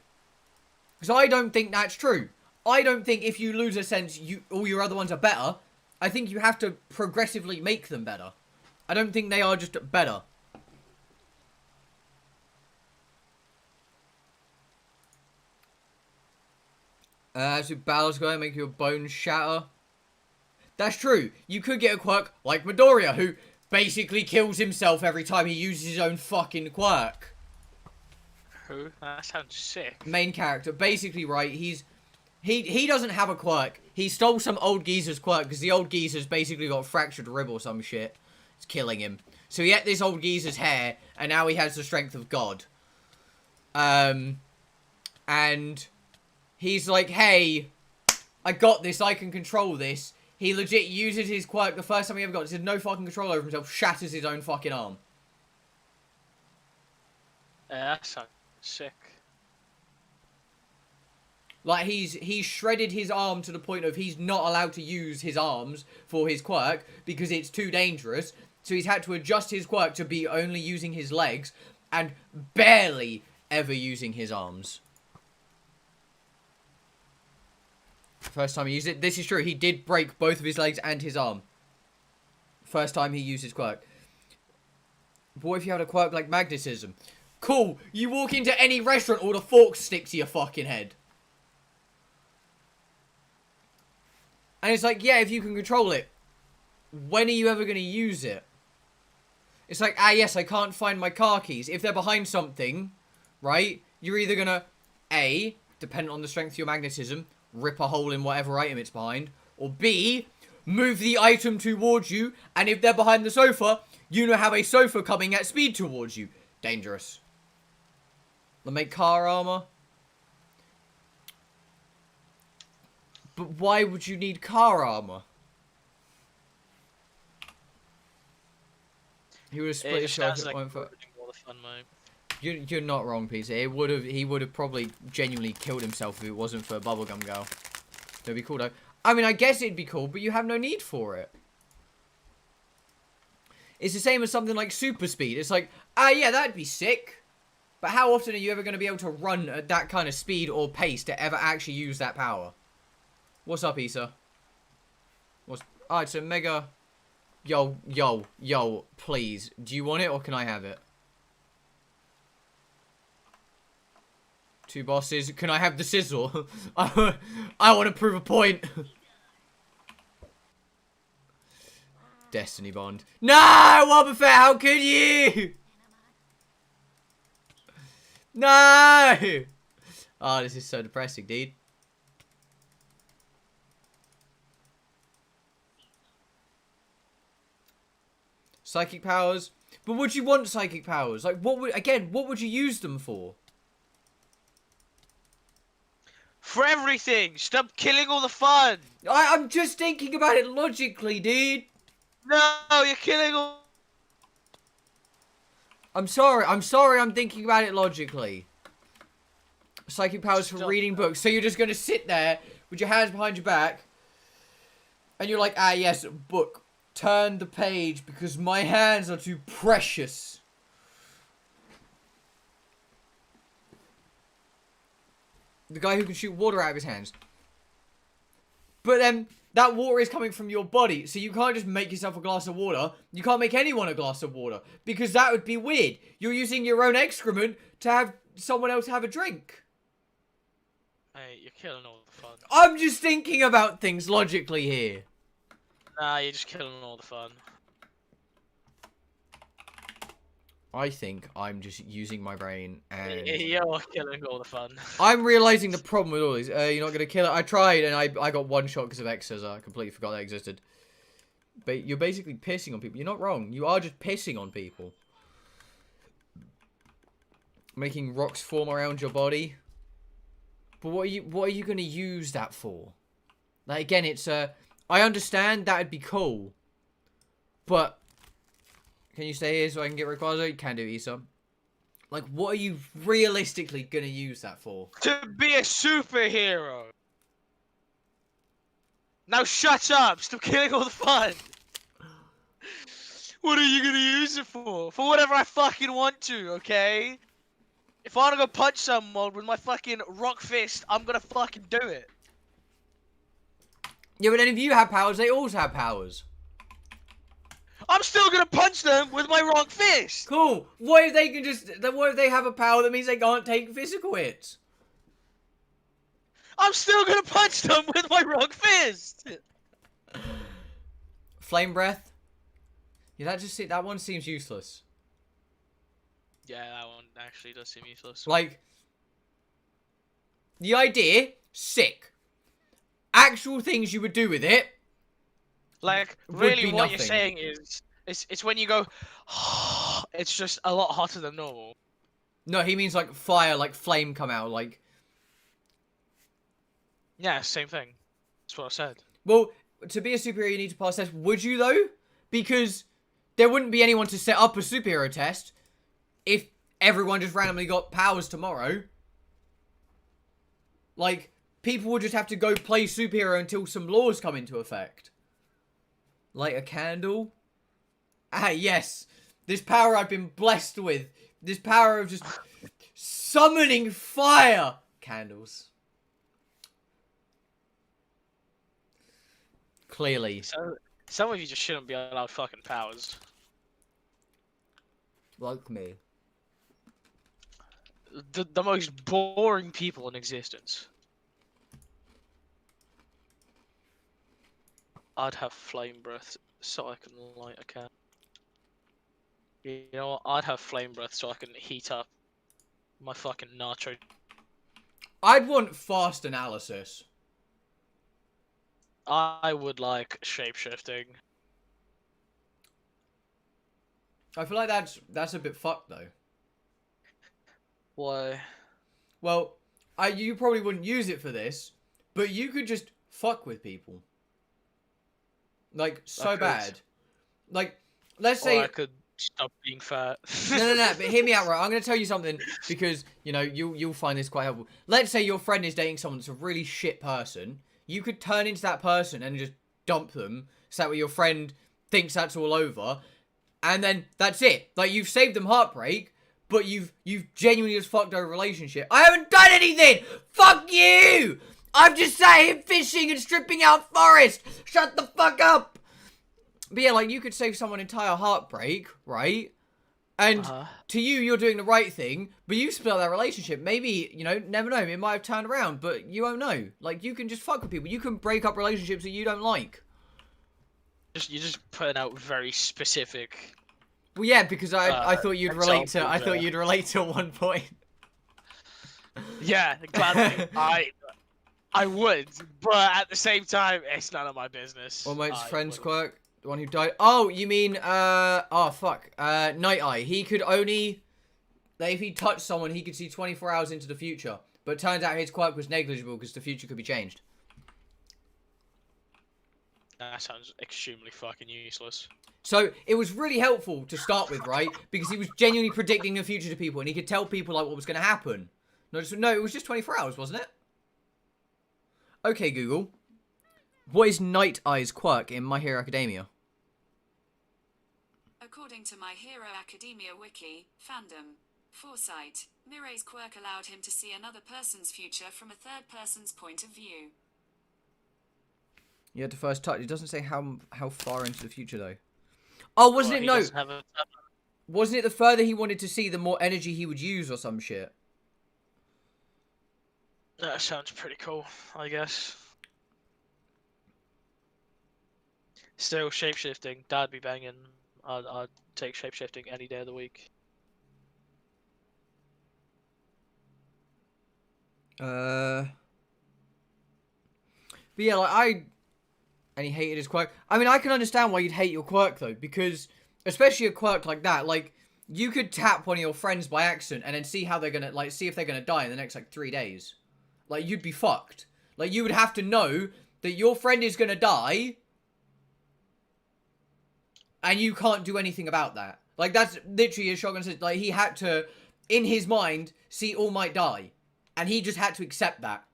Because I don't think that's true. I don't think if you lose a sense, all your other ones are better. I think you have to progressively make them better. I don't think they are just better. So battles going make your bones shatter. That's true. You could get a quirk like Midoriya, who basically kills himself every time he uses his own fucking quirk. Who? That sounds sick. Main character. Basically, right, he doesn't have a quirk. He stole some old geezer's quirk because the old geezer's basically got a fractured rib or some shit. It's killing him. So he ate this old geezer's hair, and now he has the strength of God. And he's like, hey, I got this, I can control this. He legit uses his quirk the first time he ever got it. He has no fucking control over himself, shatters his own fucking arm. Yeah, that sounds sick. Like, he's shredded his arm to the point of he's not allowed to use his arms for his quirk because it's too dangerous. So he's had to adjust his quirk to be only using his legs and barely ever using his arms. First time he used it. This is true. He did break both of his legs and his arm. First time he used his quirk. But what if you had a quirk like magnetism? Cool. You walk into any restaurant, all the forks stick to your fucking head. And it's like, yeah, if you can control it, when are you ever going to use it? It's like, yes, I can't find my car keys. If they're behind something, right, you're either going to, A, dependent on the strength of your magnetism, rip a hole in whatever item it's behind, or B, move the item towards you, and if they're behind the sofa, you now have a sofa coming at speed towards you. Dangerous. They make car armor. But why would you need car armor? He would have split his shot at one foot. All the fun, mate. You're not wrong, Peter. He would have probably genuinely killed himself if it wasn't for Bubblegum Girl. That'd be cool though. I mean, I guess it'd be cool, but you have no need for it. It's the same as something like super speed. It's like, yeah, that'd be sick. But how often are you ever going to be able to run at that kind of speed or pace to ever actually use that power? What's up, Issa? Alright, so Mega... Yo, please. Do you want it or can I have it? 2 bosses. Can I have the sizzle? I want to prove a point. Destiny Bond. No! Wobbuffet, how could you? No! Oh, this is so depressing, dude. Psychic powers? But would you want psychic powers? Like, what would you use them for? For everything! Stop killing all the fun! I'm just thinking about it logically, dude. No, you're killing all... I'm sorry, I'm thinking about it logically. Psychic powers for reading books. So you're just going to sit there with your hands behind your back. And you're like, yes, book. Turn the page because my hands are too precious. The guy who can shoot water out of his hands. But then, that water is coming from your body, so you can't just make yourself a glass of water. You can't make anyone a glass of water, because that would be weird. You're using your own excrement to have someone else have a drink. Hey, you're killing all the fun. I'm just thinking about things logically here. Nah, you're just killing all the fun. I think I'm just using my brain and... You're killing all the fun. I'm realizing the problem with all these. You're not going to kill it. I tried and I got one shot because of X's. I completely forgot that existed. But you're basically pissing on people. You're not wrong. You are just pissing on people. Making rocks form around your body. But what are you going to use that for? Like, again, it's I understand that'd be cool. But... Can you stay here so I can get Rayquaza? You can do, Issa. Like, what are you realistically gonna use that for? To be a superhero! Now shut up! Stop killing all the fun! What are you gonna use it for? For whatever I fucking want to, okay? If I want to go punch someone with my fucking rock fist, I'm gonna fucking do it. Yeah, but then if you have powers, they also have powers. I'm still gonna punch them with my rock fist. Cool. What if they can just... What if they have a power that means they can't take physical hits? I'm still gonna punch them with my rock fist. Flame breath? Yeah, that one seems useless. Yeah, that one actually does seem useless. Like, the idea, sick. Actual things you would do with it, Like, would really, be what you're nothing. saying is, it's when you go, it's just a lot hotter than normal. no, he means like fire, like flame come out, like... Yeah, same thing. That's what I said. Well, to be a superhero, you need to pass tests. Would you, though? Because there wouldn't be anyone to set up a superhero test if everyone just randomly got powers tomorrow. Like, people would just have to go play superhero until some laws come into effect. Light a candle. Ah, yes. This power I've been blessed with. This power of just summoning fire. Candles. Clearly. So, some of you just shouldn't be allowed fucking powers. Like me. The most boring people in existence. I'd have flame breath so I can light a candle. You know what? I'd have flame breath so I can heat up my fucking nacho. I'd want fast analysis. I would like shapeshifting. I feel like that's a bit fucked though. Why? Well, you probably wouldn't use it for this, but you could just fuck with people. Like, so could. bad. Like, let's Or say... I could stop being fat. No, but hear me out, right? I'm going to tell you something because, you know, you'll find this quite helpful. Let's say your friend is dating someone that's a really shit person. You could turn into that person and just dump them so that way your friend thinks that's all over. And then that's it. Like, you've saved them heartbreak, but you've genuinely just fucked over a relationship. I haven't done anything! Fuck you! I've just sat here fishing and stripping out forest! Shut the fuck up! But yeah, like, you could save someone entire heartbreak, right? And to you, you're doing the right thing, but you split that relationship. Maybe, you know, never know, it might have turned around, but you won't know. Like, you can just fuck with people. You can break up relationships that you don't like. You're just putting out very specific. Well, yeah, because I thought you'd relate to. I examples, thought you'd relate to one point. Yeah, gladly. I would, but at the same time, it's none of my business. Or my friend's wouldn't. quirk, the one who died. Oh, you mean oh fuck, Night Eye. He could only, like, if he touched someone, he could see 24 hours into the future. But it turns out his quirk was negligible because the future could be changed. That sounds extremely fucking useless. So, it was really helpful to start with, right? Because he was genuinely predicting the future to people, and he could tell people, like, what was going to happen. No, it was just 24 hours, wasn't it? Okay, Google. What is Night Eye's quirk in My Hero Academia? According to My Hero Academia wiki, fandom, foresight, Mirai's quirk allowed him to see another person's future from a third person's point of view. You had to first touch. It doesn't say how far into the future, though. Oh, wasn't it? No. Wasn't it the further he wanted to see, the more energy he would use or some shit? That sounds pretty cool, I guess. Still, shapeshifting. That'd be banging. I'd take shapeshifting any day of the week. But yeah, like, and he hated his quirk. I mean, I can understand why you'd hate your quirk, though, because, especially a quirk like that, like, you could tap one of your friends by accident and then see how they're gonna, like, see if they're gonna die in the next, like, 3 days. Like, you'd be fucked. Like, you would have to know that your friend is gonna die, and you can't do anything about that. Like, that's literally, as Shotgun said, like, he had to, in his mind, see All Might die. And he just had to accept that.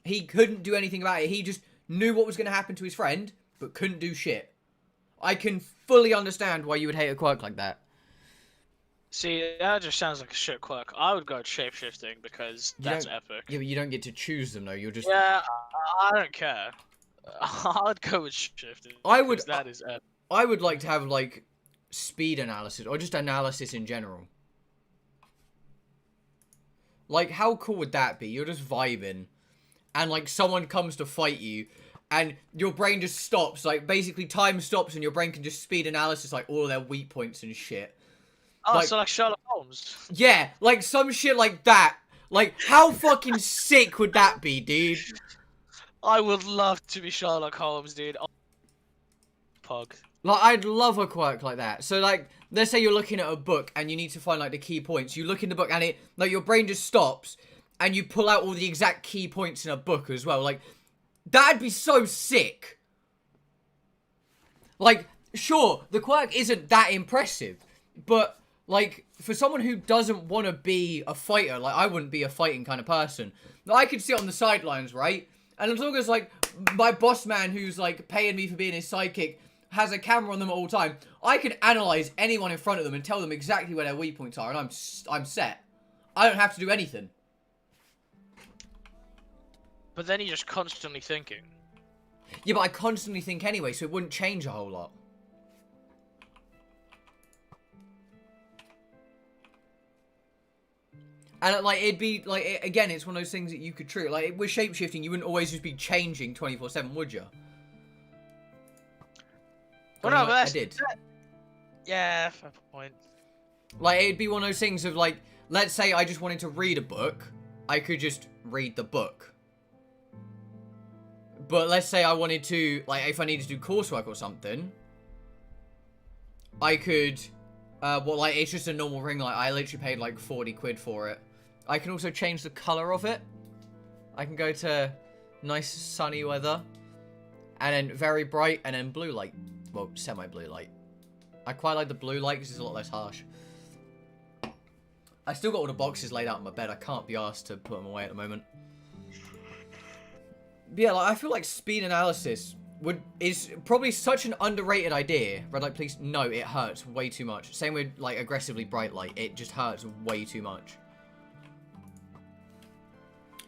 He couldn't do anything about it. He just knew what was going to happen to his friend, but couldn't do shit. I can fully understand why you would hate a quirk like that. See, that just sounds like a shit quirk. I would go shapeshifting because You that's don't. epic. Yeah, but you don't get to choose them though. You're just. Yeah, I don't care. I'd go with shifting I would. because that is epic. I would like to have like speed analysis or just analysis in general. Like, how cool would that be? You're just vibing, and like someone comes to fight you, and your brain just stops. Like, basically, time stops, and your brain can just speed analysis like all of their weak points and shit. Oh, Like, so like Sherlock Holmes. yeah, like some shit like that. Like, how fucking sick would that be, dude? I would love to be Sherlock Holmes, dude. Oh, pug. Like, I'd love a quirk like that. So, like, let's say you're looking at a book and you need to find, like, the key points. You look in the book and it, like, your brain just stops and you pull out all the exact key points in a book as well. Like, that'd be so sick. Like, sure, the quirk isn't that impressive, but, like, for someone who doesn't want to be a fighter, like, I wouldn't be a fighting kind of person. I could sit on the sidelines, right? And as long as, like, my boss man who's, like, paying me for being his sidekick has a camera on them at all time, I can analyze anyone in front of them and tell them exactly where their weak points are, and I'm set. I don't have to do anything. But then you're just constantly thinking. Yeah, but I constantly think anyway, so it wouldn't change a whole lot. And, like, it'd be, like, again, it's one of those things that you could treat. Like, with shapeshifting, you wouldn't always just be changing 24/7, would you? Well, no, but I that's... did. Yeah, fair point. Like, it'd be one of those things of, like, let's say I just wanted to read a book. I could just read the book. But let's say I wanted to, like, if I needed to do coursework or something, I could, well, like, it's just a normal ring light. I literally paid, like, 40 quid for it. I can also change the colour of it. I can go to nice sunny weather, and then very bright, and then blue light. Well, semi-blue light. I quite like the blue light because it's a lot less harsh. I still got all the boxes laid out on my bed. I can't be asked to put them away at the moment. But yeah, like, I feel like speed analysis is probably such an underrated idea. Red light, please. No, it hurts way too much. Same with, like, aggressively bright light. It just hurts way too much.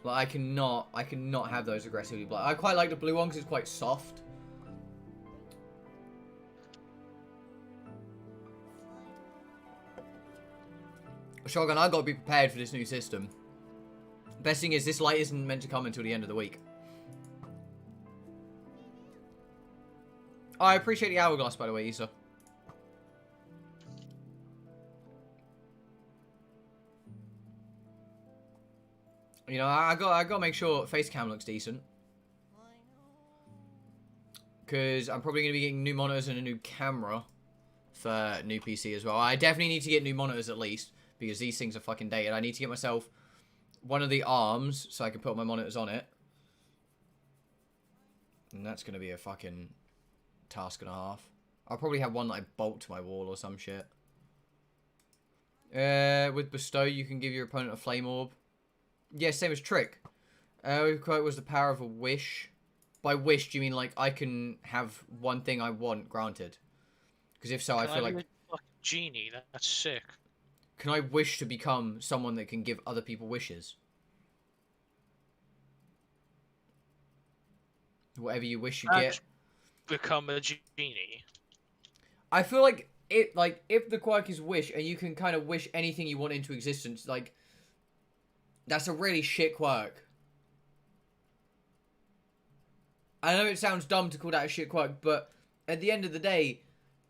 Like, I cannot have those aggressively bright. I quite like the blue one because it's quite soft. Shogun, I gotta be prepared for this new system. Best thing is, this light isn't meant to come until the end of the week. I appreciate the hourglass, by the way, Issa. You know, I gotta make sure face cam looks decent. Because I'm probably gonna be getting new monitors and a new camera for new PC as well. I definitely need to get new monitors at least, because these things are fucking dated. I need to get myself one of the arms so I can put my monitors on it. And that's gonna be a fucking task and a half. I'll probably have one that I bolt to my wall or some shit. With Bestow, you can give your opponent a flame orb. Yeah, same as Trick. Quote was the power of a wish. By wish, do you mean like I can have one thing I want granted? Because if so, I feel like... Fucking genie, that's sick. Can I wish to become someone that can give other people wishes? Whatever you wish you get. Become a genie. I feel like it, like, if the quirk is wish and you can kind of wish anything you want into existence, like, that's a really shit quirk. I know it sounds dumb to call that a shit quirk, but at the end of the day,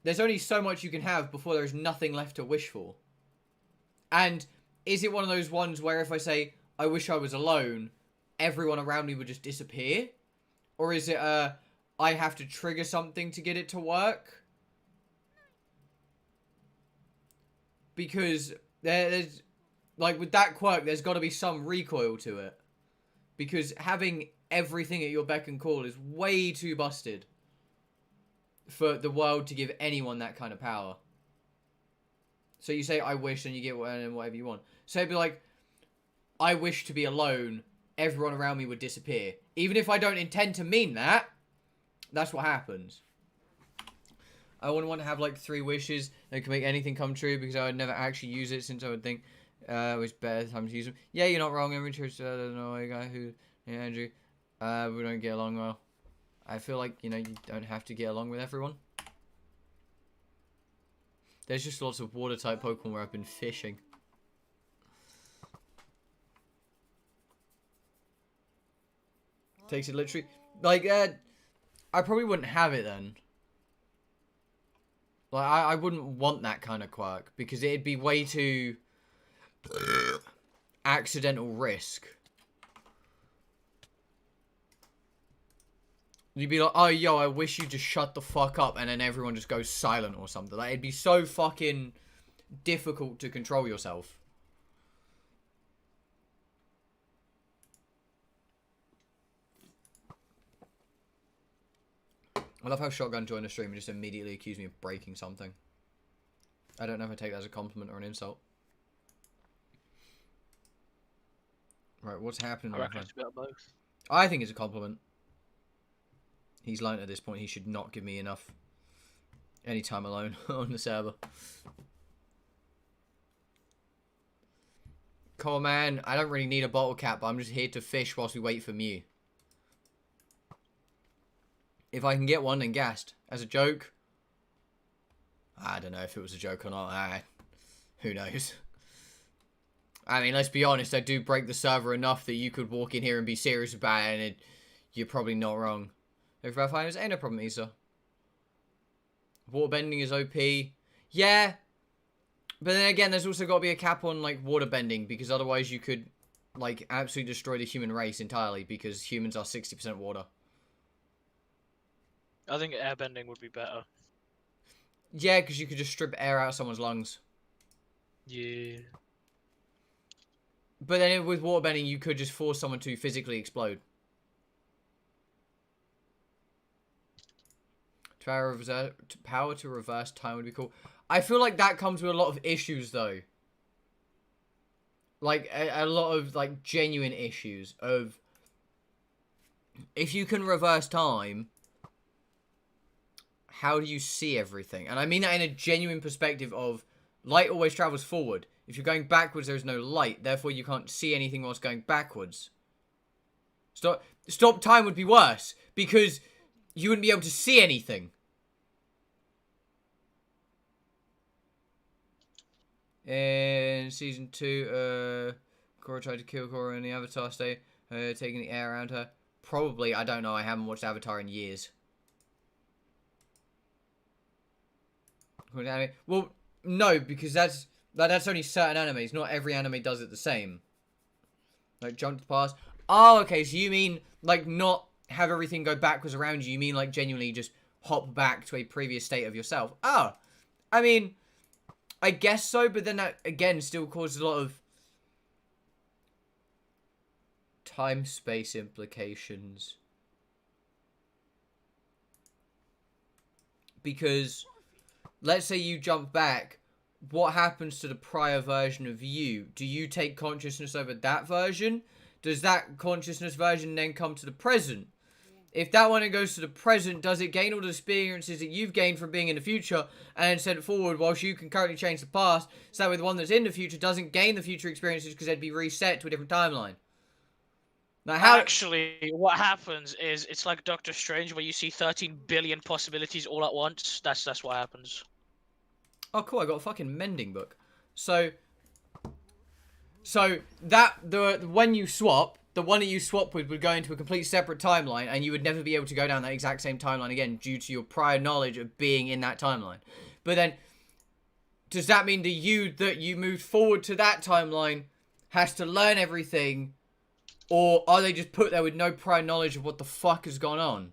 there's only so much you can have before there's nothing left to wish for. And is it one of those ones where if I say, I wish I was alone, everyone around me would just disappear? Or is it, I have to trigger something to get it to work? Because there's, like, with that quirk, there's got to be some recoil to it. Because having everything at your beck and call is way too busted for the world to give anyone that kind of power. So you say, I wish, and you get whatever you want. So it'd be like, I wish to be alone, everyone around me would disappear. Even if I don't intend to mean that, that's what happens. I wouldn't want to have like 3 wishes that could make anything come true because I would never actually use it since I would think it was better time to use them. Yeah, you're not wrong. I'm interested. I don't know a guy who, yeah, Andrew. We don't get along well. I feel like, you know, you don't have to get along with everyone. There's just lots of water type Pokemon where I've been fishing. Takes it literally. Like, I probably wouldn't have it then. Like, I wouldn't want that kind of quirk because it'd be way too accidental risk. You'd be like, oh, yo, I wish you just shut the fuck up, and then everyone just goes silent or something. Like, it'd be so fucking difficult to control yourself. I love how Shotgun joined the stream and just immediately accused me of breaking something. I don't know if I take that as a compliment or an insult. Right, what's happening? I reckon it's a bit of both. I think it's a compliment. He's learned at this point he should not give me enough any time alone on the server. Cool, man. I don't really need a bottle cap, but I'm just here to fish whilst we wait for Mew. If I can get one, then gassed. As a joke. I don't know if it was a joke or not. Who knows? I mean, let's be honest. I do break the server enough that you could walk in here and be serious about it, and you're probably not wrong. If I find ain't no problem, Isa. Waterbending is OP. Yeah. But then again, there's also got to be a cap on, like, waterbending, because otherwise you could, like, absolutely destroy the human race entirely, because humans are 60% water. I think airbending would be better. Yeah, because you could just strip air out of someone's lungs. Yeah. But then with waterbending, you could just force someone to physically explode. Power to reverse time would be cool. I feel like that comes with a lot of issues, though. Like, a lot of, like, genuine issues of... If you can reverse time... How do you see everything? And I mean that in a genuine perspective of light always travels forward. If you're going backwards, there's no light. Therefore, you can't see anything whilst going backwards. Stop time would be worse because you wouldn't be able to see anything. In Season 2, Korra tried to kill Korra in the Avatar state, taking the air around her. Probably, I don't know. I haven't watched Avatar in years. Well, no, because that's only certain animes. Not every anime does it the same. Like, jump to the past. Oh, okay, so you mean, like, not have everything go backwards around you. You mean, like, genuinely just hop back to a previous state of yourself. Oh, I mean, I guess so, but then that, again, still causes a lot of time-space implications. Because... let's say you jump back, what happens to the prior version of you? Do you take consciousness over that version? Does that consciousness version then come to the present? If that one goes to the present, does it gain all the experiences that you've gained from being in the future and then send it forward whilst you can currently change the past? So that way the one that's in the future doesn't gain the future experiences because they'd be reset to a different timeline. Now, how... Actually, what happens is it's like Doctor Strange where you see 13 billion possibilities all at once. That's what happens. Oh, cool, I got a fucking mending book. So that, when you swap, the one that you swap with would go into a complete separate timeline, and you would never be able to go down that exact same timeline again due to your prior knowledge of being in that timeline. But then, does that mean that you moved forward to that timeline has to learn everything, or are they just put there with no prior knowledge of what the fuck has gone on?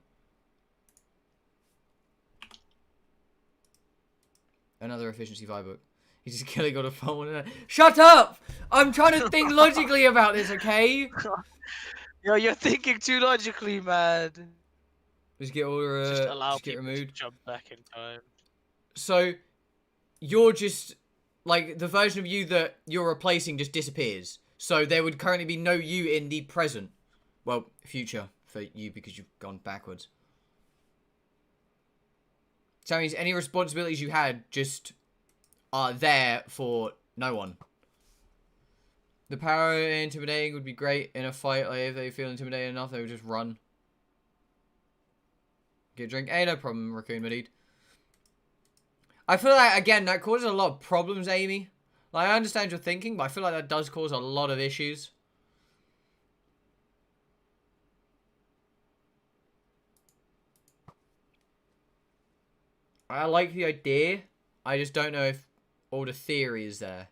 Another efficiency 5 book. He's just killing on a phone. Shut up! I'm trying to think logically about this, okay? Yo, you're thinking too logically, man. Just get all Just allow just get people removed. to jump back in time. So, you're just like the version of you that you're replacing just disappears. So there would currently be no you in the present. Well, future for you because you've gone backwards. So that means any responsibilities you had just are there for no one. The power intimidating would be great in a fight. Like, if they feel intimidated enough, they would just run. Get a drink. Hey, no problem, Raccoon Medid. I feel like, again, that causes a lot of problems, Amy. Like, I understand your thinking, but I feel like that does cause a lot of issues. I like the idea. I just don't know if all the theory is there.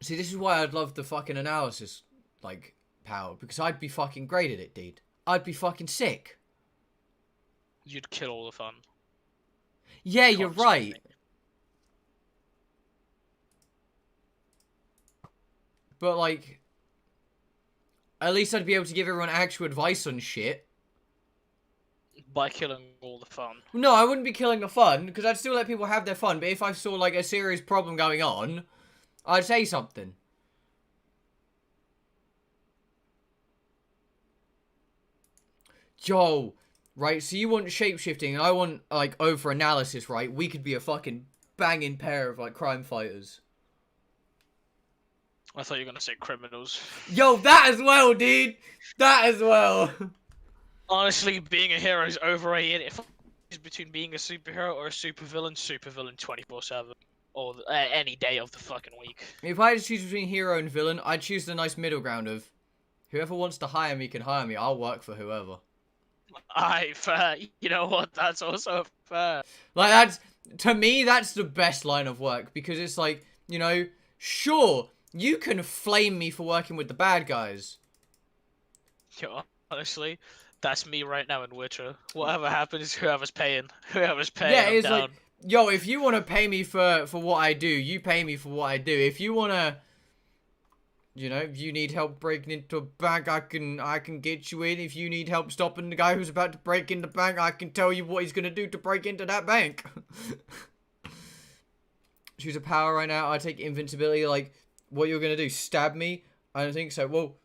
See, this is why I'd love the fucking analysis, like, power. Because I'd be fucking great at it, dude. I'd be fucking sick. You'd kill all the fun. Yeah, you're right. But, like, at least I'd be able to give everyone actual advice on shit. By killing all the fun. No, I wouldn't be killing the fun, because I'd still let people have their fun. But if I saw, like, a serious problem going on, I'd say something. Yo, right, so you want shapeshifting, and I want, like, over-analysis, right? We could be a fucking banging pair of, like, crime fighters. I thought you were gonna say criminals. Yo, that as well, dude! That as well! Honestly, being a hero is overrated. If it's between being a superhero or a supervillain 24/7. Or any day of the fucking week. If I had to choose between hero and villain, I'd choose the nice middle ground of whoever wants to hire me can hire me. I'll work for whoever. Aye, fair. You know what? That's also fair. Like, that's, to me, that's the best line of work. Because it's like, you know, sure, you can flame me for working with the bad guys. Yo, honestly, that's me right now in Witcher. Whatever happens, whoever's paying. Whoever's paying, Yeah, I'm it's down. like, yo, if you want to pay me for what I do, you pay me for what I do. If you want to, you know, if you need help breaking into a bank, I can get you in. If you need help stopping the guy who's about to break into the bank, I can tell you what he's going to do to break into that bank. Choose a power right now. I take invincibility. Like, what you're going to do? Stab me? I don't think so. Well,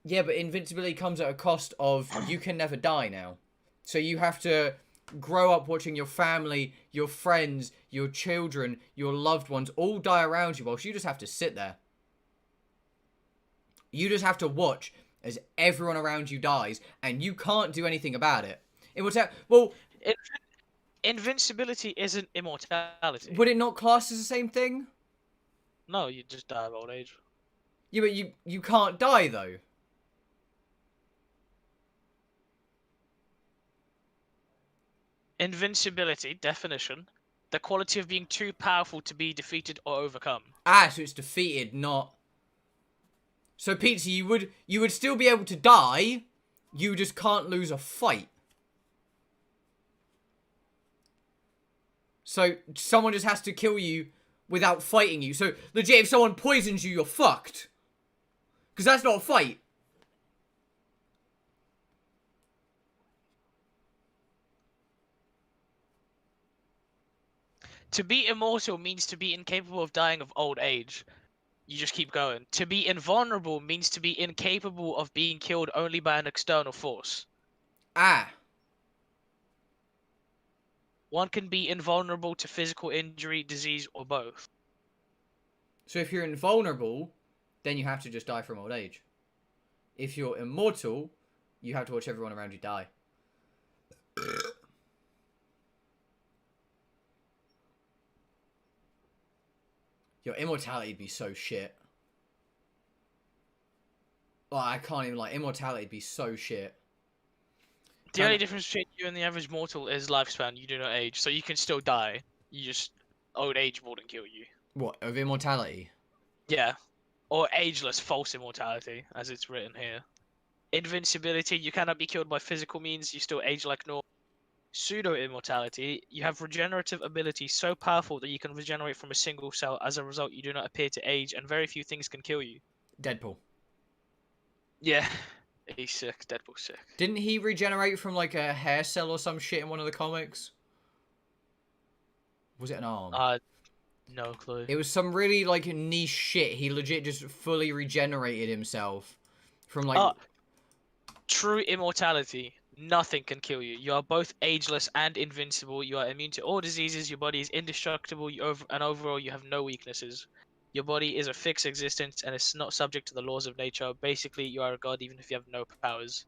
yeah, but invincibility comes at a cost of you can never die now. So you have to grow up watching your family, your friends, your children, your loved ones all die around you whilst you just have to sit there. You just have to watch as everyone around you dies, and you can't do anything about it. Well, Invincibility isn't immortality. would it not class as the same thing? No, you just die of old age. Yeah, but you can't die, though. Invincibility, definition, the quality of being too powerful to be defeated or overcome. Ah, so it's defeated, not... So, Pizza, you would still be able to die, you just can't lose a fight. So, someone just has to kill you without fighting you. So, legit, if someone poisons you, you're fucked. Because that's not a fight. To be immortal means to be incapable of dying of old age. You just keep going. To be invulnerable means to be incapable of being killed only by an external force. Ah. One can be invulnerable to physical injury, disease, or both. So if you're invulnerable, then you have to just die from old age. If you're immortal, you have to watch everyone around you die. Your immortality would be so shit. Oh, I can't even, like, immortality would be so shit. The only difference between you and the average mortal is lifespan. You do not age, so you can still die. You just old age wouldn't kill you. What, of immortality? Yeah, or ageless false immortality, as it's written here. Invincibility, you cannot be killed by physical means. You still age like normal. Pseudo immortality, you have regenerative ability so powerful that you can regenerate from a single cell. As a result, you do not appear to age, and very few things can kill you. Deadpool. Yeah, he's sick. Deadpool's sick. Didn't he regenerate from, like, a hair cell or some shit in one of the comics? Was it an arm? No clue. It was some really, like, niche shit. He legit just fully regenerated himself from, like... True immortality. Nothing can kill you. You are both ageless and invincible. You are immune to all diseases. Your body is indestructible. And overall, you have no weaknesses. Your body is a fixed existence and is not subject to the laws of nature. Basically, you are a god even if you have no powers.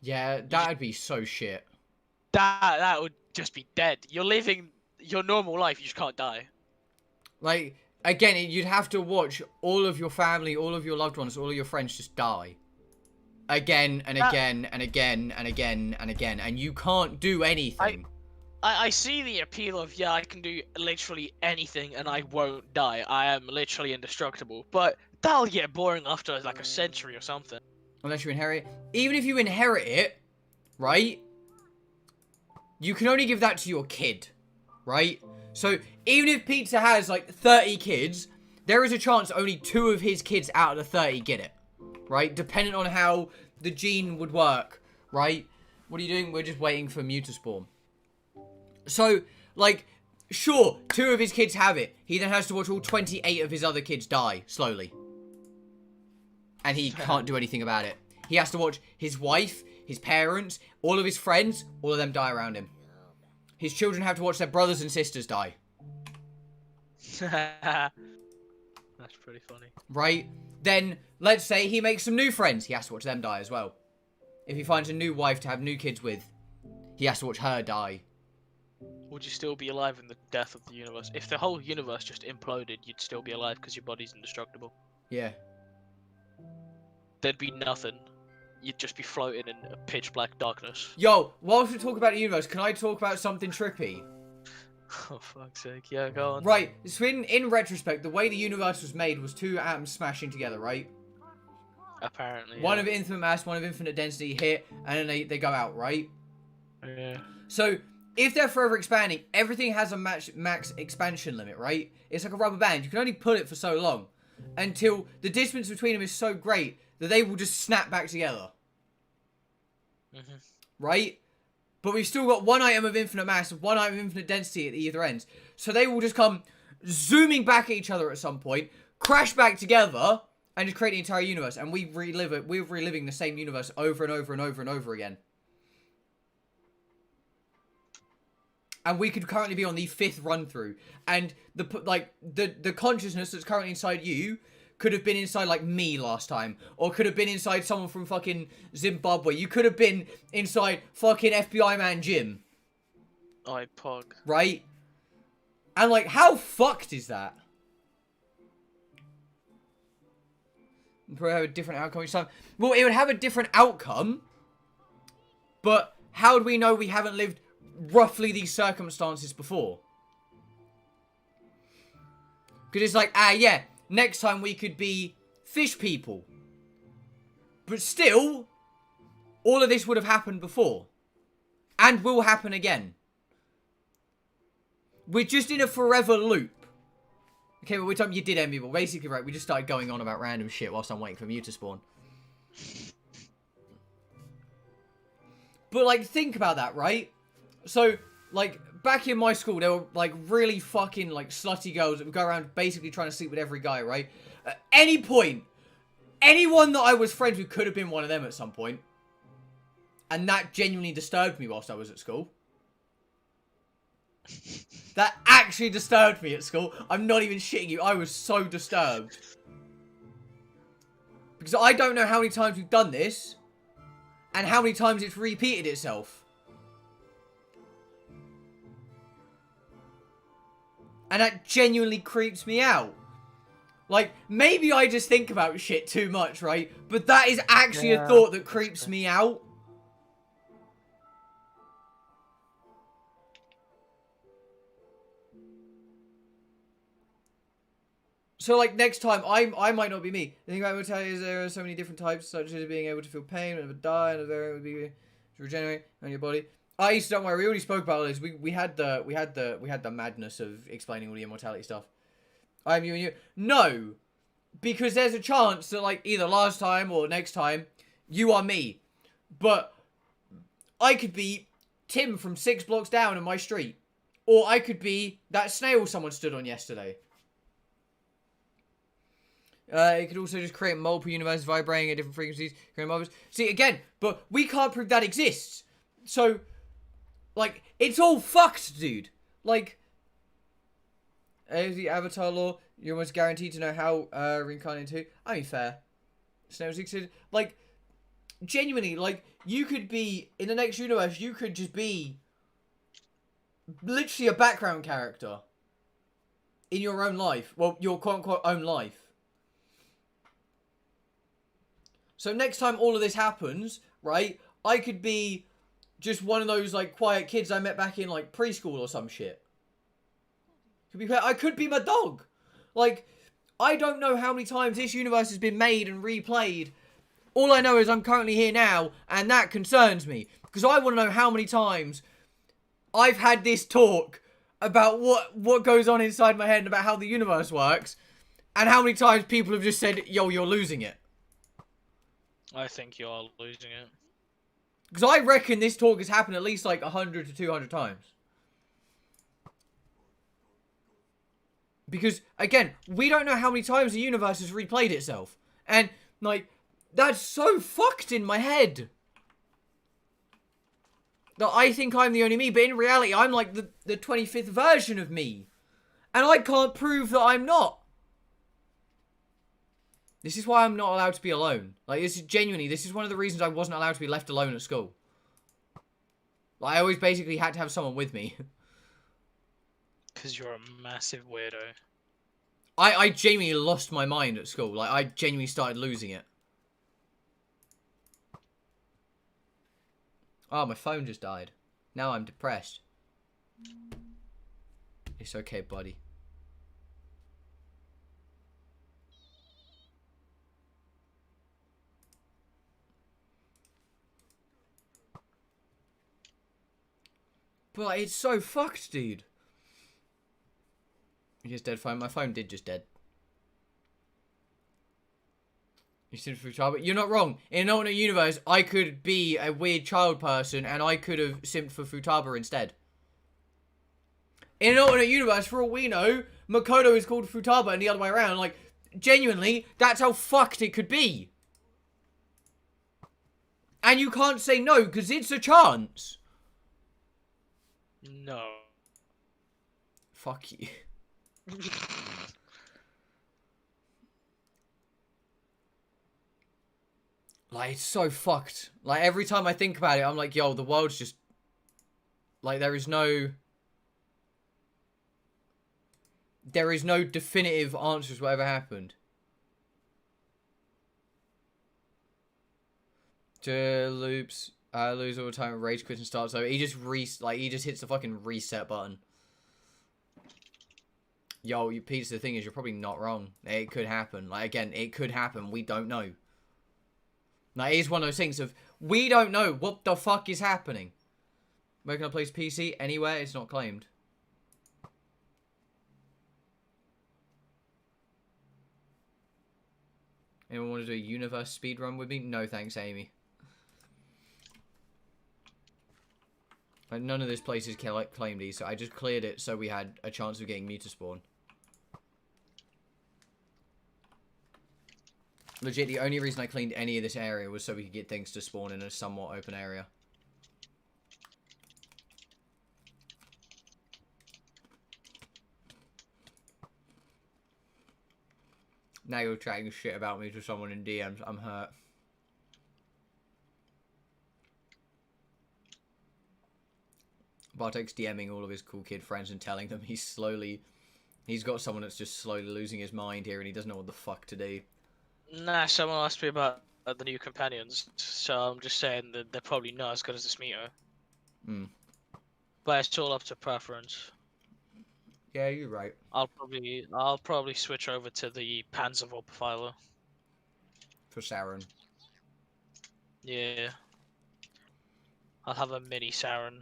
Yeah, that'd be so shit. That would just be dead. You're living your normal life. You just can't die. Like, again, you'd have to watch all of your family, all of your loved ones, all of your friends just die. Again and again and again and again and again. And you can't do anything. I see the appeal of, yeah, I can do literally anything and I won't die. I am literally indestructible. But that'll get boring after like a century or something. Unless you inherit it. Even if you inherit it, right? You can only give that to your kid, right? So, even if Pizza has, like, 30 kids, there is a chance only 2 of his kids out of the 30 get it, right? Depending on how the gene would work, right? What are you doing? We're just waiting for Mew to spawn. So, like, sure, 2 of his kids have it. He then has to watch all 28 of his other kids die, slowly. And he can't do anything about it. He has to watch his wife, his parents, all of his friends, all of them die around him. His children have to watch their brothers and sisters die. That's pretty funny. Right? Then, let's say he makes some new friends. He has to watch them die as well. If he finds a new wife to have new kids with, he has to watch her die. Would you still be alive in the death of the universe? If the whole universe just imploded, you'd still be alive because your body's indestructible. Yeah. There'd be nothing. You'd just be floating in a pitch black darkness. Yo, whilst we talk about the universe, can I talk about something trippy? Oh, fuck's sake. Yeah, go on. Right, so in retrospect, the way the universe was made was 2 atoms smashing together, right? Apparently, One of infinite mass, one of infinite density hit, and then they go out, right? Yeah. So, if they're forever expanding, everything has a max expansion limit, right? It's like a rubber band. You can only pull it for so long. Until the distance between them is so great that they will just snap back together. Mm-hmm. Right? But we've still got 1 item of infinite mass, 1 item of infinite density at either ends. So they will just come zooming back at each other at some point, crash back together, and just create the entire universe. And we relive it. We're reliving the same universe over and over and over and over again. And we could currently be on the 5th run through. And the consciousness that's currently inside you could have been inside, like, me last time. Or could have been inside someone from fucking Zimbabwe. You could have been inside fucking FBI man Jim. I pog. Right? And, like, how fucked is that? Probably have a different outcome each time. Well, it would have a different outcome. But how do we know we haven't lived roughly these circumstances before? Because it's like, yeah, next time we could be fish people. But still, all of this would have happened before. And will happen again. We're just in a forever loop. Okay, well, which time you did enviable. Basically, right, we just started going on about random shit whilst I'm waiting for Mew to spawn. But, like, think about that, right? So, like, back in my school, there were, like, really fucking, like, slutty girls that would go around basically trying to sleep with every guy, right? At any point, anyone that I was friends with could have been one of them at some point. And that genuinely disturbed me whilst I was at school. That actually disturbed me at school. I'm not even shitting you. I was so disturbed. Because I don't know how many times we've done this. And how many times it's repeated itself. And that genuinely creeps me out. Like, maybe I just think about shit too much, right? But that is actually a thought that creeps me out. So, like, next time, I might not be me. The thing I would tell you is there are so many different types, such as being able to feel pain, and die, and a variant would be to regenerate on your body. Don't worry, we already spoke about all this. We had the madness of explaining all the immortality stuff. I'm you and you. No! Because there's a chance that, like, either last time or next time, you are me. But I could be Tim from 6 blocks down in my street. Or I could be that snail someone stood on yesterday. It could also just create multiple universes vibrating at different frequencies. Create multiples. See, again, but we can't prove that exists. So, like, it's all fucked, dude. Like, as the Avatar law, you're almost guaranteed to know how reincarnated to. I mean, fair. Snails existed. Like, genuinely, like, you could be, in the next universe, you could just be literally a background character in your own life. Well, your quote-unquote own life. So next time all of this happens, right, I could be just one of those, like, quiet kids I met back in, like, preschool or some shit. I could be my dog. Like, I don't know how many times this universe has been made and replayed. All I know is I'm currently here now, and that concerns me. Because I want to know how many times I've had this talk about what goes on inside my head and about how the universe works, and how many times people have just said, yo, you're losing it. I think you are losing it. Because I reckon this talk has happened at least like 100 to 200 times. Because, again, we don't know how many times the universe has replayed itself. And, like, that's so fucked in my head. That I think I'm the only me, but in reality, I'm like the 25th version of me. And I can't prove that I'm not. This is why I'm not allowed to be alone. Like, this is one of the reasons I wasn't allowed to be left alone at school. Like, I always basically had to have someone with me. Because you're a massive weirdo. I genuinely lost my mind at school. Like, I genuinely started losing it. Oh, my phone just died. Now I'm depressed. It's okay, buddy. But like, it's so fucked, dude. Just dead phone. My phone did just dead. You simped for Futaba? You're not wrong. In an alternate universe, I could be a weird child person and I could have simped for Futaba instead. In an alternate universe, for all we know, Makoto is called Futaba and the other way around. Like, genuinely, that's how fucked it could be. And you can't say no, because it's a chance. No. Fuck you. Like, it's so fucked. Like, every time I think about it, I'm like, yo, the world's just... Like, there is no definitive answers whatever happened. Loops. Lose all the time, rage quits and starts over. He just hits the fucking reset button. Yo, you Pete, the thing is, you're probably not wrong. It could happen. Like, again, it could happen. We don't know. Like, it is one of those things of, we don't know what the fuck is happening. Where can I place PC? Anywhere, it's not claimed. Anyone want to do a universe speedrun with me? No thanks, Amy. Like, none of this place is claimed these, so I just cleared it so we had a chance of getting Mutaspawn. Legit, the only reason I cleaned any of this area was so we could get things to spawn in a somewhat open area. Now you're chatting shit about me to someone in DMs. I'm hurt. Bartek's DMing all of his cool kid friends and telling them he's got someone that's just slowly losing his mind here and he doesn't know what the fuck to do. Nah, someone asked me about the new companions, so I'm just saying that they're probably not as good as this Meteor. But it's all up to preference. Yeah, you're right. I'll probably switch over to the Panzerwurmfiler. For Saren. Yeah. I'll have a mini Saren.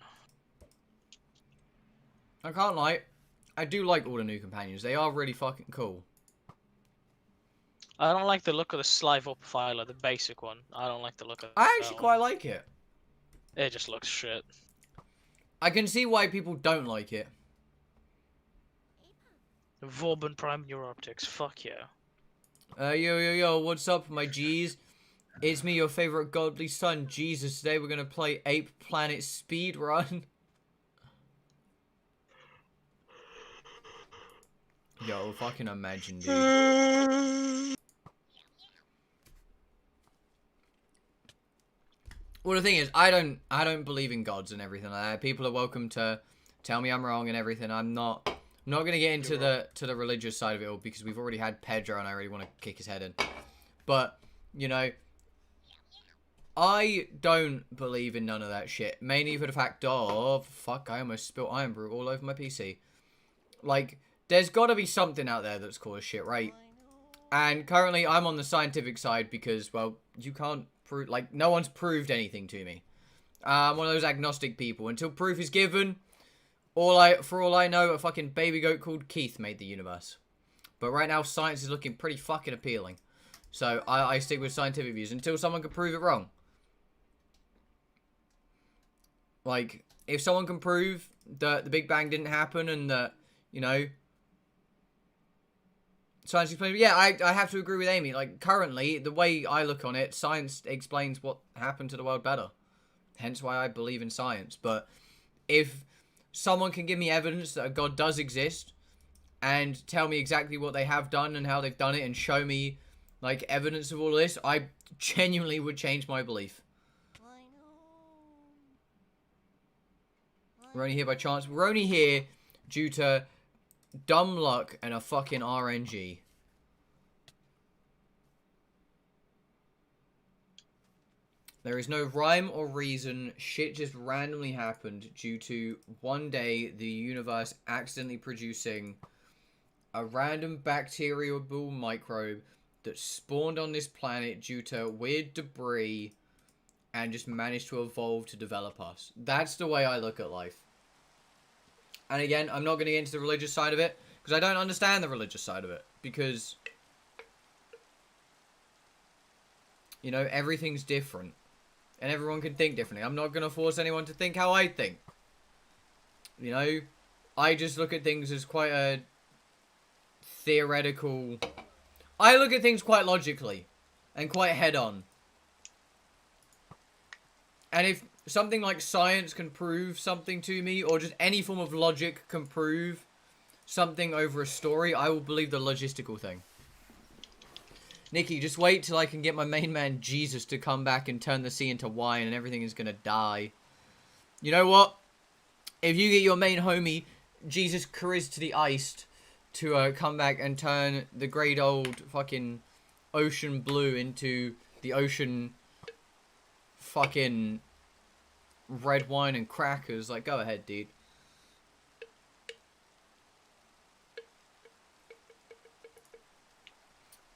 I can't lie. I do like all the new companions. They are really fucking cool. I don't like the look of the Slive-Wurmfiler, the basic one. I don't like the look of I actually quite like it. It just looks shit. I can see why people don't like it. Vauban Prime Neuroptics. Fuck yeah. Yo, what's up, my G's? It's me, your favorite godly son, Jesus. Today we're gonna play Ape Planet Speedrun. Yo, fucking imagine, dude. Well, the thing is, I don't believe in gods and everything like that. People are welcome to tell me I'm wrong and everything. I'm not gonna get into the religious side of it all because we've already had Pedro and I really want to kick his head in. But you know, I don't believe in none of that shit. Mainly for the fact of fuck, I almost spilled Iron Brew all over my PC. Like, there's got to be something out there that's caused shit, right? And currently, I'm on the scientific side because, well, you can't prove, like, no one's proved anything to me. I'm one of those agnostic people. Until proof is given, for all I know, a fucking baby goat called Keith made the universe. But right now, science is looking pretty fucking appealing. So, I stick with scientific views until someone can prove it wrong. Like, if someone can prove that the Big Bang didn't happen and that, you know, science explains, yeah, I have to agree with Amy. Like, currently, the way I look on it, science explains what happened to the world better. Hence why I believe in science. But if someone can give me evidence that a god does exist and tell me exactly what they have done and how they've done it and show me, like, evidence of all this, I genuinely would change my belief. We're only here by chance. We're only here due to dumb luck and a fucking RNG. There is no rhyme or reason. Shit just randomly happened due to one day the universe accidentally producing a random bacterial microbe that spawned on this planet due to weird debris and just managed to evolve to develop us. That's the way I look at life. And again, I'm not going to get into the religious side of it, because I don't understand the religious side of it. Because, you know, everything's different. And everyone can think differently. I'm not going to force anyone to think how I think. You know, I just look at things as quite a theoretical... I look at things quite logically. And quite head-on. And if something like science can prove something to me, or just any form of logic can prove something over a story, I will believe the logistical thing. Nikki, just wait till I can get my main man Jesus to come back and turn the sea into wine and everything is gonna die. You know what? If you get your main homie, Jesus Christ to the iced, to come back and turn the great old fucking ocean blue into the ocean fucking red wine and crackers, like, go ahead, dude.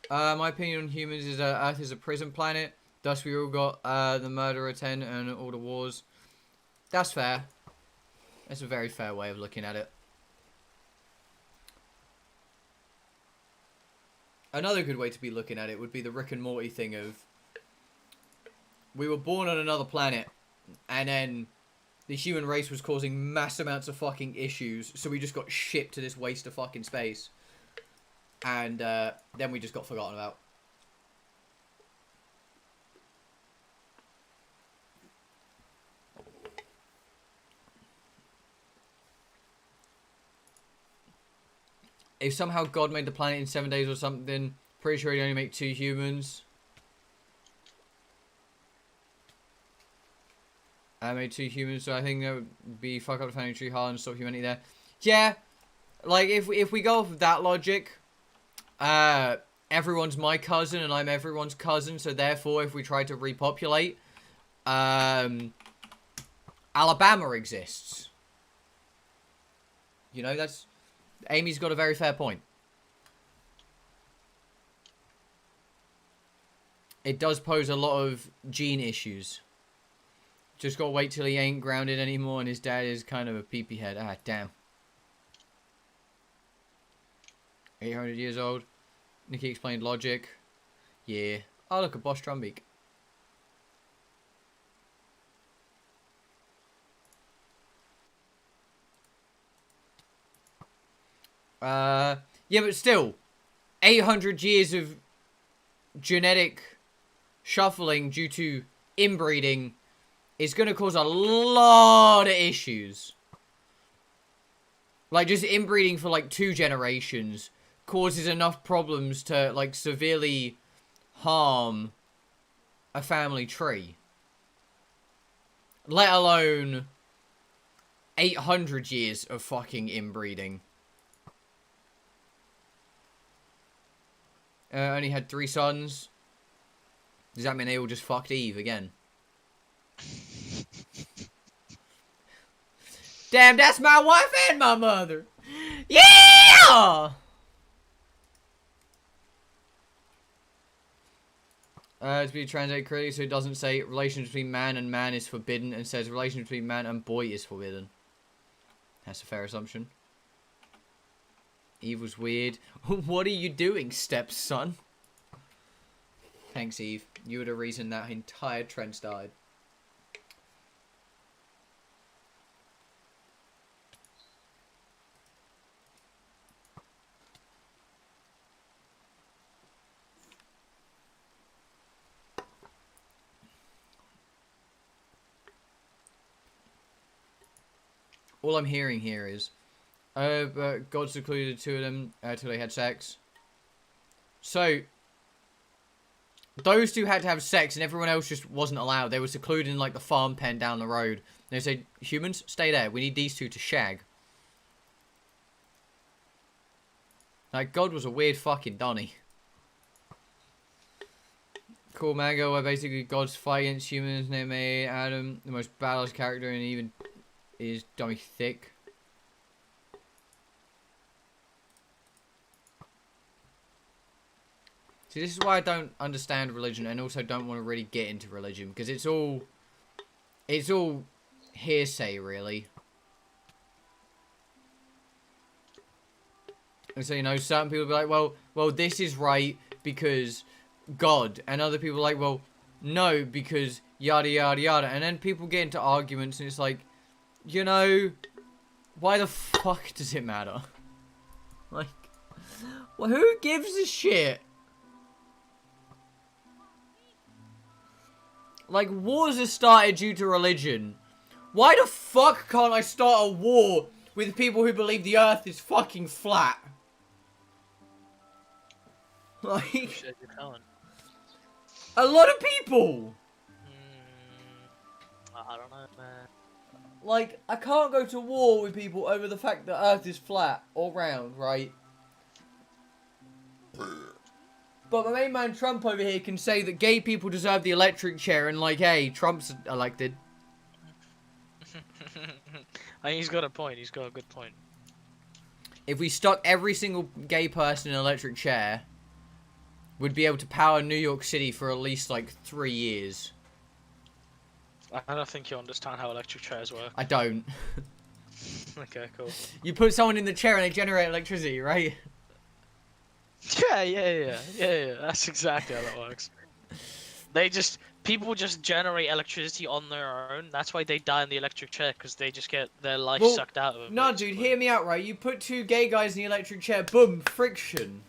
My opinion on humans is that Earth is a prison planet. Thus, we all got the murderer 10 and all the wars. That's fair. That's a very fair way of looking at it. Another good way to be looking at it would be the Rick and Morty thing of... we were born on another planet, and then the human race was causing mass amounts of fucking issues, so we just got shipped to this waste of fucking space. And then we just got forgotten about. If somehow God made the planet in 7 days or something, pretty sure he'd only make 2 humans. I made 2 humans, so I think that would be fuck up the family tree hard and stop humanity there. Yeah, like if we go off of that logic, everyone's my cousin and I'm everyone's cousin, so therefore if we try to repopulate, Alabama exists. You know, that's... Amy's got a very fair point. It does pose a lot of gene issues. Just gotta wait till he ain't grounded anymore and his dad is kind of a peepee head. Ah, damn. 800 years old. Nikki explained logic. Yeah. Oh, look, a Bosch Drumbeak. Yeah, but still, 800 years of genetic shuffling due to inbreeding is going to cause a lot of issues. Like, just inbreeding for, like, 2 generations causes enough problems to, like, severely harm a family tree. Let alone 800 years of fucking inbreeding. Only had 3 sons. Does that mean they all just fucked Eve again? Damn, that's my wife and my mother. Yeah! To be translated correctly, so it doesn't say relations between man and man is forbidden, and says relations between man and boy is forbidden. That's a fair assumption. Eve was weird. What are you doing, stepson? Thanks, Eve. You were the reason that entire trend started. All I'm hearing here is, God secluded 2 of them till they had sex. So, those 2 had to have sex and everyone else just wasn't allowed. They were secluded in, like, the farm pen down the road. They said, humans, stay there. We need these 2 to shag. Like, God was a weird fucking Donny. Cool manga where basically God's fight against humans. They made Adam the most badass character and even is dummy thick. See, this is why I don't understand religion and also don't want to really get into religion, because it's all hearsay, really. And so, you know, certain people will be like, well, this is right because God, and other people are like, well, no, because yada yada yada, and then people get into arguments, and it's like, you know, why the fuck does it matter? Like, well, who gives a shit? Like, wars are started due to religion. Why the fuck can't I start a war with people who believe the earth is fucking flat? Like, a lot of people. I don't know, man. Like, I can't go to war with people over the fact that earth is flat or round, right? But my main man Trump over here can say that gay people deserve the electric chair and, like, hey, Trump's elected. I mean, he's got a point. He's got a good point. If we stuck every single gay person in an electric chair, we'd be able to power New York City for at least, like, 3 years. I don't think you understand how electric chairs work. I don't. Okay, cool. You put someone in the chair and they generate electricity, right? Yeah. That's exactly how that works. People just generate electricity on their own. That's why they die in the electric chair, because they just get their life sucked out of them. No, dude, hear me out, right? You put 2 gay guys in the electric chair, boom, friction.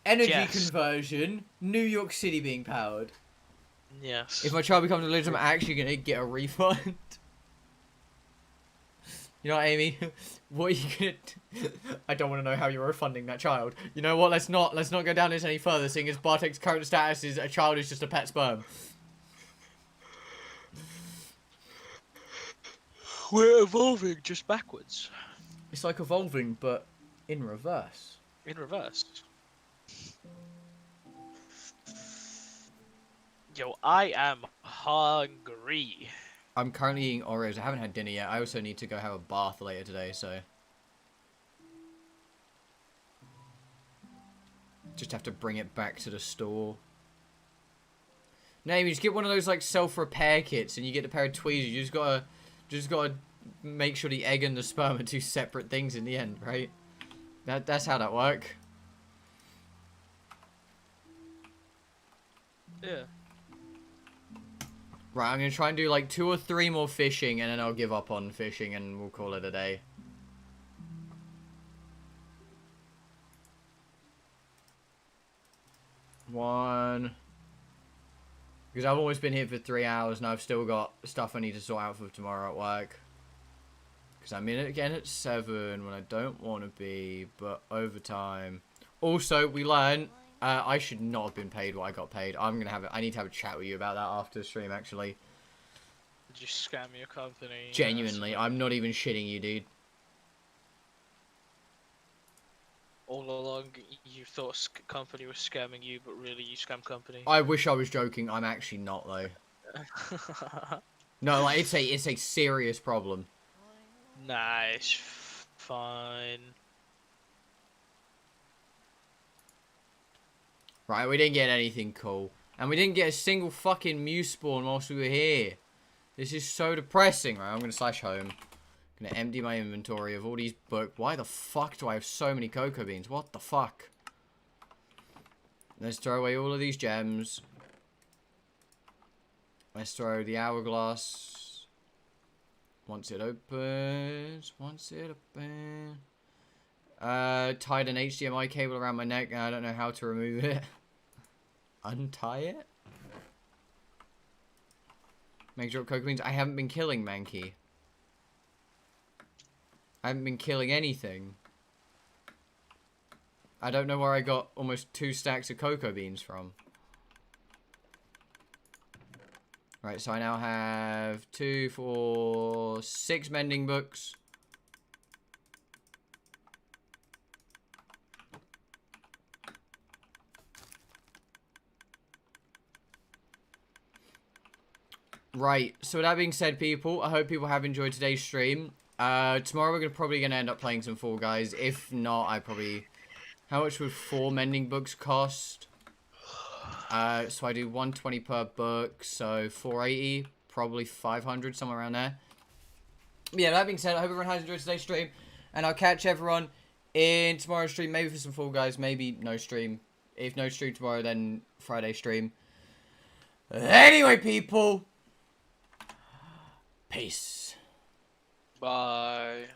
Energy conversion, New York City being powered. Yes. If my child becomes religious, I'm actually going to get a refund. You know what, Amy? What are you gonna? I don't want to know how you're refunding that child. You know what? Let's not go down this any further. Seeing as Bartek's current status is a child is just a pet sperm. We're evolving just backwards. It's like evolving, but in reverse. In reverse. Yo, I am hungry. I'm currently eating Oreos. I haven't had dinner yet. I also need to go have a bath later today, so... just have to bring it back to the store. No, you just get one of those, like, self-repair kits, and you get a pair of tweezers. You just gotta make sure the egg and the sperm are 2 separate things in the end, right? That's how that works. Yeah. Right, I'm going to try and do like 2 or 3 more fishing, and then I'll give up on fishing, and we'll call it a day. on. Because I've almost been here for 3 hours and I've still got stuff I need to sort out for tomorrow at work. Because I'm in it again at 7 when I don't want to be, but overtime. Also, we learned I should not have been paid what I got paid. I need to have a chat with you about that after the stream, actually. Did you scam your company? Genuinely, I'm not even shitting you, dude. All along, you thought company was scamming you, but really you scam company. I wish I was joking. I'm actually not, though. No, like, it's a serious problem. Nice. Fine. Right, we didn't get anything cool. And we didn't get a single fucking MEW spawn whilst we were here. This is so depressing. Right, I'm going to slash home. I'm going to empty my inventory of all these books. Why the fuck do I have so many cocoa beans? What the fuck? Let's throw away all of these gems. Let's throw the hourglass. Once it opens. Tied an HDMI cable around my neck and I don't know how to remove it. Untie it? Make sure cocoa beans. I haven't been killing Mankey. I haven't been killing anything. I don't know where I got almost 2 stacks of cocoa beans from. Right, so I now have 2, 4, 6 mending books. Right, so with that being said, people, I hope people have enjoyed today's stream. Tomorrow we're probably going to end up playing some Fall Guys. If not, I probably... How much would 4 mending books cost? So I do 120 per book, so 480, probably 500, somewhere around there. But yeah, that being said, I hope everyone has enjoyed today's stream. And I'll catch everyone in tomorrow's stream, maybe for some Fall Guys, maybe no stream. If no stream tomorrow, then Friday stream. Anyway, people... Peace. Bye.